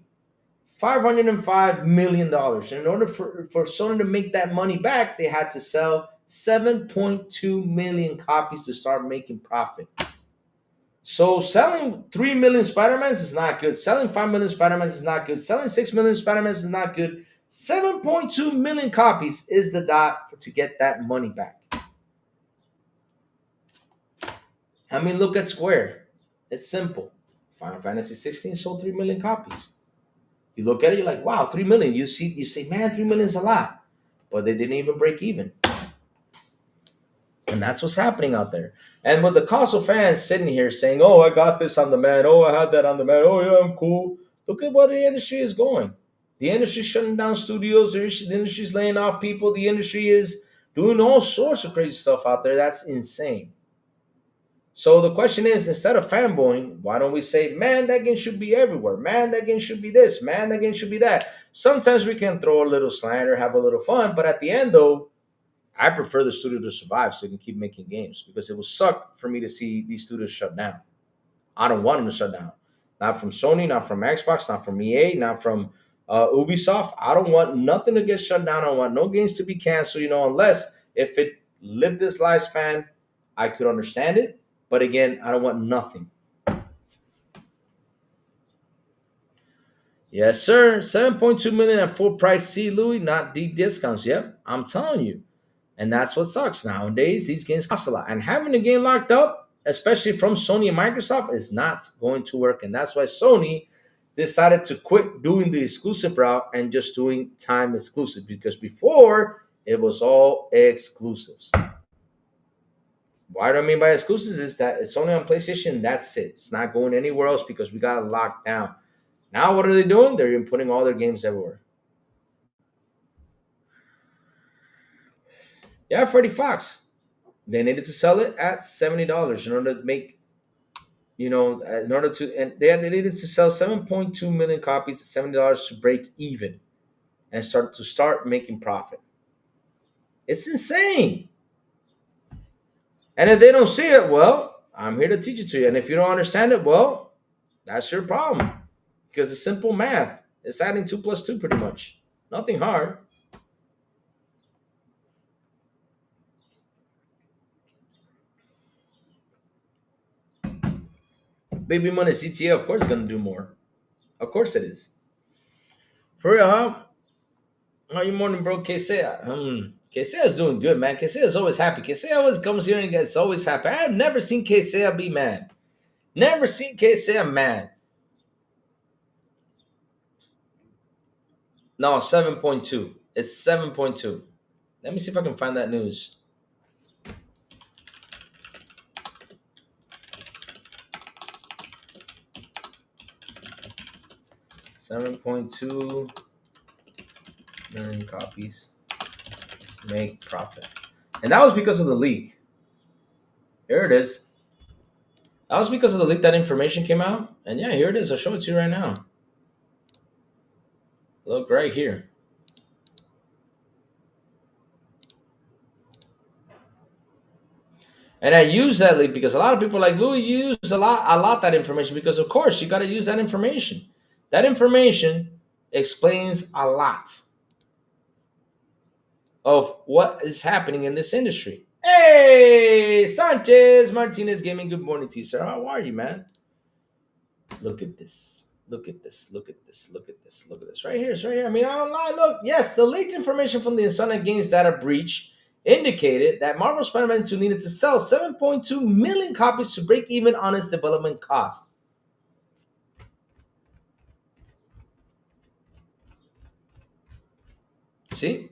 $505 million. And in order for Sony to make that money back, they had to sell 7.2 million copies to start making profit. So selling 3 million Spider-Mans is not good. Selling 5 million Spider-Mans is not good. Selling 6 million Spider-Mans is not good. 7.2 million copies is the dot to get that money back. I mean, look at Square. It's simple. Final Fantasy 16 sold 3 million copies. You look at it, you're like, wow, 3 million. You say, man, 3 million is a lot. But they didn't even break even. And that's what's happening out there. And with the console fans sitting here saying, oh, I got this on demand. Oh, I had that on demand. Oh, yeah, I'm cool. Look at where the industry is going. The industry is shutting down studios. The industry is laying off people. The industry is doing all sorts of crazy stuff out there. That's insane. So the question is, instead of fanboying, why don't we say, man, that game should be everywhere. Man, that game should be this. Man, that game should be that. Sometimes we can throw a little slander, have a little fun. But at the end, though, I prefer the studio to survive so they can keep making games because it will suck for me to see these studios shut down. I don't want them to shut down. Not from Sony, not from Xbox, not from EA, not from Ubisoft. I don't want nothing to get shut down. I don't want no games to be canceled, unless if it lived this lifespan, I could understand it. But again, I don't want nothing. Yes, sir. 7.2 million at full price. See, Louis, not deep discounts. Yep, I'm telling you. And that's what sucks. Nowadays, these games cost a lot. And having a game locked up, especially from Sony and Microsoft, is not going to work. And that's why Sony decided to quit doing the exclusive route and just doing time exclusive. Because before, it was all exclusives. What I mean by exclusives is that it's only on PlayStation. That's it. It's not going anywhere else because we got it locked down. Now, what are they doing? They're inputting all their games everywhere. Yeah, Freddy Fox. They needed to sell it at $70 in order to make, in order to, and they needed to sell 7.2 million copies at $70 to break even and start making profit. It's insane. And if they don't see it, well, I'm here to teach it to you. And if you don't understand it, well, that's your problem. Because it's simple math. It's adding 2 plus 2 pretty much. Nothing hard. Baby Money CTA, of course, is gonna do more. Of course it is. For real, huh? How you morning, bro? Kesea. Kesea is doing good, man. Kesea is always happy. Kesea always comes here and gets always happy. I have never seen Kesea be mad. Never seen Kesea mad. No, 7.2. It's 7.2. Let me see if I can find that news. 7.2 million copies make profit. And that was because of the leak. Here it is. That was because of the leak that information came out. And yeah, here it is. I'll show it to you right now. Look right here. And I use that leak because a lot of people are like, Louis, you use a lot that information because of course you got to use that information. That information explains a lot of what is happening in this industry. Hey, Sanchez Martinez Gaming, good morning to you, sir. How are you, man? Look at this. Look at this. Look at this. Look at this. Look at this. Right here. It's right here. I mean, I don't lie. Look, yes, the leaked information from the Insomniac Games data breach indicated that Marvel Spider-Man 2 needed to sell 7.2 million copies to break even on its development cost. See?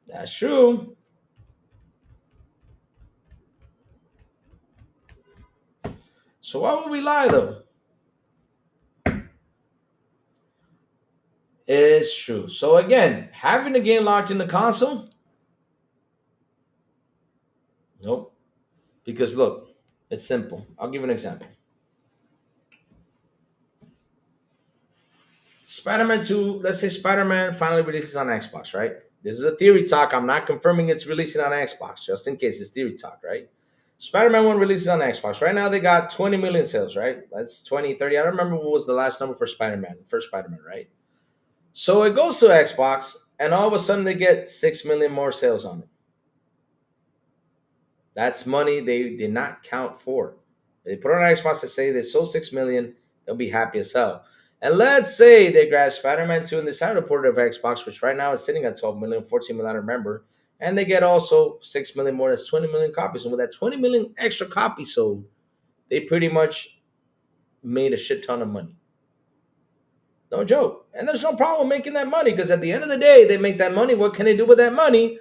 That's true. So why would we lie, though? It's true. So again, having the game locked in the console? Nope. Because look, it's simple. I'll give you an example. Spider-Man 2, let's say Spider-Man finally releases on Xbox, right? This is a theory talk. I'm not confirming it's releasing on Xbox, just in case it's theory talk, right? Spider-Man 1 releases on Xbox. Right now they got 20 million sales, right? That's 20, 30. I don't remember what was the last number for Spider-Man, first Spider-Man, right? So it goes to Xbox, and all of a sudden they get 6 million more sales on it. That's money they did not count for. They put it on Xbox to say they sold 6 million, they'll be happy as hell. And let's say they grab Spider-Man 2 and decide to port it of Xbox, which right now is sitting at 12 million, 14 million, I don't remember. And they get also 6 million more, that's 20 million copies. And with that 20 million extra copies sold, they pretty much made a shit ton of money. No joke. And there's no problem making that money because at the end of the day, they make that money. What can they do with that money?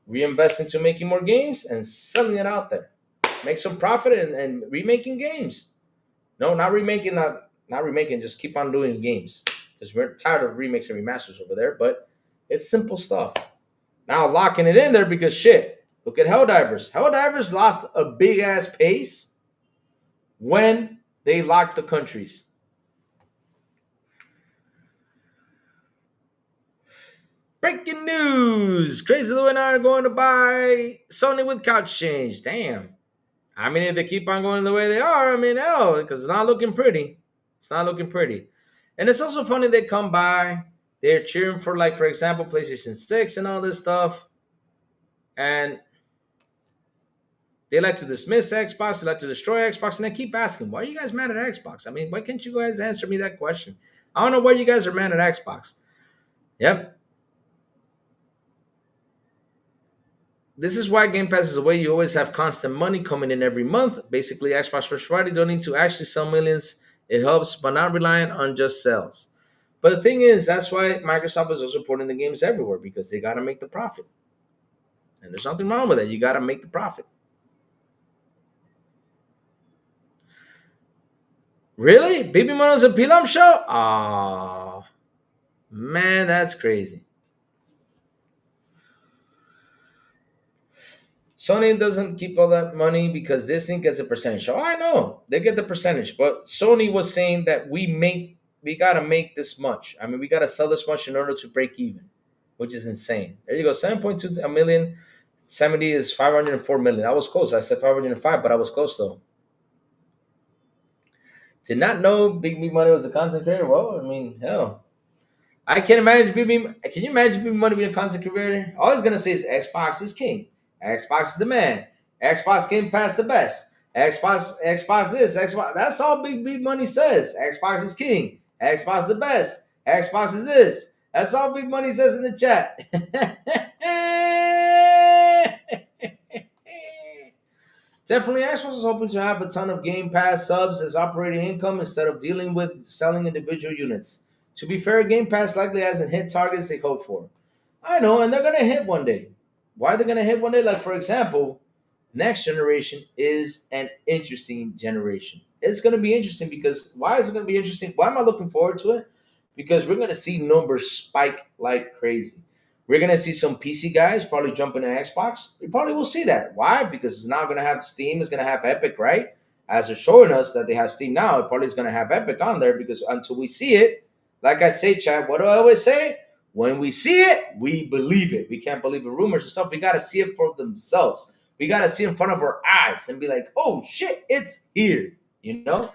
Reinvest into making more games and selling it out there. Make some profit and remaking games. No, not remaking, not remaking, just keep on doing games. Because we're tired of remakes and remasters over there, but it's simple stuff. Now locking it in there because shit. Look at Helldivers. Helldivers lost a big ass pace when they locked the countries. Breaking news! Crazy Lou and I are going to buy Sony with couch change. Damn. I mean, if they keep on going the way they are, I mean, hell, because it's not looking pretty. It's not looking pretty. And it's also funny they come by, they're cheering for, like, for example, PlayStation 6 and all this stuff. And they like to dismiss Xbox, they like to destroy Xbox, and I keep asking, why are you guys mad at Xbox? I mean, why can't you guys answer me that question? I don't know why you guys are mad at Xbox. Yep. This is why Game Pass is the way you always have constant money coming in every month. Basically, Xbox First Party don't need to actually sell millions. It helps, but not relying on just sales. But the thing is, that's why Microsoft is also putting the games everywhere because they got to make the profit. And there's nothing wrong with that. You got to make the profit. Really? Baby Mono's a Pilam show? Oh, man, that's crazy. Sony doesn't keep all that money because Disney gets a percentage. Oh, I know they get the percentage, but Sony was saying that we gotta make this much. I mean, we gotta sell this much in order to break even, which is insane. There you go, 7.2 million. 70 is 504 million. I was close. I said 505, but I was close though. Did not know Big Me Money was a content creator. Well, I mean, hell, I can't imagine Big Me. Can you imagine Big Money being a content creator? All he's gonna say is Xbox is king. Xbox is the man. Xbox Game Pass the best. Xbox this, Xbox. That's all Big Money says. Xbox is king. Xbox the best. Xbox is this. That's all Big Money says in the chat. Definitely, Xbox is hoping to have a ton of Game Pass subs as operating income instead of dealing with selling individual units. To be fair, Game Pass likely hasn't hit targets they hope for. I know, and they're gonna hit one day. Why they're gonna hit one day? Like for example, next generation is an interesting generation. It's gonna be interesting because why is it gonna be interesting? Why am I looking forward to it? Because we're gonna see numbers spike like crazy. We're gonna see some PC guys probably jump into Xbox. We probably will see that. Why? Because it's now gonna have Steam, it's gonna have Epic, right? As they're showing us that they have Steam now, it probably is gonna have Epic on there because until we see it, like I say, Chad, what do I always say? When we see it, we believe it. We can't believe the rumors and stuff. We gotta see it for themselves. We gotta see it in front of our eyes and be like, oh shit, it's here. You know?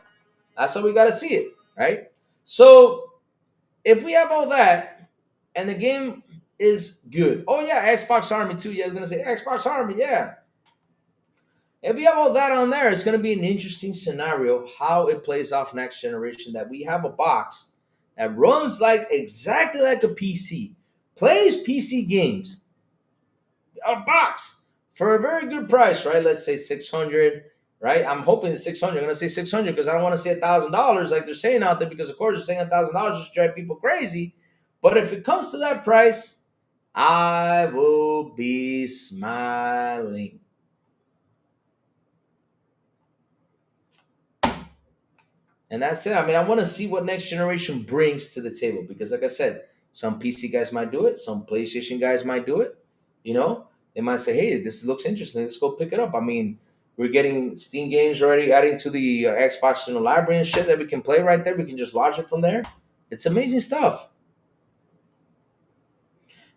That's how we gotta see it, right? So if we have all that and the game is good. Oh yeah, Xbox Army too. Yeah, I was gonna say Xbox Army, yeah. If we have all that on there, it's gonna be an interesting scenario how it plays off next generation. That we have a box that runs like exactly like a PC, plays PC games, a box for a very good price, right? Let's say 600, right? I'm hoping it's 600. I'm gonna say 600 because I don't want to say $1,000 like they're saying out there because of course they're saying $1,000 just drive people crazy. But if it comes to that price, I will be smiling. And that's it. I mean, I want to see what next generation brings to the table because, like I said, some PC guys might do it, some PlayStation guys might do it. You know, they might say, "Hey, this looks interesting. Let's go pick it up." I mean, we're getting Steam games already adding to the Xbox library and shit that we can play right there. We can just launch it from there. It's amazing stuff.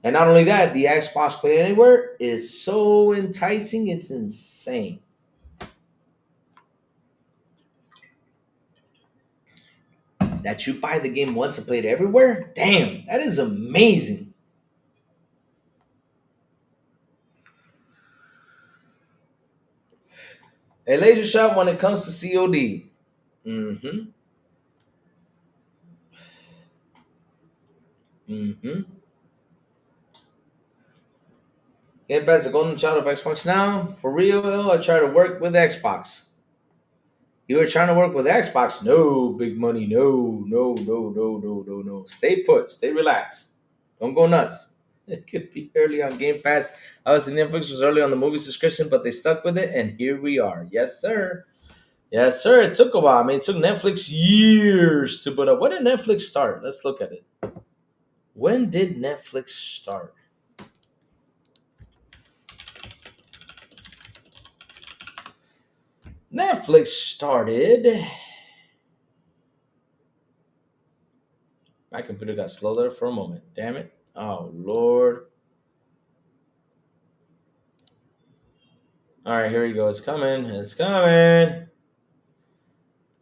And not only that, the Xbox Play Anywhere is so enticing, it's insane. That you buy the game once and play it everywhere? Damn, that is amazing. A laser shot when it comes to COD. Mm-hmm. Mm-hmm. Game Pass the golden child of Xbox now. For real, I try to work with Xbox. You were trying to work with Xbox? No, Big Money. No, no, no, no, no, no, no. Stay put. Stay relaxed. Don't go nuts. It could be early on Game Pass. Obviously, Netflix was early on the movie subscription, but they stuck with it, and here we are. Yes, sir. Yes, sir. It took a while. I mean, it took Netflix years to put up. When did Netflix start? Let's look at it. When did Netflix start? Netflix started. My computer got slow there for a moment. Damn it. Oh, Lord. All right, here we go. It's coming. It's coming.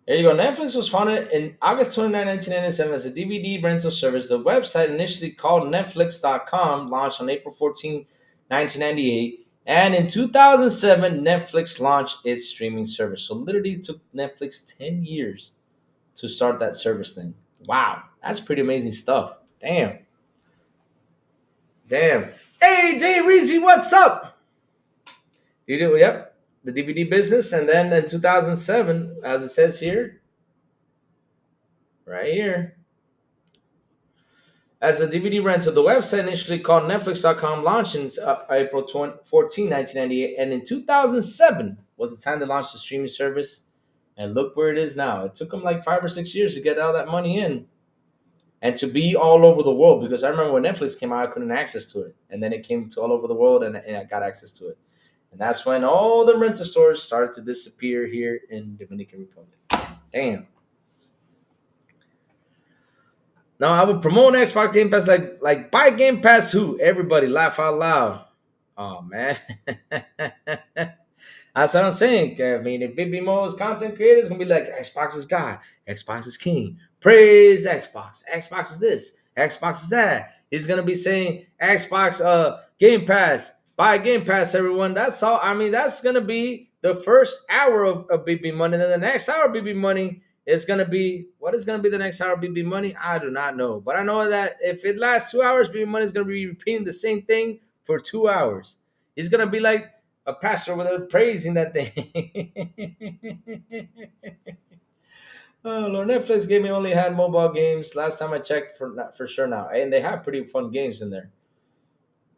There you go. Netflix was founded in August 29, 1997 as a DVD rental service. The website, initially called Netflix.com, launched on April 14, 1998. And in 2007, Netflix launched its streaming service. So literally it took Netflix 10 years to start that service thing. Wow. That's pretty amazing stuff. Damn. Damn. Hey, Jay Reezy, what's up? You do, yep. The DVD business. And then in 2007, as it says here, right here, as a DVD rental, the website initially called Netflix.com launched in April 14, 1998. And in 2007 was the time they launched the streaming service. And look where it is now. It took them like 5 or 6 years to get all that money in and to be all over the world. Because I remember when Netflix came out, I couldn't access to it. And then it came to all over the world and I got access to it. And that's when all the rental stores started to disappear here in Dominican Republic. Damn. Now I would promote Xbox Game Pass like buy Game Pass who? Everybody laugh out loud. Oh man. That's what I'm saying. I mean, if Big Mo's content creators gonna be like Xbox is God, Xbox is King, praise Xbox, Xbox is this, Xbox is that. He's gonna be saying Xbox Game Pass, buy Game Pass, everyone. That's all. I mean, that's gonna be the first hour of BB Money. Then the next hour of BB Money is going to be, what is going to be the next hour of BB Money? I do not know. But I know that if it lasts 2 hours, BB Money is going to be repeating the same thing for 2 hours. He's going to be like a pastor over there praising that thing. Oh Lord, Netflix gaming only had mobile games. Last time I checked, for sure now, and they have pretty fun games in there.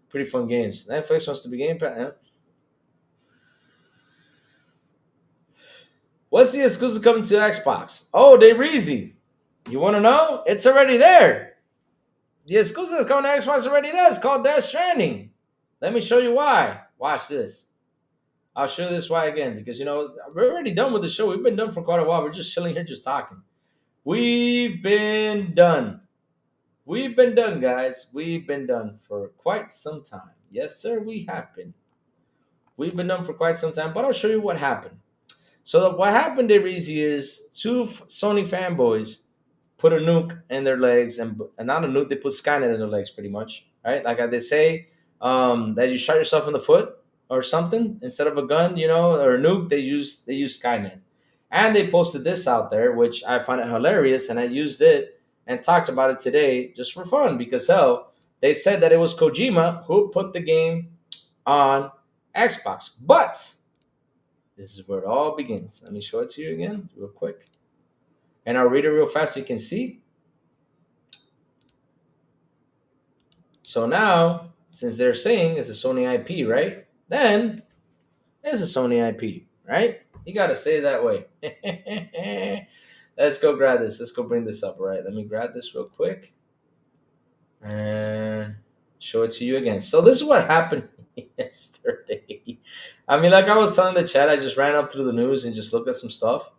Pretty fun games. Netflix wants to be Game Pass. Yeah. What's the exclusive coming to Xbox? Oh, they Reezy. You want to know? It's already there. The exclusive that's coming to Xbox is already there. It's called Death Stranding. Let me show you why. Watch this. I'll show you this why again, because we're already done with the show. We've been done for quite a while. We're just chilling here, just talking. We've been done. We've been done, guys. We've been done for quite some time. Yes, sir, we have been. We've been done for quite some time, but I'll show you what happened. So what happened, Reezy, is two Sony fanboys put a nuke in their legs, and not a nuke, they put Skynet in their legs, pretty much, right? Like they say, that you shot yourself in the foot or something instead of a gun, or a nuke. They use Skynet, and they posted this out there, which I find it hilarious, and I used it and talked about it today just for fun because hell, they said that it was Kojima who put the game on Xbox, but this is where it all begins. Let me show it to you again real quick. And I'll read it real fast so you can see. So now, since they're saying it's a Sony IP, right? Then it's a Sony IP, right? You got to say it that way. Let's go grab this. Let's go bring this up, all right? Let me grab this real quick and show it to you again. So this is what happened yesterday. I mean, like I was telling the chat, I just ran up through the news and just looked at some stuff,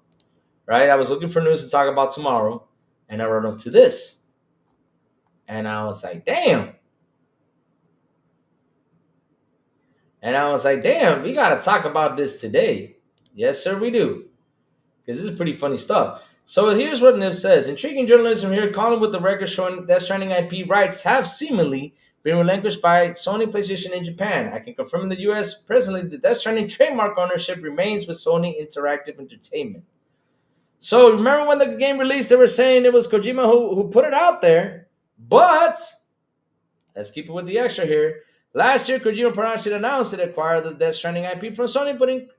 right? I was looking for news to talk about tomorrow, and I ran up to this. And I was like, damn. And I was like, damn, we got to talk about this today. Yes, sir, we do. Because this is pretty funny stuff. So here's what Nib says. Intriguing journalism here, calling with the record showing Death Stranding IP rights have seemingly been relinquished by Sony PlayStation in Japan. I can confirm in the US presently the Death Stranding trademark ownership remains with Sony Interactive Entertainment. So remember when the game released, they were saying it was Kojima who put it out there. But let's keep it with the extra here. Last year, Kojima Production announced it acquired the Death Stranding IP from Sony, but in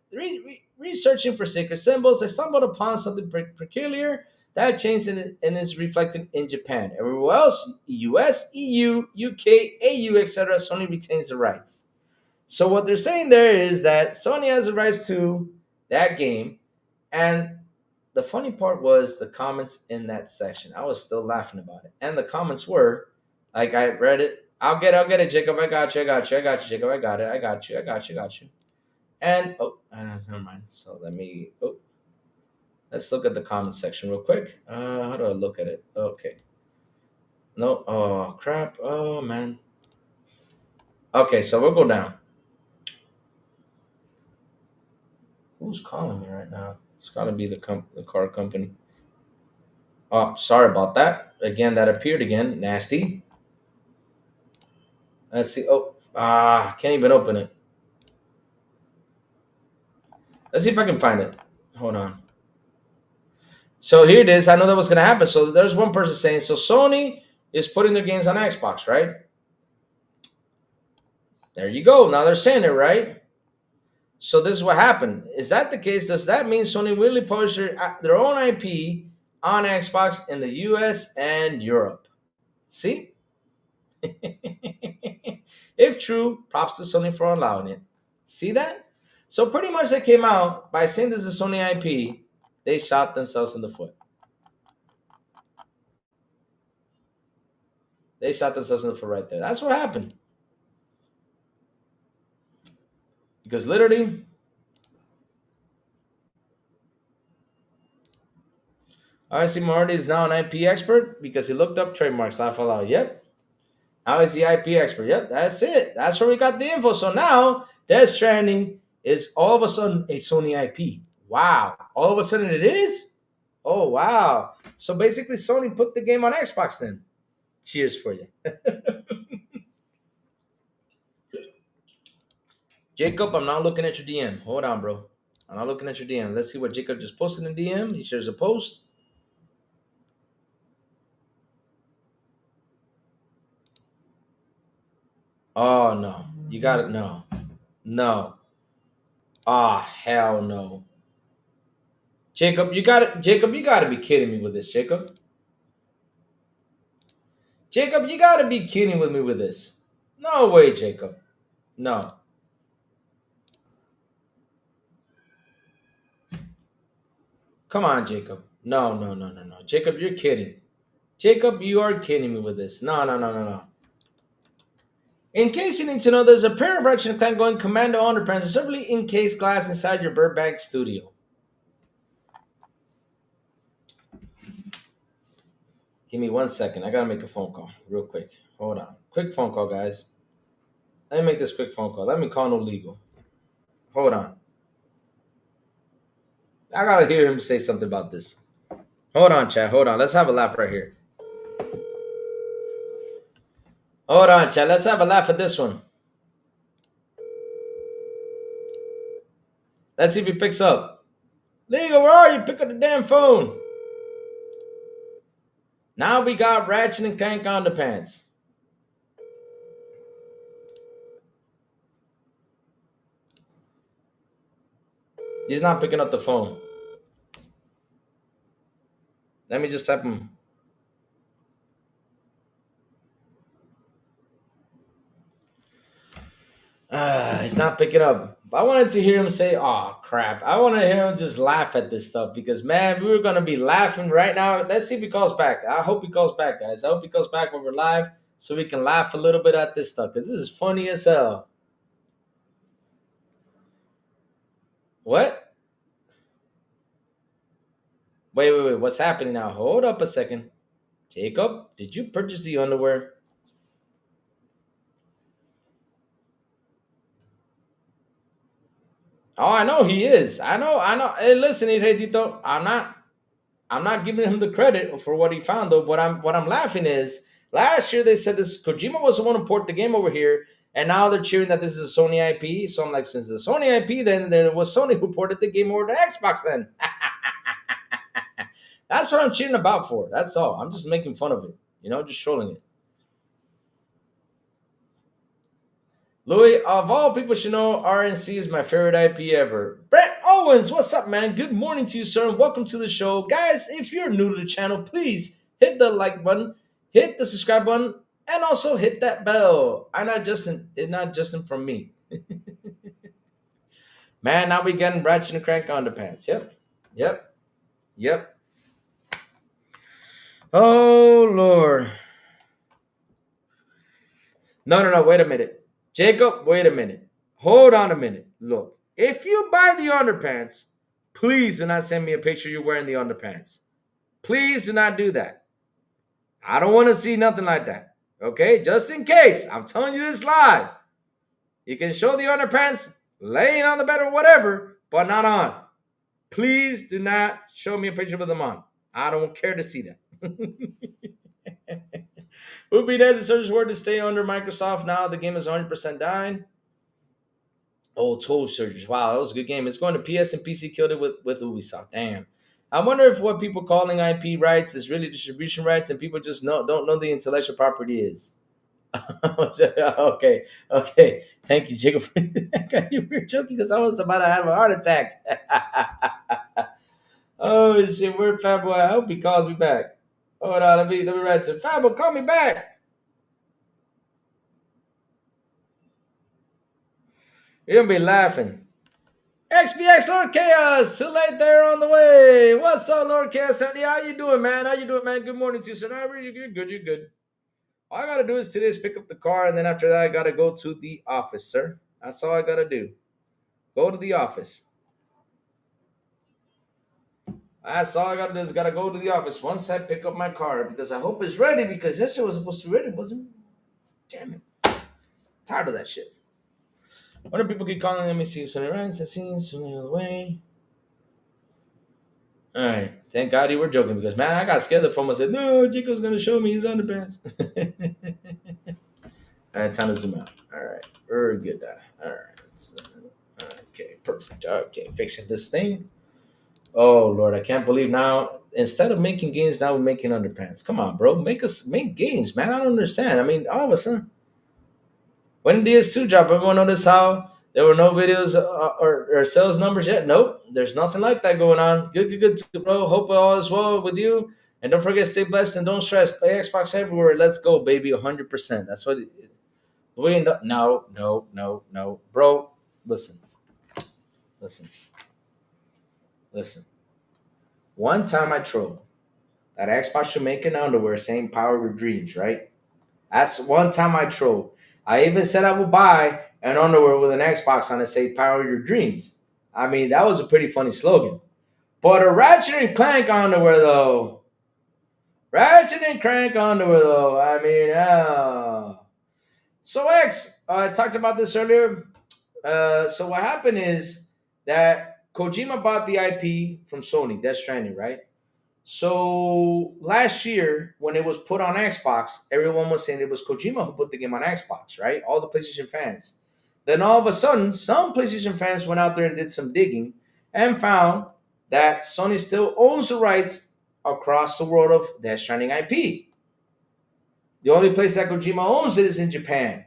researching for sacred symbols, they stumbled upon something peculiar that changed and is reflected in Japan. Everywhere else, US, EU, UK, AU, etc., Sony retains the rights. So what they're saying there is that Sony has the rights to that game, and the funny part was the comments in that section. I was still laughing about it, and the comments were, like I read it. I'll get it, Jacob. I got you, Jacob. I got you. And never mind. So let's look at the comment section real quick. How do I look at it? Okay. No. Oh crap. Oh man. Okay, so we'll go down. Who's calling me right now? It's got to be the car company. Oh, sorry about that. Again, that appeared again. Nasty. Let's see. Oh, can't even open it. Let's see if I can find it. Hold on. So here it is. I know that was going to happen. So there's one person saying, so Sony is putting their games on Xbox, right? There you go. Now they're saying it, right? So this is what happened. Is that the case? Does that mean Sony will publish their own IP on Xbox in the US and Europe? See? If true, props to Sony for allowing it. See that? So pretty much they came out by saying this is a Sony IP, they shot themselves in the foot. They shot themselves in the foot right there. That's what happened. Because literally, RC Marty is now an IP expert because he looked up trademarks. Laugh aloud. Yep. Now he's the IP expert. Yep, that's it. That's where we got the info. So now Death Stranding is all of a sudden a Sony IP. Wow. All of a sudden it is? Oh, wow. So basically Sony put the game on Xbox then. Cheers for you. Jacob, I'm not looking at your DM. Hold on, bro. I'm not looking at your DM. Let's see what Jacob just posted in DM. He shares a post. Oh no. You got it. No. No. Ah, hell no. Jacob, you got it. Jacob, you got to be kidding me with this, Jacob. Jacob, you got to be kidding with me with this. No way, Jacob. No. Come on, Jacob. No, no, no, no, no. Jacob, you're kidding. Jacob, you are kidding me with this. No, no, no, no, no. In case you need to know, there's a pair of Ratchet and Clank going commando underpants, severely encased glass inside your Burbank studio. Give me 1 second. I gotta make a phone call real quick. Hold on. Quick phone call, guys. Let me make this quick phone call. Let me call no legal. Hold on. I gotta hear him say something about this. Hold on, chat. Hold on. Let's have a laugh right here. Hold on, chat. Let's have a laugh at this one. Let's see if he picks up. Legal, where are you? Pick up the damn phone. Now we got Ratchet and Clank underpants. He's not picking up the phone. Let me just type him. He's not picking up. But I wanted to hear him say, "Oh crap!" I want to hear him just laugh at this stuff because man, we were gonna be laughing right now. Let's see if he calls back. I hope he calls back, guys. I hope he calls back when we're live so we can laugh a little bit at this stuff because this is funny as hell. What? Wait. What's happening now? Hold up a second. Jacob, did you purchase the underwear? Oh, I know he is. I know. Hey, listen, Tito. I'm not giving him the credit for what he found though. What I'm laughing is last year they said this Kojima was the one who ported the game over here, and now they're cheering that this is a Sony IP. So I'm like, since it's a Sony IP, then it was Sony who ported the game over to Xbox. Then that's what I'm cheering about for. That's all. I'm just making fun of it. Just trolling it. Louis, of all people should know, RNC is my favorite IP ever. Brett Owens, what's up, man? Good morning to you, sir, and welcome to the show. Guys, if you're new to the channel, please hit the like button, hit the subscribe button, and also hit that bell. It's not Justin from me. Man, now we getting Ratchet and Crank underpants. Yep. Oh, Lord. No, wait a minute. Jacob, wait a minute. Hold on a minute. Look, if you buy the underpants, please do not send me a picture you're wearing the underpants. Please do not do that. I don't want to see nothing like that. Okay? Just in case. I'm telling you this live. You can show the underpants laying on the bed or whatever, but not on. Please do not show me a picture with them on. I don't care to see that. Would be nice if search word to stay under Microsoft now. The game is 100% dying. Oh, Toll Surgeons. Wow, that was a good game. It's going to PS and PC killed it with Ubisoft. Damn. I wonder if what people calling IP rights is really distribution rights and people just don't know the intellectual property is. Okay. Thank you, Jacob. You were joking because I was about to have a heart attack. Oh, shit. Where'd Fabo? I hope he calls me back. Hold on, let me write some. Fabo, call me back. You're gonna be laughing. XBX Lord Chaos, too late there on the way. What's up, Lord Chaos 70? How you doing, man? Good morning to you, sir. You're good. All I gotta do is today is pick up the car, and then after that, I gotta go to the office, sir. That's all I gotta do. Go to the office. That's all I gotta do is gotta go to the office once I pick up my car because I hope it's ready because yesterday was supposed to be ready. It wasn't. Damn it. Tired of that shit. What do people keep calling? Let me see. Sony runs. I see Sony on the way. All right. Thank God you were joking because, man, I got scared. The phone said, no, Chico's going to show me his underpants. All right. Time to zoom out. All right. Very good. All right. Okay, perfect. Okay, fixing this thing. Oh Lord, I can't believe now. Instead of making games, now we're making underpants. Come on, bro, make games, man. I don't understand. I mean, all of a sudden, when did DS2 drop? Everyone notice how there were no videos or sales numbers yet? Nope, there's nothing like that going on. Good, bro. Hope all is well with you. And don't forget, stay blessed and don't stress. Play Xbox everywhere. Let's go, baby. 100%. That's what. We end up. No, bro. Listen, listen, listen. One time I trolled that Xbox should make an underwear saying "Power Your Dreams," right? That's one time I trolled. I even said I would buy an underwear with an Xbox on it say "Power Your Dreams." I mean, that was a pretty funny slogan. But a Ratchet and Clank underwear, though. Ratchet and Crank underwear, though. I mean, so X, I talked about this earlier. So what happened is that Kojima bought the IP from Sony, Death Stranding, right? So last year, when it was put on Xbox, everyone was saying it was Kojima who put the game on Xbox, right? All the PlayStation fans. Then all of a sudden, some PlayStation fans went out there and did some digging and found that Sony still owns the rights across the world of Death Stranding IP. The only place that Kojima owns it is in Japan.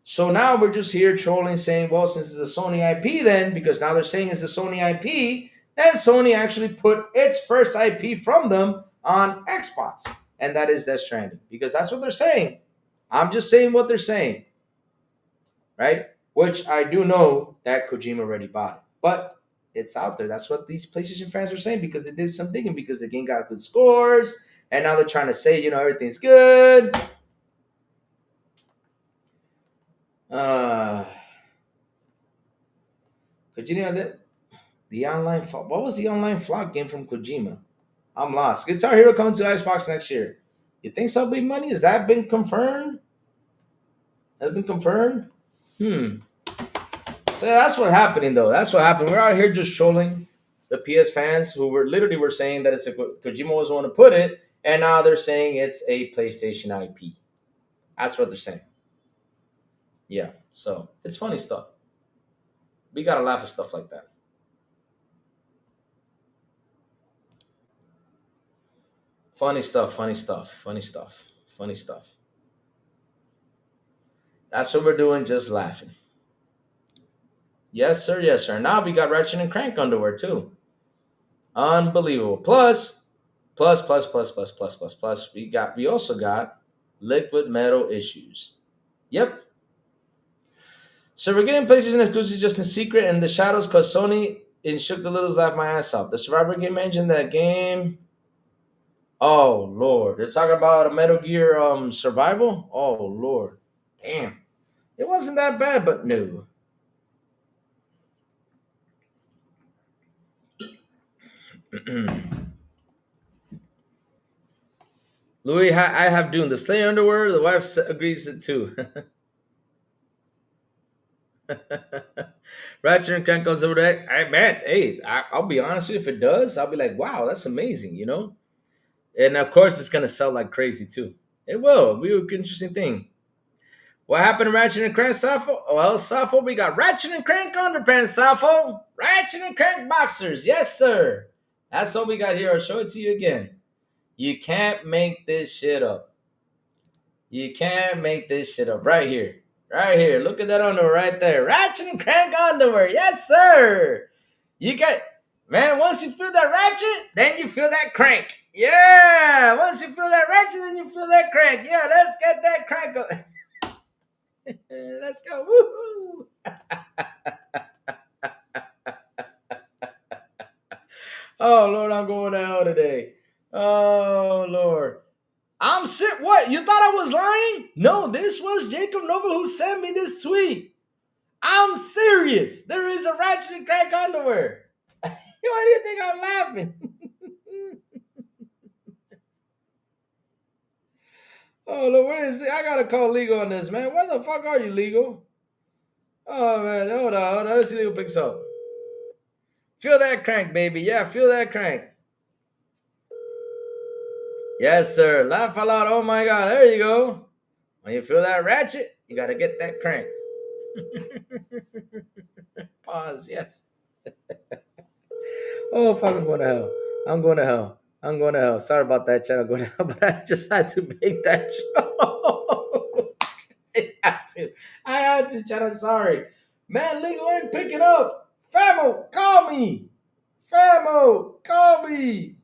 So now we're just here trolling, saying, well, since it's a Sony IP, then because now they're saying it's a Sony IP, then Sony actually put its first IP from them on Xbox, and that is Death Stranding, because that's what they're saying. I'm just saying what they're saying, right? Which I do know that Kojima already bought it, but it's out there. That's what these PlayStation fans are saying because they did some digging because the game got good scores, and now they're trying to say, everything's good. Kojima, the online what was the online flock game from Kojima? I'm lost. Guitar Hero coming to Xbox next year. You think so? Big money? Has that been confirmed? Has it been confirmed? So that's what's happening, though. That's what happened. We're out here just trolling the PS fans who were saying that it's a Kojima was the one to put it, and now they're saying it's a PlayStation IP. That's what they're saying. Yeah. So it's funny stuff. We gotta laugh at stuff like that. Funny stuff, funny stuff, funny stuff, funny stuff. That's what we're doing, just laughing. Yes, sir, yes, sir. Now we got Ratchet and Crank underwear too. Unbelievable. Plus. We also got liquid metal issues. Yep. So we're getting PlayStation exclusives just in secret and in the shadows because Sony and Shook the Littles laughed my ass off. The Survivor game engine, that game. Oh Lord. They're talking about a Metal Gear survival? Oh Lord. Damn. It wasn't that bad, but no. Louis, I have Dune. The Slay underwear, the wife agrees it too. Ratchet and Clank goes over there. Man, hey, I'll be honest with you. If it does, I'll be like, wow, that's amazing. And of course, it's gonna sell like crazy too. It will. Be an interesting thing. What happened to Ratchet and Crank, Safo? Well, Safo, we got Ratchet and Crank underpants, Safo. Ratchet and Crank boxers. Yes, sir. That's what we got here. I'll show it to you again. You can't make this shit up. You can't make this shit up. Right here. Right here. Look at that underwear right there. Ratchet and Crank underwear. Yes, sir. You got, man, once you feel that ratchet, then you feel that crank. Yeah. Once you feel that ratchet, then you feel that crank. Yeah, let's get that crank up. Let's go. Woohoo. Oh, Lord, I'm going to hell today. Oh, Lord. I'm sick. What? You thought I was lying? No, this was Jacob Nova who sent me this tweet. I'm serious. There is a Ratchet and Crank underwear. Why do you think I'm laughing? Oh, Lord, where is it? I got to call legal on this, man. Where the fuck are you, legal? Oh, man. Hold on. Let's see if legal picks up. Feel that crank, baby. Yeah, feel that crank. Yes, sir. Laugh a lot. Oh, my God. There you go. When you feel that ratchet, you got to get that crank. pause. Yes. Oh, fuck, I'm going to hell. I'm going to hell. I'm going to hell. Sorry about that, chat. I'm going to hell, but I just had to make that joke. I had to. I had to, chat. I'm sorry. Man, legal ain't picking up. Famo, call me. Famo, call me.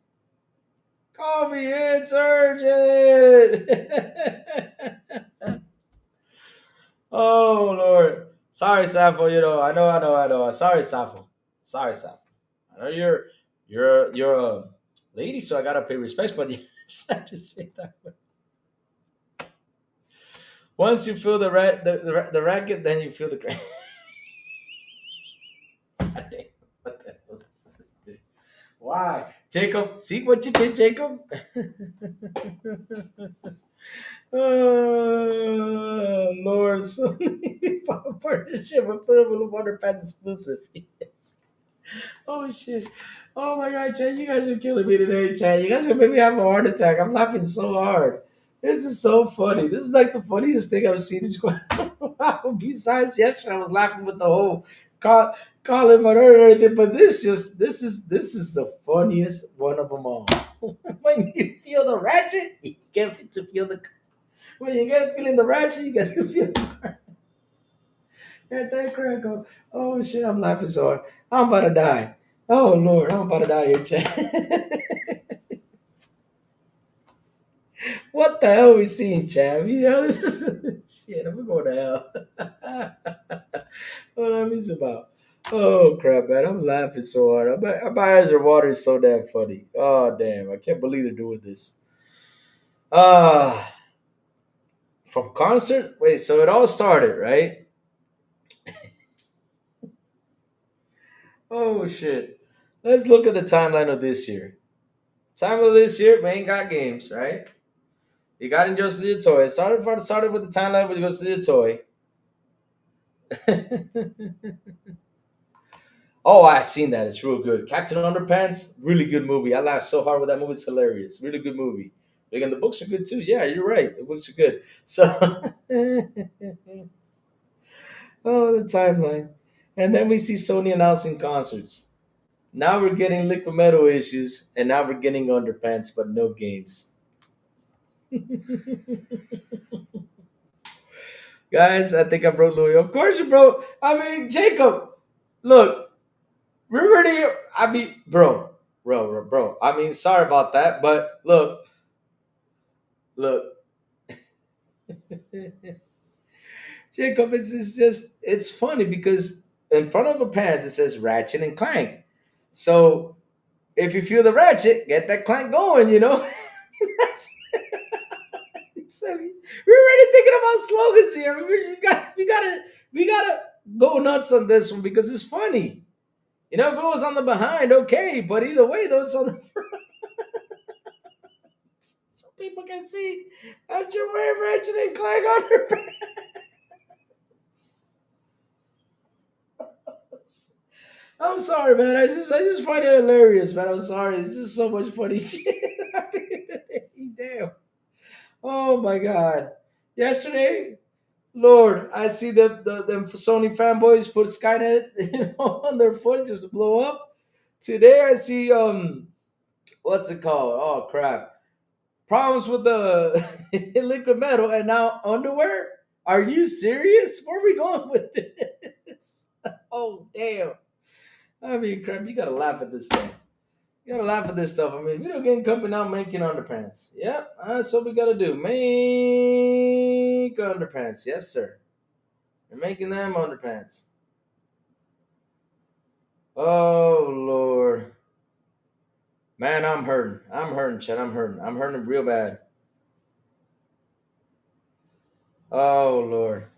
Call me. It's urgent. Oh, Lord. Sorry, Sappho. I know. Sorry, Sappho. Sorry, Sappho. I know you're a lady, so I gotta pay respect, but you just have to say that. Once you feel the racket, then you feel the crack. What the hell is this? Why, Jacob? See what you did, Jacob? Oh, Lord, Sony partnership with Purple Water Pass exclusive. Yes. Oh shit! Oh my God, Chad, you guys are killing me today, Chad. You guys are making me have a heart attack. I'm laughing so hard. This is so funny. This is like the funniest thing I've seen. Besides yesterday, I was laughing with the whole call, calling my and everything, but this is the funniest one of them all. When you feel the ratchet, you get to feel the. When you get feeling the ratchet, you get to feel the. Get that crack up. Oh shit, I'm laughing so hard. I'm about to die. Oh Lord, I'm about to die here, Chad. What the hell are we seeing, Chad? This is shit. I'm going to hell. What that means about? Oh crap, man! I'm laughing so hard. My eyes are watering so damn funny. Oh damn! I can't believe they're doing this. Ah, from concert. Wait, so it all started, right? Oh shit! Let's look at the timeline of this year. Time of this year, man, got games, right? You got Injustice your toy. It started with the timeline with Injustice your toy. Oh, I seen that. It's real good. Captain Underpants, really good movie. I laughed so hard with that movie. It's hilarious. Really good movie. Again, the books are good too. Yeah, you're right. The books are good. So, oh, the timeline. And then we see Sony announcing concerts. Now we're getting Liquid Metal issues, and now we're getting Underpants, but no games. Guys, I think I broke Louis. Of course you broke. I mean, Jacob, look, we're ready. I mean, bro. I mean, sorry about that, but look. Jacob, it's funny because in front of the pants it says Ratchet and Clank. So if you feel the ratchet, get that clank going. That's, we're already thinking about slogans here. We gotta go nuts on this one because it's funny. If it was on the behind, okay, but either way, those on the front, so people can see that you're wearing Ratchet and Clank underpants. I'm sorry, man. I just find it hilarious, man. I'm sorry. It's just so much funny shit. I mean, damn. Oh my God. Yesterday, Lord, I see them Sony fanboys put Skynet on their foot just to blow up. Today I see what's it called? Oh crap. Problems with the liquid metal and now underwear? Are you serious? Where are we going with this? Oh damn. I mean crap, you gotta laugh at this thing. You gotta laugh at this stuff. I mean, video game company now making underpants. Yep, that's what we gotta do. Make underpants. Yes, sir. We're making them underpants. Oh Lord. Man, I'm hurting. I'm hurting, Chet. I'm hurting. I'm hurting real bad. Oh Lord.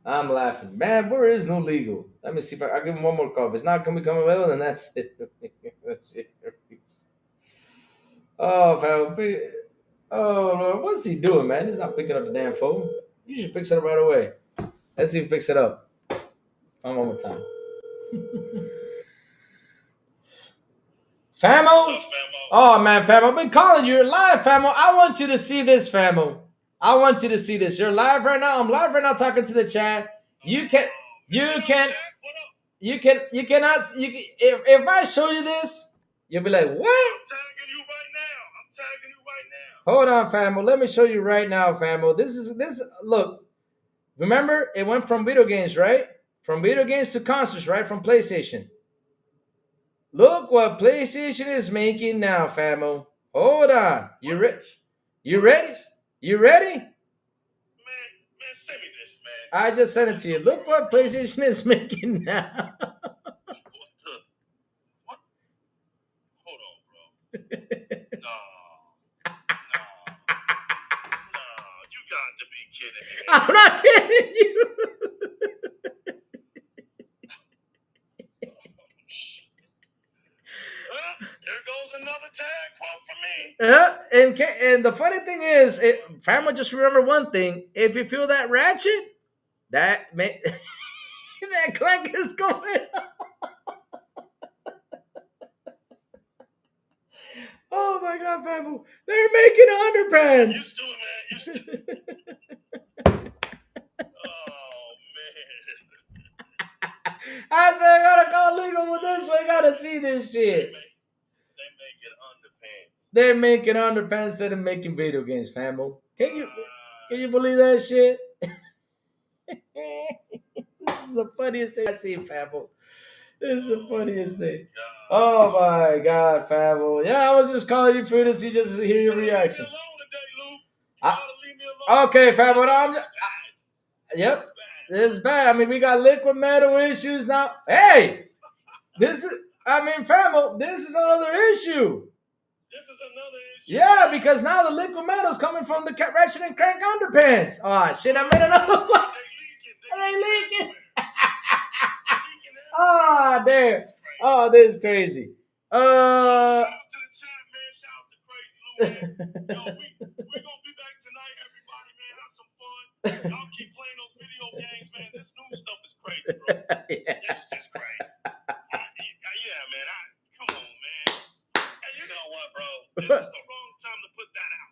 I'm laughing. Man, where is no legal? Let me see if I'll give him one more call. If it's not gonna become available, then that's it. Oh, fam. Oh Lord, what's he doing, man? He's not picking up the damn phone. You should pick it up right away. Let's see if he picks it up. One more time. Famo? Oh man, Famo, I've been calling you. You're live, Famo. I want you to see this, Famo. I want you to see this. You're live right now. I'm live right now talking to the chat. You can you cannot if I show you this, you'll be like, what? I'm tagging you right now. I'm tagging you right now. Hold on, famo. Let me show you right now, famo. This. Look, remember it went from video games, right? From video games to consoles, right? From PlayStation. Look what PlayStation is making now, famo. Hold on. You ready? You ready? Man, send me this, man. I just sent it to you. Look what PlayStation is making now. What the? What? Hold on, bro. No. You got to be kidding me. I'm not kidding you. There goes another tag quote for me. Yeah, and the funny thing is, family, just remember one thing: if you feel that ratchet, that clank is going. Oh my God, family! They're making underpants. Used to it, man. Used to it. Oh man. I said I gotta go legal with this. We gotta see this shit. They They're making underpants instead of making video games, famo. Can you believe that shit? This is the funniest thing I see, famo. This is the funniest thing. Oh my God, famo. Yeah, I was just calling you for to see just hear your reaction. Okay, famo. Yep, this is bad. I mean, we got liquid metal issues now. Hey, famo, this is another issue. This is another issue. Yeah, because now the liquid metal's coming from the Ratchet and Crank underpants. Oh shit, I made another one. They leaking. Ah, damn. Oh, this is crazy. Shout out to the chat, man. Shout out to Crazy Lou, man. Yo, we gonna be back tonight, everybody, man. Have some fun. Y'all keep playing those video games, man. This new stuff is crazy, bro. Yeah. This is just crazy. Yeah, man. Come on, man. And you know what, bro? This is the wrong time to put that out.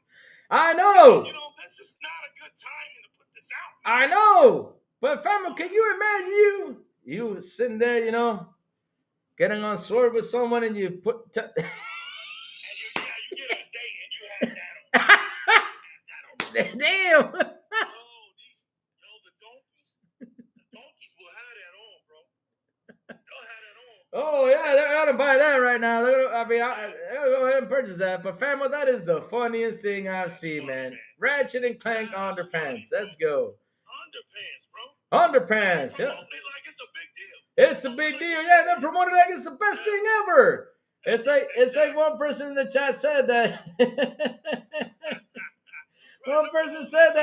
I know. You know, this is not a good timing to put this out. I know. But family, can you imagine you sitting there, getting on sword with someone and you put and you get a date and you had that on. damn. The donkeys will have that on, bro. They'll have that on. Oh yeah, they're gonna buy that right now. They're gonna go ahead and purchase that. But family, that is the funniest thing I've seen, man. Ratchet and Clank underpants. Let's go. Underpants, bro. Underpants, yeah. Like it's a big deal. It's a big deal. Yeah, they're promoting like it's the best thing ever. It's like one person in the chat said that. One person said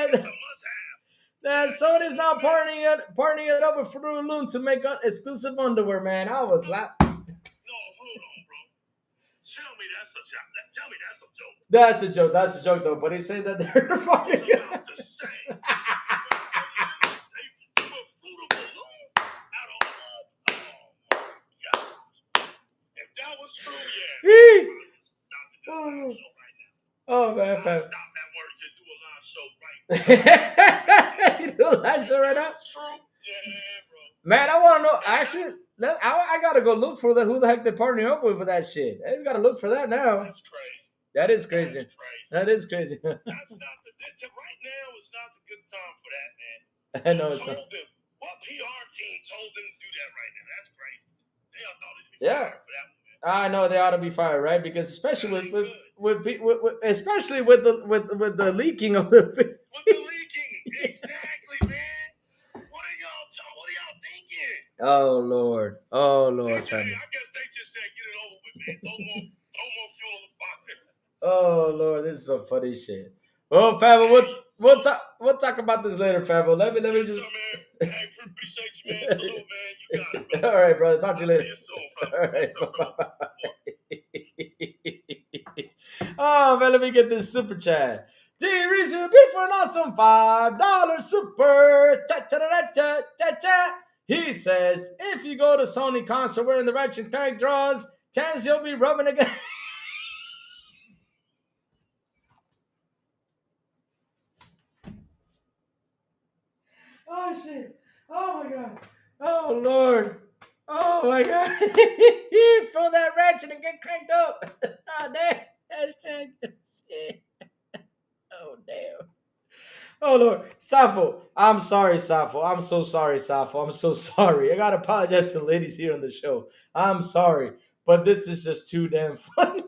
that Sony's now partnering it up with Fruit Loom to make exclusive underwear. Man, I was laughing. No, hold on, bro. Tell me that's a joke. Tell me that's a joke. That's a joke. That's a joke, though. But he said that they're partnering it up. Oh man, fam. Stop that word. Just do a live show right You do a live show right now? True. Yeah, bro. Man, I want to know. Actually, I gotta go look for who the heck they're partnering up with that shit. Hey, we gotta look for that now. That's crazy. That is crazy. That is crazy. That's not right now is not the good time for that, man. I know it's not. What PR team told them to do that right now? That's crazy. They ought to be fired for that one, man. I know they ought to be fired, right? Because especially especially with the leaking of the. With the leaking, exactly, man. What are y'all thinking? Oh Lord, I guess they just said get it over with, man. Throw more fuel on the fire. Oh Lord, this is some funny shit. Well, Fabo, we'll talk about this later, Fabo. Let me just. Man. Hey, appreciate you, man. Salute, man. You got it, bro. All right, brother. Talk to you later. See you soon, brother. All right. Oh man, let me get this super chat. D Reese, beautiful and awesome $5 super. Cha. He says, if you go to Sony concert wearing the Ratchet and Clank draws, chance you'll be rubbing again. Oh shit! Oh my God! Oh Lord! Oh my god. Fill that ratchet and get cranked up. Oh damn. Hashtag shit. Oh damn. Oh Lord. Safo. I'm sorry, Safo. I'm so sorry, Safo. I'm so sorry. I gotta apologize to the ladies here on the show. I'm sorry. But this is just too damn funny.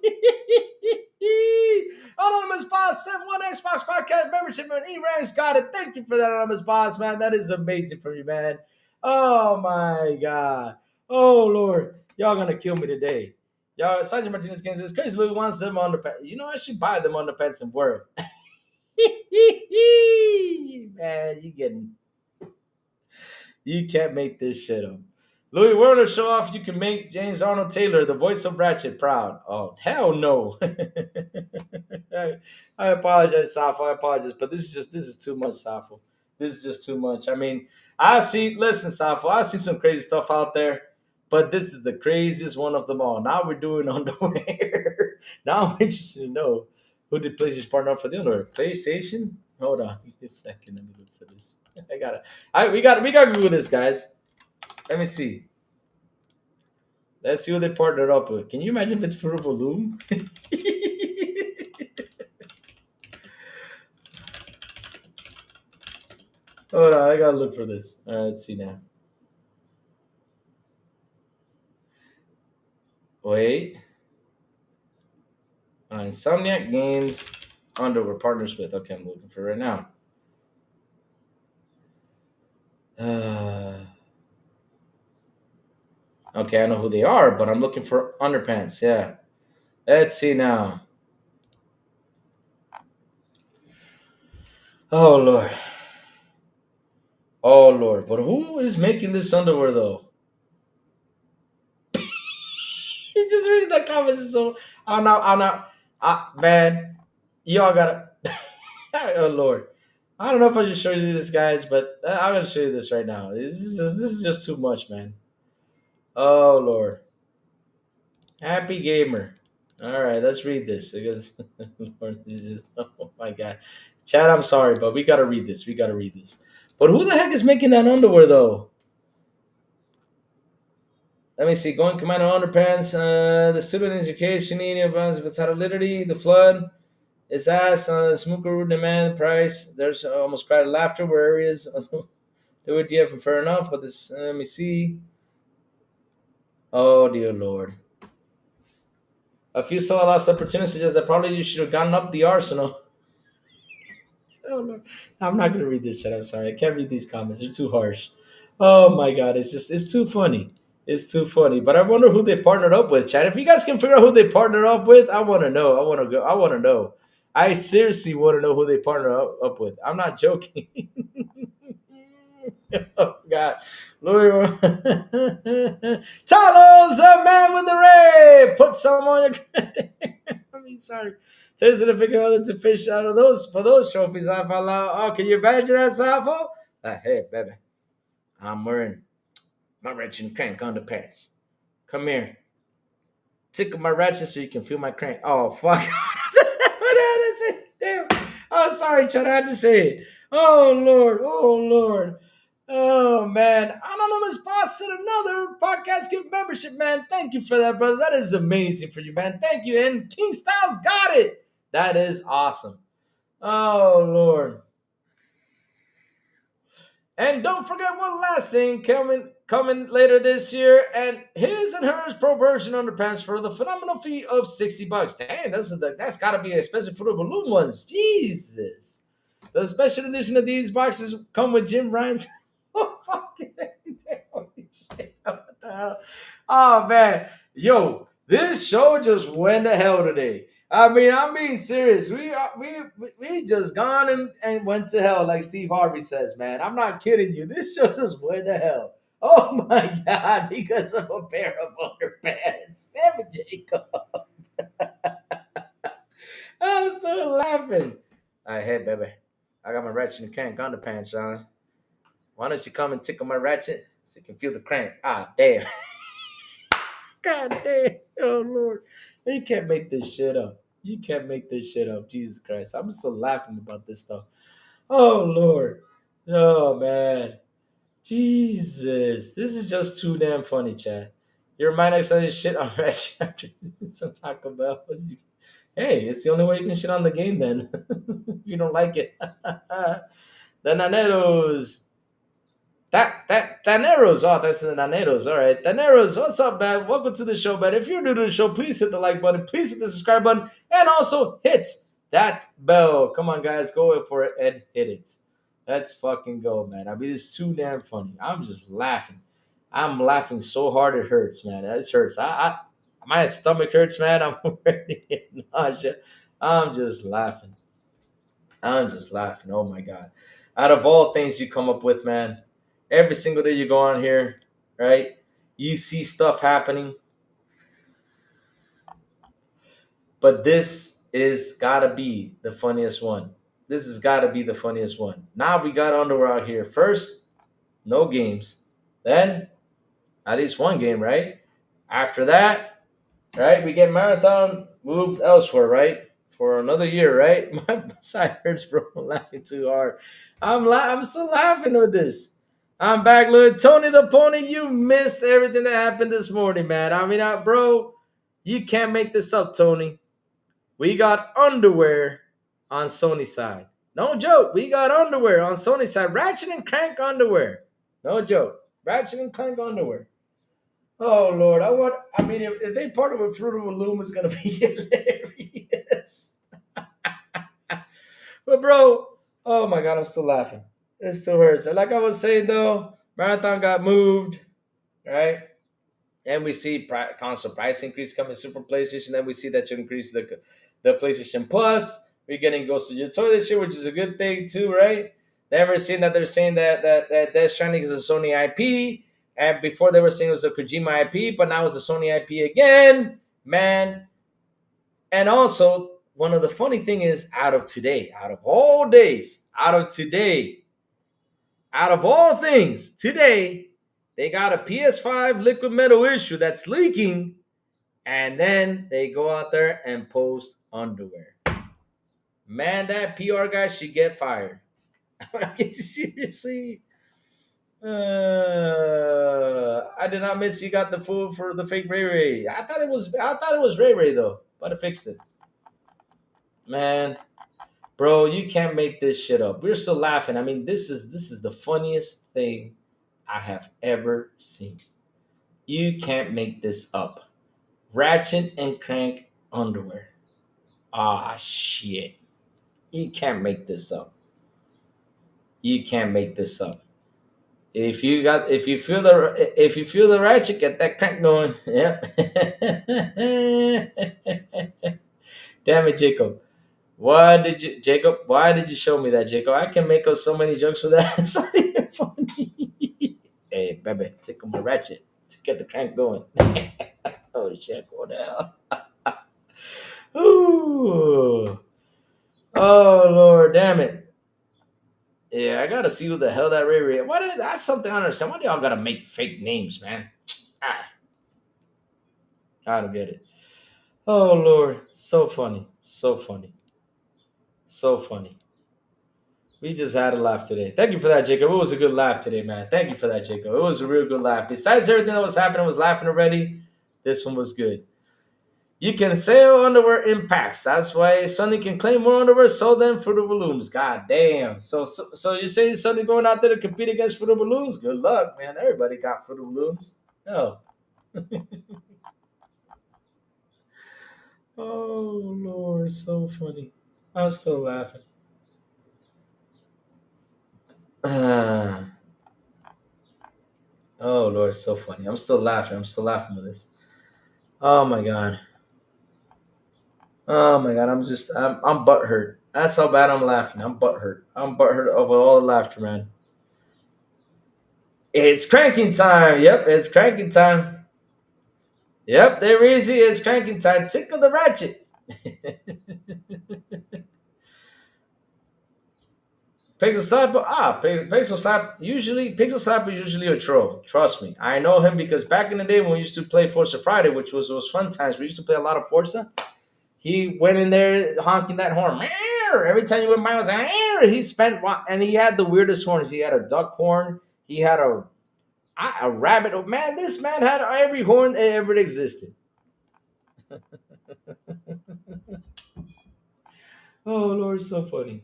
Anonymous Boss sent one Xbox Podcast membership and E-Ranks got it. Thank you for that, Anonymous Boss, man. That is amazing for you, man. Oh my God. Oh Lord. Y'all gonna kill me today. Y'all, Sergeant Martinez Games says Crazy Louie wants them underpants. You know, I should buy them underpants and wear it. Man, you can't make this shit up. Louis Werner show off you can make James Arnold Taylor, the voice of Ratchet, proud. Oh, hell no. I apologize, Safo. I apologize, but this is too much, Safo. This is just too much. I mean, listen, Safo, I see some crazy stuff out there, but this is the craziest one of them all. Now we're doing underwear. Now I'm interested to know who did PlayStation partner up for the underwear. PlayStation? Hold on a second. Let me look for this. We gotta Google this, guys. Let me see. Let's see who they partnered up with. Can you imagine if it's Fruit of a Loom? Hold on, I gotta look for this. All right, let's see now. Wait. Insomniac Games underwear partners with. Okay, I'm looking for it right now. Okay, I know who they are, but I'm looking for underpants. Yeah. Let's see now. Oh Lord. Oh Lord. But who is making this underwear though? You just reading the comments so I'm not man. Y'all gotta oh Lord. I don't know if I should show you this, guys, but I'm gonna show you this right now. This is just too much, man. Oh Lord. Happy gamer. All right, let's read this because Lord, this is oh my God, Chad. I'm sorry, but we gotta read this. We gotta read this. But who the heck is making that underwear though? Let me see. Going Commando Underpants. The student is education, without literally the flood. His ass, Smooker demand price. There's almost cried laughter where areas the idea for fair enough. But this, let me see. Oh dear Lord. A few saw lost opportunities suggest that probably you should have gotten up the arsenal. Oh Lord. I'm not gonna read this shit. I'm sorry. I can't read these comments. They're too harsh. Oh my God. It's too funny. It's too funny. But I wonder who they partnered up with, Chad. If you guys can figure out who they partnered up with, I want to know. I want to know. I seriously want to know who they partnered up with. I'm not joking. Oh God, Louis. Talos, the man with the ray. Put some on your. I mean, sorry. There's to figure out to fish out of those for those trophies. I allow. Oh, can you imagine that, Safo? Hey, baby, I'm wearing my ratchet crank underpants. Come here. Tickle my ratchet so you can feel my crank. Oh, fuck. What I say? Damn. Oh, sorry, Chad. I had to say it. Oh, Lord. Oh, Lord. Oh, man. Anonymous Boss said another podcast gift membership, man. Thank you for that, brother. That is amazing for you, man. Thank you. And King Styles got it. That is awesome. Oh, Lord. And don't forget one last thing coming later this year, and his and hers pro version underpants for the phenomenal fee of $60. Damn, that's got to be expensive for the balloon ones. Jesus. The special edition of these boxes come with Jim Ryan's. Oh, fucking holy shit. What the hell? Oh, man. Yo, this show just went to hell today. I'm being serious. We just gone and went to hell, like Steve Harvey says, man. I'm not kidding you. This show just went to hell. Oh my God, because of a pair of underpants. Damn it, Jacob. I'm still laughing. All right, hey, baby. I got my ratchet and crank underpants, son. Why don't you come and tickle my ratchet so you can feel the crank? Ah, damn. God damn. Oh, Lord. You can't make this shit up. You can't make this shit up. Jesus Christ. I'm still laughing about this stuff. Oh, Lord. Oh, man. Jesus, this is just too damn funny, Chad. You remind us of this shit on Ratchet after some Taco Bell. Hey, it's the only way you can shit on the game then. If you don't like it. The Naneros. That Taneros. Oh, that's the Naneros. All right. Taneros, what's up, man? Welcome to the show, man. If you're new to the show, please hit the like button. Please hit the subscribe button. And also hit that bell. Come on, guys. Go for it and hit it. Let's fucking go, man. I mean, it's too damn funny. I'm just laughing. I'm laughing so hard it hurts, man. It hurts. My stomach hurts, man. I'm already in nausea. I'm just laughing. I'm just laughing. Oh my god. Out of all things you come up with, man, every single day you go on here, right? You see stuff happening. But this is gotta be the funniest one. This has gotta be the funniest one. Now we got underwear out here. First, no games. Then, at least one game, right? After that, right, we get Marathon moved elsewhere, right? For another year, right? My side hurts, bro. I'm laughing too hard. I'm still laughing with this. I'm back, Lord. Tony the Pony, you missed everything that happened this morning, man. I mean, bro, you can't make this up, Tony. We got underwear on Sony's side. No joke. We got underwear on Sony's side. Ratchet and Crank underwear. No joke. Ratchet and Clank underwear. Oh Lord, I mean, if they partner with Fruit of the Loom, it's gonna be hilarious. But bro, oh my God, I'm still laughing. It still hurts. And like I was saying though, Marathon got moved, right? And we see console price increase coming soon from PlayStation. Then we see that you increase the PlayStation Plus. We're getting Ghost of Your Toy this year, which is a good thing too, right? Never seen that they're saying that Death Stranding is a Sony IP. And before they were saying it was a Kojima IP, but now it's a Sony IP again, man. And also, one of the funny thing is, out of today, out of all days, out of today, out of all things, today, they got a PS5 liquid metal issue that's leaking, and then they go out there and post underwear. Man, that PR guy should get fired. Seriously. I did not miss you got the food for the fake Ray Ray. I thought it was Ray Ray though, but I fixed it. Man, bro, you can't make this shit up. We're still laughing. I mean, this is the funniest thing I have ever seen. You can't make this up. Ratchet and Crank underwear. Ah shit. You can't make this up. You can't make this up. If you feel the ratchet, get that crank going. Yeah. Damn it, Jacob. Why did you show me that, Jacob? I can make up so many jokes with that. It's not even funny. Hey, baby, tickle my ratchet to get the crank going. Oh shit, go down. Ooh. Oh Lord, damn it. Yeah, I gotta see who the hell that Ray Ray. That's something I don't understand. Why do y'all gotta make fake names, man? I don't get it. Oh Lord, so funny, so funny, so funny. We just had a laugh today. Thank you for that, Jacob. It was a good laugh today, man. Thank you for that, Jacob. It was a real good laugh. Besides everything that was happening, I was laughing already. This one was good. You can sell underwear in packs. That's why Sony can claim more underwear sold than Fruit of Balloons. God damn. So you say Sony going out there to compete against Fruit of Balloons? Good luck, man. Everybody got Fruit of Balloons. No. Oh, Lord. So funny. I'm still laughing. Oh, Lord. So funny. I'm still laughing. I'm still laughing with this. Oh, my God. Oh my God, I'm butthurt. That's how bad I'm laughing. I'm butthurt. I'm butthurt over all the laughter, man. It's cranking time. Yep, it's cranking time. Yep, they're easy. It's cranking time. Tickle the ratchet. Pixel Slapper usually a troll. Trust me. I know him because back in the day when we used to play Forza Friday, which was fun times, we used to play a lot of Forza. He went in there honking that horn. Every time you went by, he was like, he spent, and he had the weirdest horns. He had a duck horn. He had a rabbit. Oh man, this man had every horn that ever existed. Oh Lord, so funny.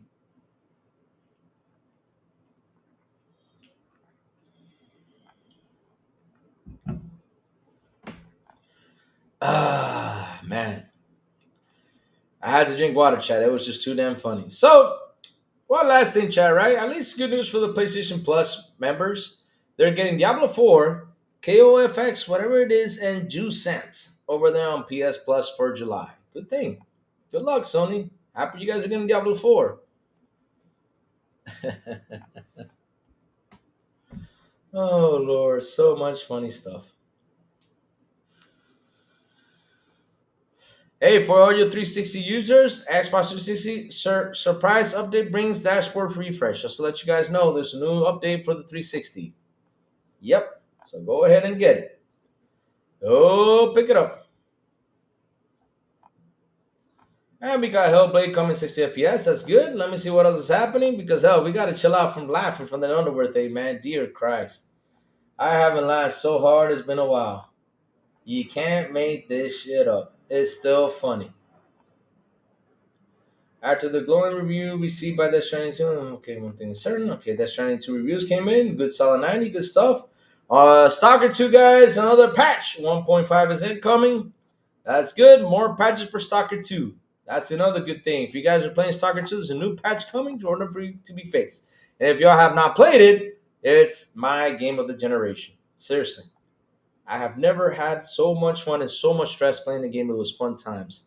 Ah man, I had to drink water, chat. It was just too damn funny. So one last thing, chat. Right? At least good news for the PlayStation Plus members. They're getting Diablo 4, KOFX, whatever it is, and Juice Sans over there on PS Plus for July. Good thing. Good luck, Sony. Happy you guys are getting Diablo 4. Oh Lord, so much funny stuff. Hey, for all your 360 users, Xbox 360 surprise update brings dashboard refresh. Just to let you guys know, there's a new update for the 360. Yep. So go ahead and get it. Go pick it up. And we got Hellblade coming 60 FPS. That's good. Let me see what else is happening because hell, we gotta chill out from laughing from that underwear thing, man. Dear Christ, I haven't laughed so hard. It's been a while. You can't make this shit up. It's still funny. After the glowing review received by Death Stranding 2, okay, one thing is certain. Okay, Death Stranding 2 reviews came in. Good solid 90, good stuff. Stalker 2, guys, another patch. 1.5 is incoming. That's good. More patches for Stalker 2. That's another good thing. If you guys are playing Stalker 2, there's a new patch coming in order for you to be fixed. And if y'all have not played it, it's my game of the generation. Seriously. I have never had so much fun and so much stress playing the game. It was fun times.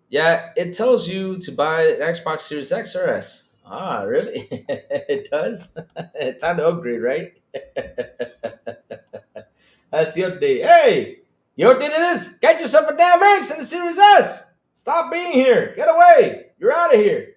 Yeah, it tells you to buy an Xbox Series X or S. Ah, really? It does? It's time to upgrade, right? That's the update. Hey, you updated this? Get yourself a damn X and a Series S. Stop being here. Get away. You're out of here.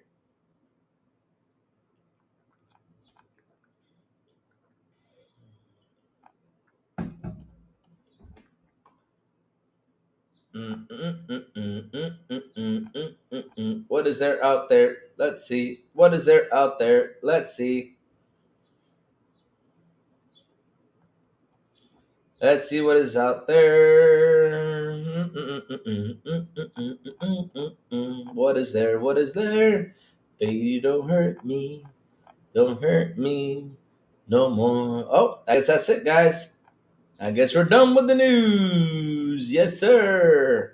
What is there out there? Let's see. What is there out there? Let's see. Let's see what is out there. What is there? What is there? Baby, don't hurt me. Don't hurt me no more. Oh, I guess that's it, guys. I guess we're done with the news. Yes, sir.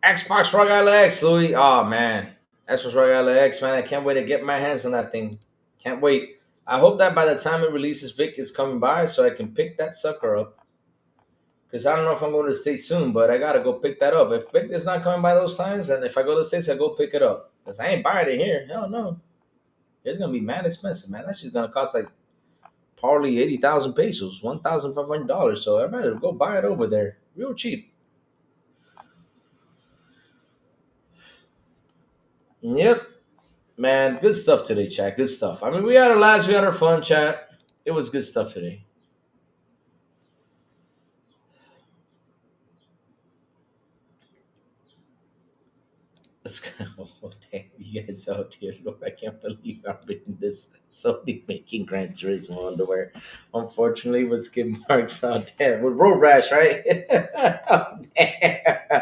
Xbox Rock Island X, Louis. Oh man, Xbox Rock Island X, man. I can't wait to get my hands on that thing. Can't wait. I hope that by the time it releases, Vic is coming by so I can pick that sucker up. Because I don't know if I'm going to the States soon, but I got to go pick that up. If Vic is not coming by those times, and if I go to the States, I go pick it up. Because I ain't buying it here. Hell no. It's going to be mad expensive, man. That shit's going to cost like probably 80,000 pesos, $1,500. So I better go buy it over there. Real cheap. Yep. Man, good stuff today, chat. Good stuff. I mean, we had our laughs, we had our fun, chat. It was good stuff today. Oh, damn, you guys out here, Lord. I can't believe I'm reading this. Somebody making Gran Turismo underwear. Unfortunately, with skid marks out there. With road rash, right? Oh, damn.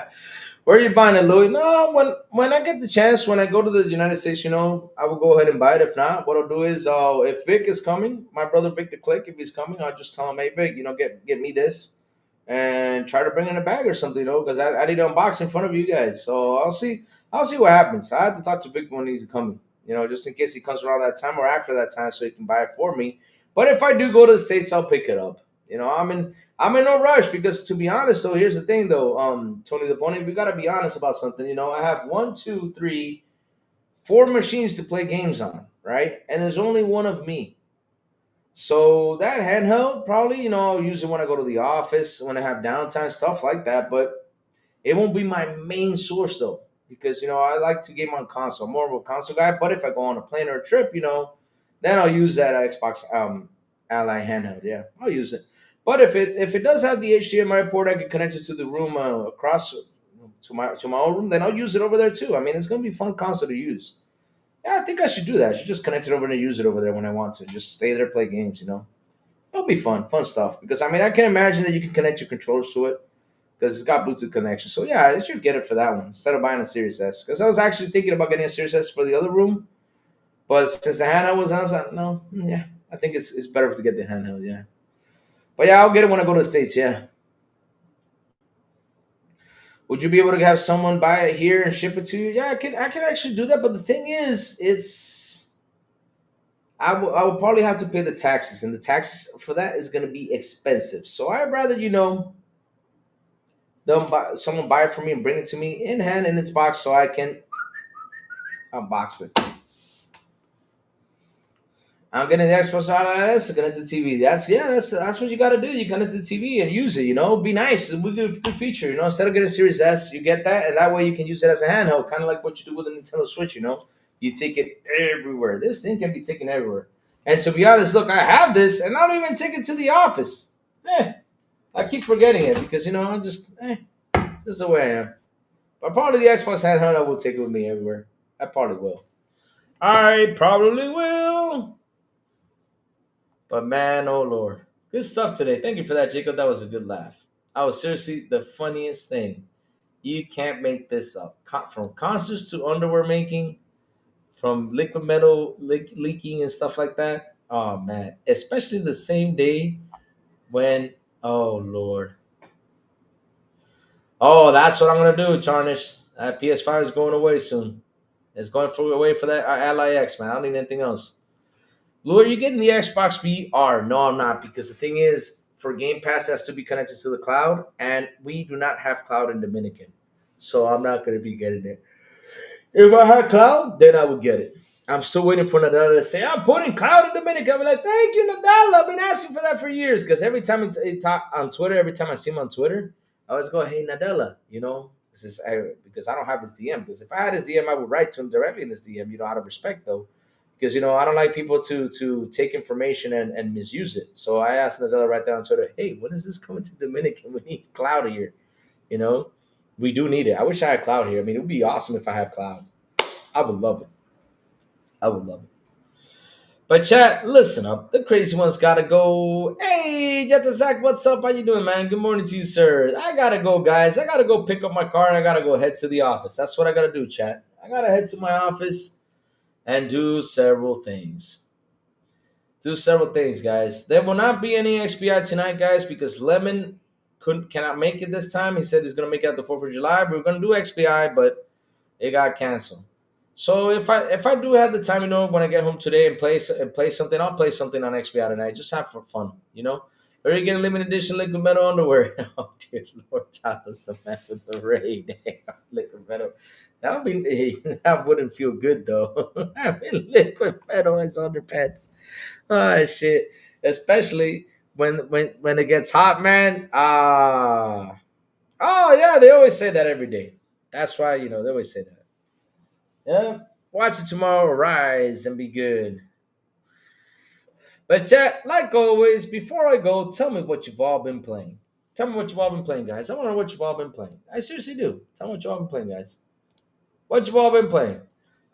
Where are you buying it, Louis? No, when I get the chance, when I go to the United States, I will go ahead and buy it. If not, what I'll do is, if Vic is coming, my brother Vic the Click, if he's coming, I'll just tell him, hey Vic, get me this, and try to bring in a bag or something, because I need to unbox in front of you guys. So I'll see what happens. I have to talk to Vic when he's coming, just in case he comes around that time or after that time, so he can buy it for me. But if I do go to the States, I'll pick it up. I'm in no rush because, to be honest, so here's the thing though, Tony the Pony, we gotta be honest about something. I have one, two, three, four machines to play games on, right? And there's only one of me. So that handheld, probably, I'll use it when I go to the office, when I have downtime, stuff like that. But it won't be my main source though, because I like to game on console. I'm more of a console guy. But if I go on a plane or a trip, then I'll use that Xbox Ally handheld. Yeah, I'll use it. But if it does have the HDMI port, I can connect it to the room across to my own room, then I'll use it over there too. I mean, it's gonna be a fun console to use. Yeah, I think I should do that. I should just connect it over there and use it over there when I want to. Just stay there, play games. It'll be fun stuff. Because I mean, I can imagine that you can connect your controllers to it because it's got Bluetooth connection. So yeah, I should get it for that one instead of buying a Series S. Because I was actually thinking about getting a Series S for the other room, but since the handheld was on, I was like, no, yeah, I think it's better to get the handheld. Yeah, but yeah, I'll get it when I go to the States. Yeah. Would you be able to have someone buy it here and ship it to you? Yeah, I can actually do that. But the thing is, I will probably have to pay the taxes, and the taxes for that is going to be expensive. So I'd rather someone buy it for me and bring it to me in hand in its box so I can unbox it. I'm getting the Xbox out of this, connect to the TV. That's what you got to do. You connect to the TV and use it. Be nice. It's a good feature. Instead of getting a Series S, you get that, and that way you can use it as a handheld, kind of like what you do with the Nintendo Switch. You take it everywhere. This thing can be taken everywhere. And to be honest, look, I have this, and I don't even take it to the office. I keep forgetting it because I'm just the way I am. But probably the Xbox handheld, I will take it with me everywhere. I probably will. I probably will. But man, oh Lord. Good stuff today. Thank you for that, Jacob. That was a good laugh. I was seriously the funniest thing. You can't make this up. From concerts to underwear making, from liquid metal leaking and stuff like that. Oh man. Especially the same day when, oh Lord. Oh, that's what I'm going to do, Charnish. That PS5 is going away soon. It's going away for that Ally X, man. I don't need anything else. Lou, are you getting the Xbox VR? No, I'm not, because the thing is, for Game Pass, it has to be connected to the cloud, and we do not have cloud in Dominican. So I'm not going to be getting it. If I had cloud, then I would get it. I'm still waiting for Nadella to say, I'm putting cloud in Dominican. I'll be like, thank you, Nadella. I've been asking for that for years. Because every time he talk on Twitter, every time I see him on Twitter, I always go, hey, Nadella, because I don't have his DM. Because if I had his DM, I would write to him directly in his DM, out of respect, though. Because, I don't like people to take information and misuse it. So I asked Nadella right there on Twitter, hey, when is this coming to Dominican? We need cloud here. We do need it. I wish I had cloud here. I mean, it would be awesome if I had cloud. I would love it. I would love it. But chat, listen up. The crazy one's gotta go. Hey, Jetta Zach, what's up? How you doing, man? Good morning to you, sir. I gotta go, guys. I gotta go pick up my car and I gotta go head to the office. That's what I gotta do, chat. I gotta head to my office and do several things. Guys. There will not be any XBI tonight, guys, because Lemon cannot make it this time. He said he's gonna make it at the 4th of July. We were gonna do XBI, but it got canceled. So if I do have the time, when I get home today and play something, I'll play something on XBI tonight. Just have for fun, Or you get a limited edition liquid metal underwear. Oh dear Lord, Tyler's the man with the raid. Liquid metal. That wouldn't feel good though. Having liquid metal as underpants. Oh shit. Especially when it gets hot, man. Oh yeah, they always say that every day. That's why they always say that. Yeah. Watch it tomorrow, rise and be good. But chat, like always, before I go, tell me what you've all been playing. Tell me what you've all been playing, guys. I want to know what you've all been playing. I seriously do. Tell me what you've all been playing, guys. What you've all been playing.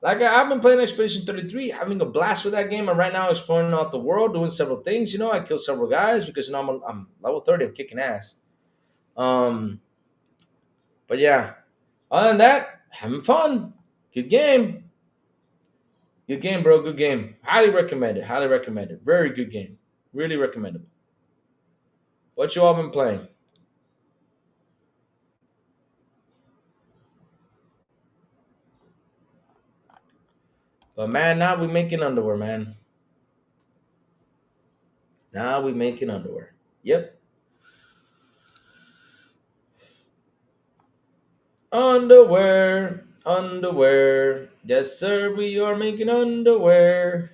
Like I've been playing Expedition 33, having a blast with that game, and right now exploring out the world, doing several things. I killed several guys because I'm level 30, I'm kicking ass. But yeah. Other than that, having fun. Good game. Good game, bro. Good game. Highly recommend it. Highly recommend it. Very good game. Really recommendable. What you all been playing? But man, now we making underwear, man. Now we making underwear. Yep. Underwear. Yes, sir, we are making underwear.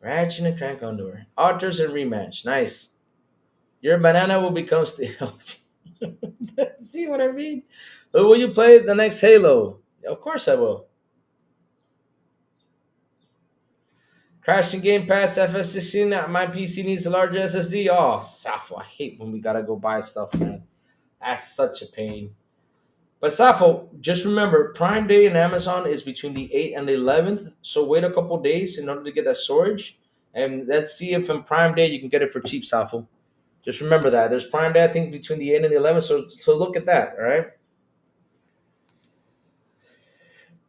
Ratchet and Crank underwear. Otters and rematch. Nice. Your banana will become steel. See what I mean? But will you play the next Halo? Of course I will. Crashing Game Pass FS16. My PC needs a larger SSD. Oh, Safo. I hate when we gotta go buy stuff, man. That's such a pain. But Safo, just remember, Prime Day in Amazon is between the 8th and the 11th. So wait a couple days in order to get that storage. And let's see if in Prime Day you can get it for cheap, Safo. Just remember that. There's Prime Day, I think, between the 8th and the 11th. So look at that, all right?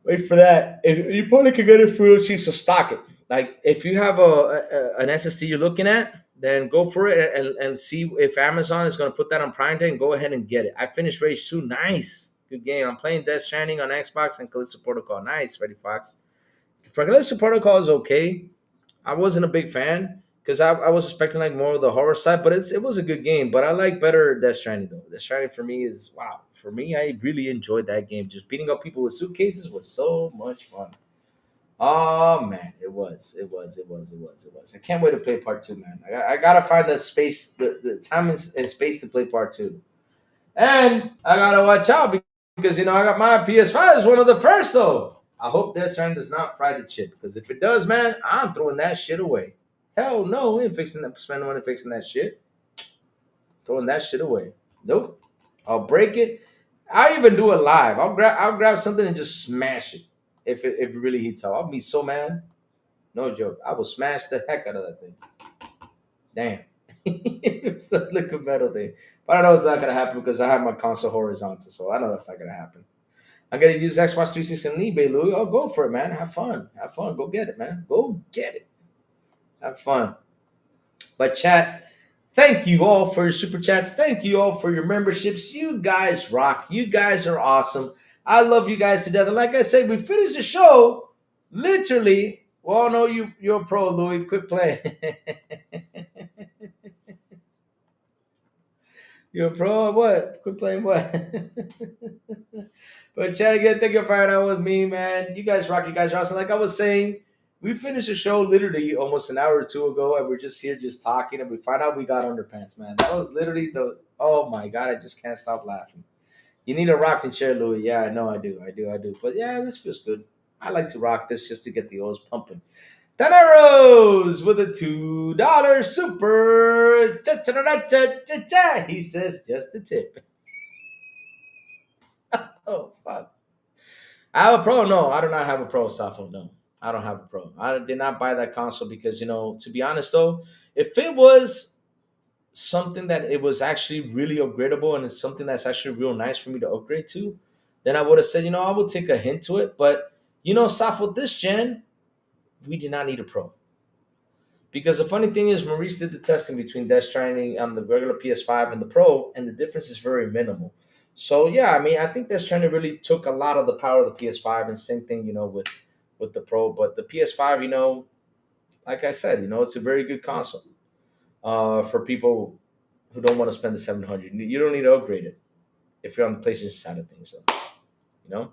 Wait for that. You probably could get it for real cheap, so stock it. Like, if you have an SSD you're looking at, then go for it and see if Amazon is going to put that on Prime Day and go ahead and get it. I finished Rage 2. Nice. Good game. I'm playing Death Stranding on Xbox and Callisto Protocol. Nice, Freddy Fox. For Callisto Protocol is okay. I wasn't a big fan because I was expecting like more of the horror side, but it was a good game. But I like better Death Stranding though. Death Stranding for me is wow. For me, I really enjoyed that game. Just beating up people with suitcases was so much fun. Oh man, it was. I can't wait to play part two, man. I gotta find the space, the time and space to play part two. And I gotta watch out because I got my PS5 is one of the first though. I hope Death Stranding does not fry the chip because if it does, man, I'm throwing that shit away. Hell no, we ain't fixing that. Spending money fixing that shit. Throwing that shit away. Nope. I'll break it. I even do it live. I'll grab something and just smash it if it really heats up. I'll be so mad. No joke. I will smash the heck out of that thing. Damn. It's the liquid metal thing. But I know it's not gonna happen because I have my console horizontal, so I know that's not gonna happen. I'm gonna use Xbox 360 on eBay, Louis. Oh, go for it, man. Have fun. Have fun. Go get it, man. Go get it. Have fun. But chat, thank you all for your super chats. Thank you all for your memberships. You guys rock. You guys are awesome. I love you guys to death. And like I said, we finished the show literally. Well, no, you're a pro, Louis. Quit playing. You're a pro or what? Quit playing what? But chat again, thank you for hanging out with me, man. You guys rock. You guys are awesome. Like I was saying, we finished the show literally almost an hour or two ago, and we're just here just talking, and we find out we got underpants, man. That was literally the oh my god, I just can't stop laughing. You need a rocking chair, Louis. Yeah, I know I do. But yeah, this feels good. I like to rock this just to get the O's pumping. Taneros with a $2 super. Cha-cha-cha-cha-cha-cha. He says just a tip. Oh fuck. I have a pro. No, I do not have a pro, Safo. No, I don't have a pro. I did not buy that console because to be honest though, if it was something that it was actually really upgradable and it's something that's actually real nice for me to upgrade to, then I would have said, I would take a hint to it. But Safo, this gen, we did not need a pro. Because the funny thing is, Maurice did the testing between Death Stranding on the regular PS5 and the Pro, and the difference is very minimal. So yeah, I mean, I think Death Stranding really took a lot of the power of the PS5, and same thing, with the Pro. But the PS5, like I said, it's a very good console for people who don't want to spend the 700. You don't need to upgrade it if you're on the PlayStation side of things. So, you know,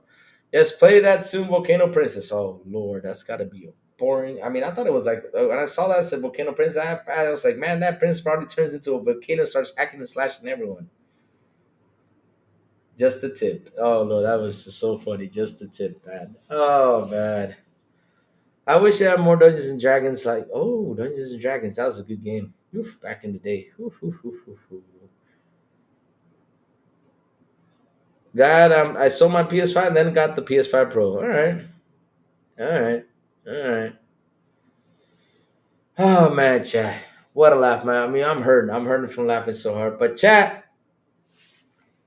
yes, play that soon, Volcano Princess. Oh Lord, that's got to be boring. I mean, I thought it was like when I saw that I said Volcano Princess, I was like, man, that prince probably turns into a volcano, starts hacking and slashing everyone. Just the tip. Oh Lord, that was just so funny. Just the tip, man. Oh man. I wish they had more Dungeons and Dragons. Like, oh, Dungeons and Dragons, that was a good game. Oof, back in the day. Oof, oof, oof, oof, oof. I sold my PS5 and then got the PS5 Pro. All right. All right. All right. Oh man, chat. What a laugh, man. I mean, I'm hurting. I'm hurting from laughing so hard. But chat,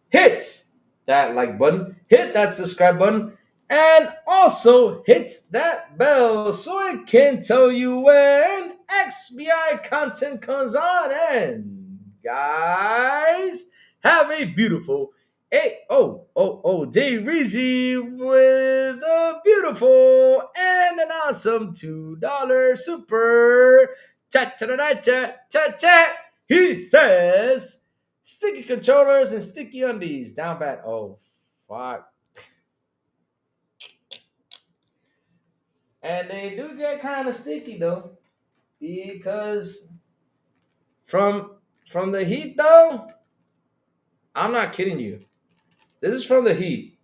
hits that like button, hit that subscribe button, and also hits that bell so it can tell you when XBI content comes on. And guys, have a beautiful day, Reezy, with a beautiful and an awesome $2 super. Cha cha cha cha cha cha. He says, sticky controllers and sticky undies. Down bad. Oh, fuck. And they do get kind of sticky though, because from the heat though, I'm not kidding you. This is from the heat.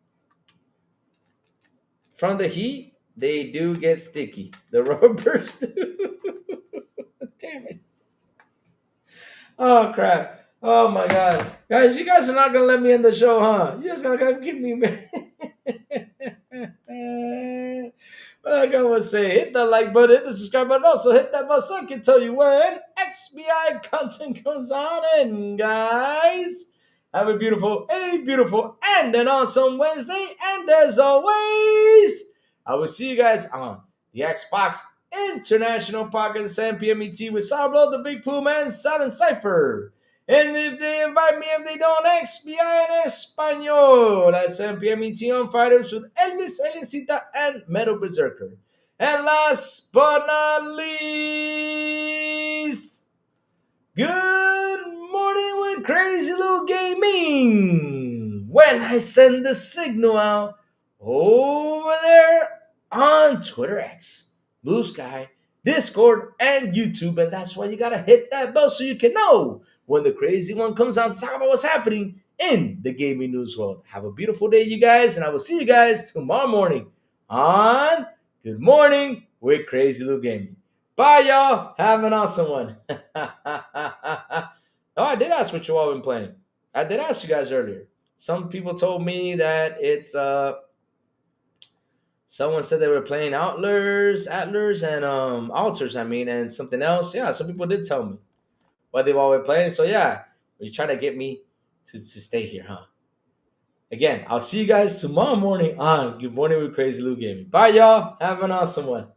From the heat, they do get sticky. The rubbers do. Damn it. Oh crap. Oh my god. Guys, you guys are not gonna let me end the show, huh? You just gonna keep me. Like I would say, hit that like button, hit the subscribe button, also hit that bell so I can tell you when XBI content comes on. And guys, have a beautiful, and an awesome Wednesday. And as always, I will see you guys on the Xbox International Podcast 7 p.m. ET with Sablo, the Big Plume, and Silent Cypher. And if they invite me, if they don't, XBI en Español at 7 p.m. ET on Fridays with Elvis, Eliasita, and Metal Berserker. And last but not least, good morning with Crazy Little Gaming. When I send the signal out over there on Twitter X, Blue Sky, Discord, and YouTube. And that's why you gotta hit that bell so you can know when the crazy one comes out to talk about what's happening in the gaming news world. Have a beautiful day, you guys, and I will see you guys tomorrow morning on Good Morning with Crazy Little Gaming. Bye, y'all. Have an awesome one. Oh, I did ask what you all been playing. I did ask you guys earlier. Some people told me that it's someone said they were playing Atlas and Altars, and something else. Yeah, some people did tell me what they've all been playing. So yeah, you're trying to get me to stay here, huh? Again, I'll see you guys tomorrow morning on Good Morning with Crazy Lou Gaming. Bye, y'all. Have an awesome one.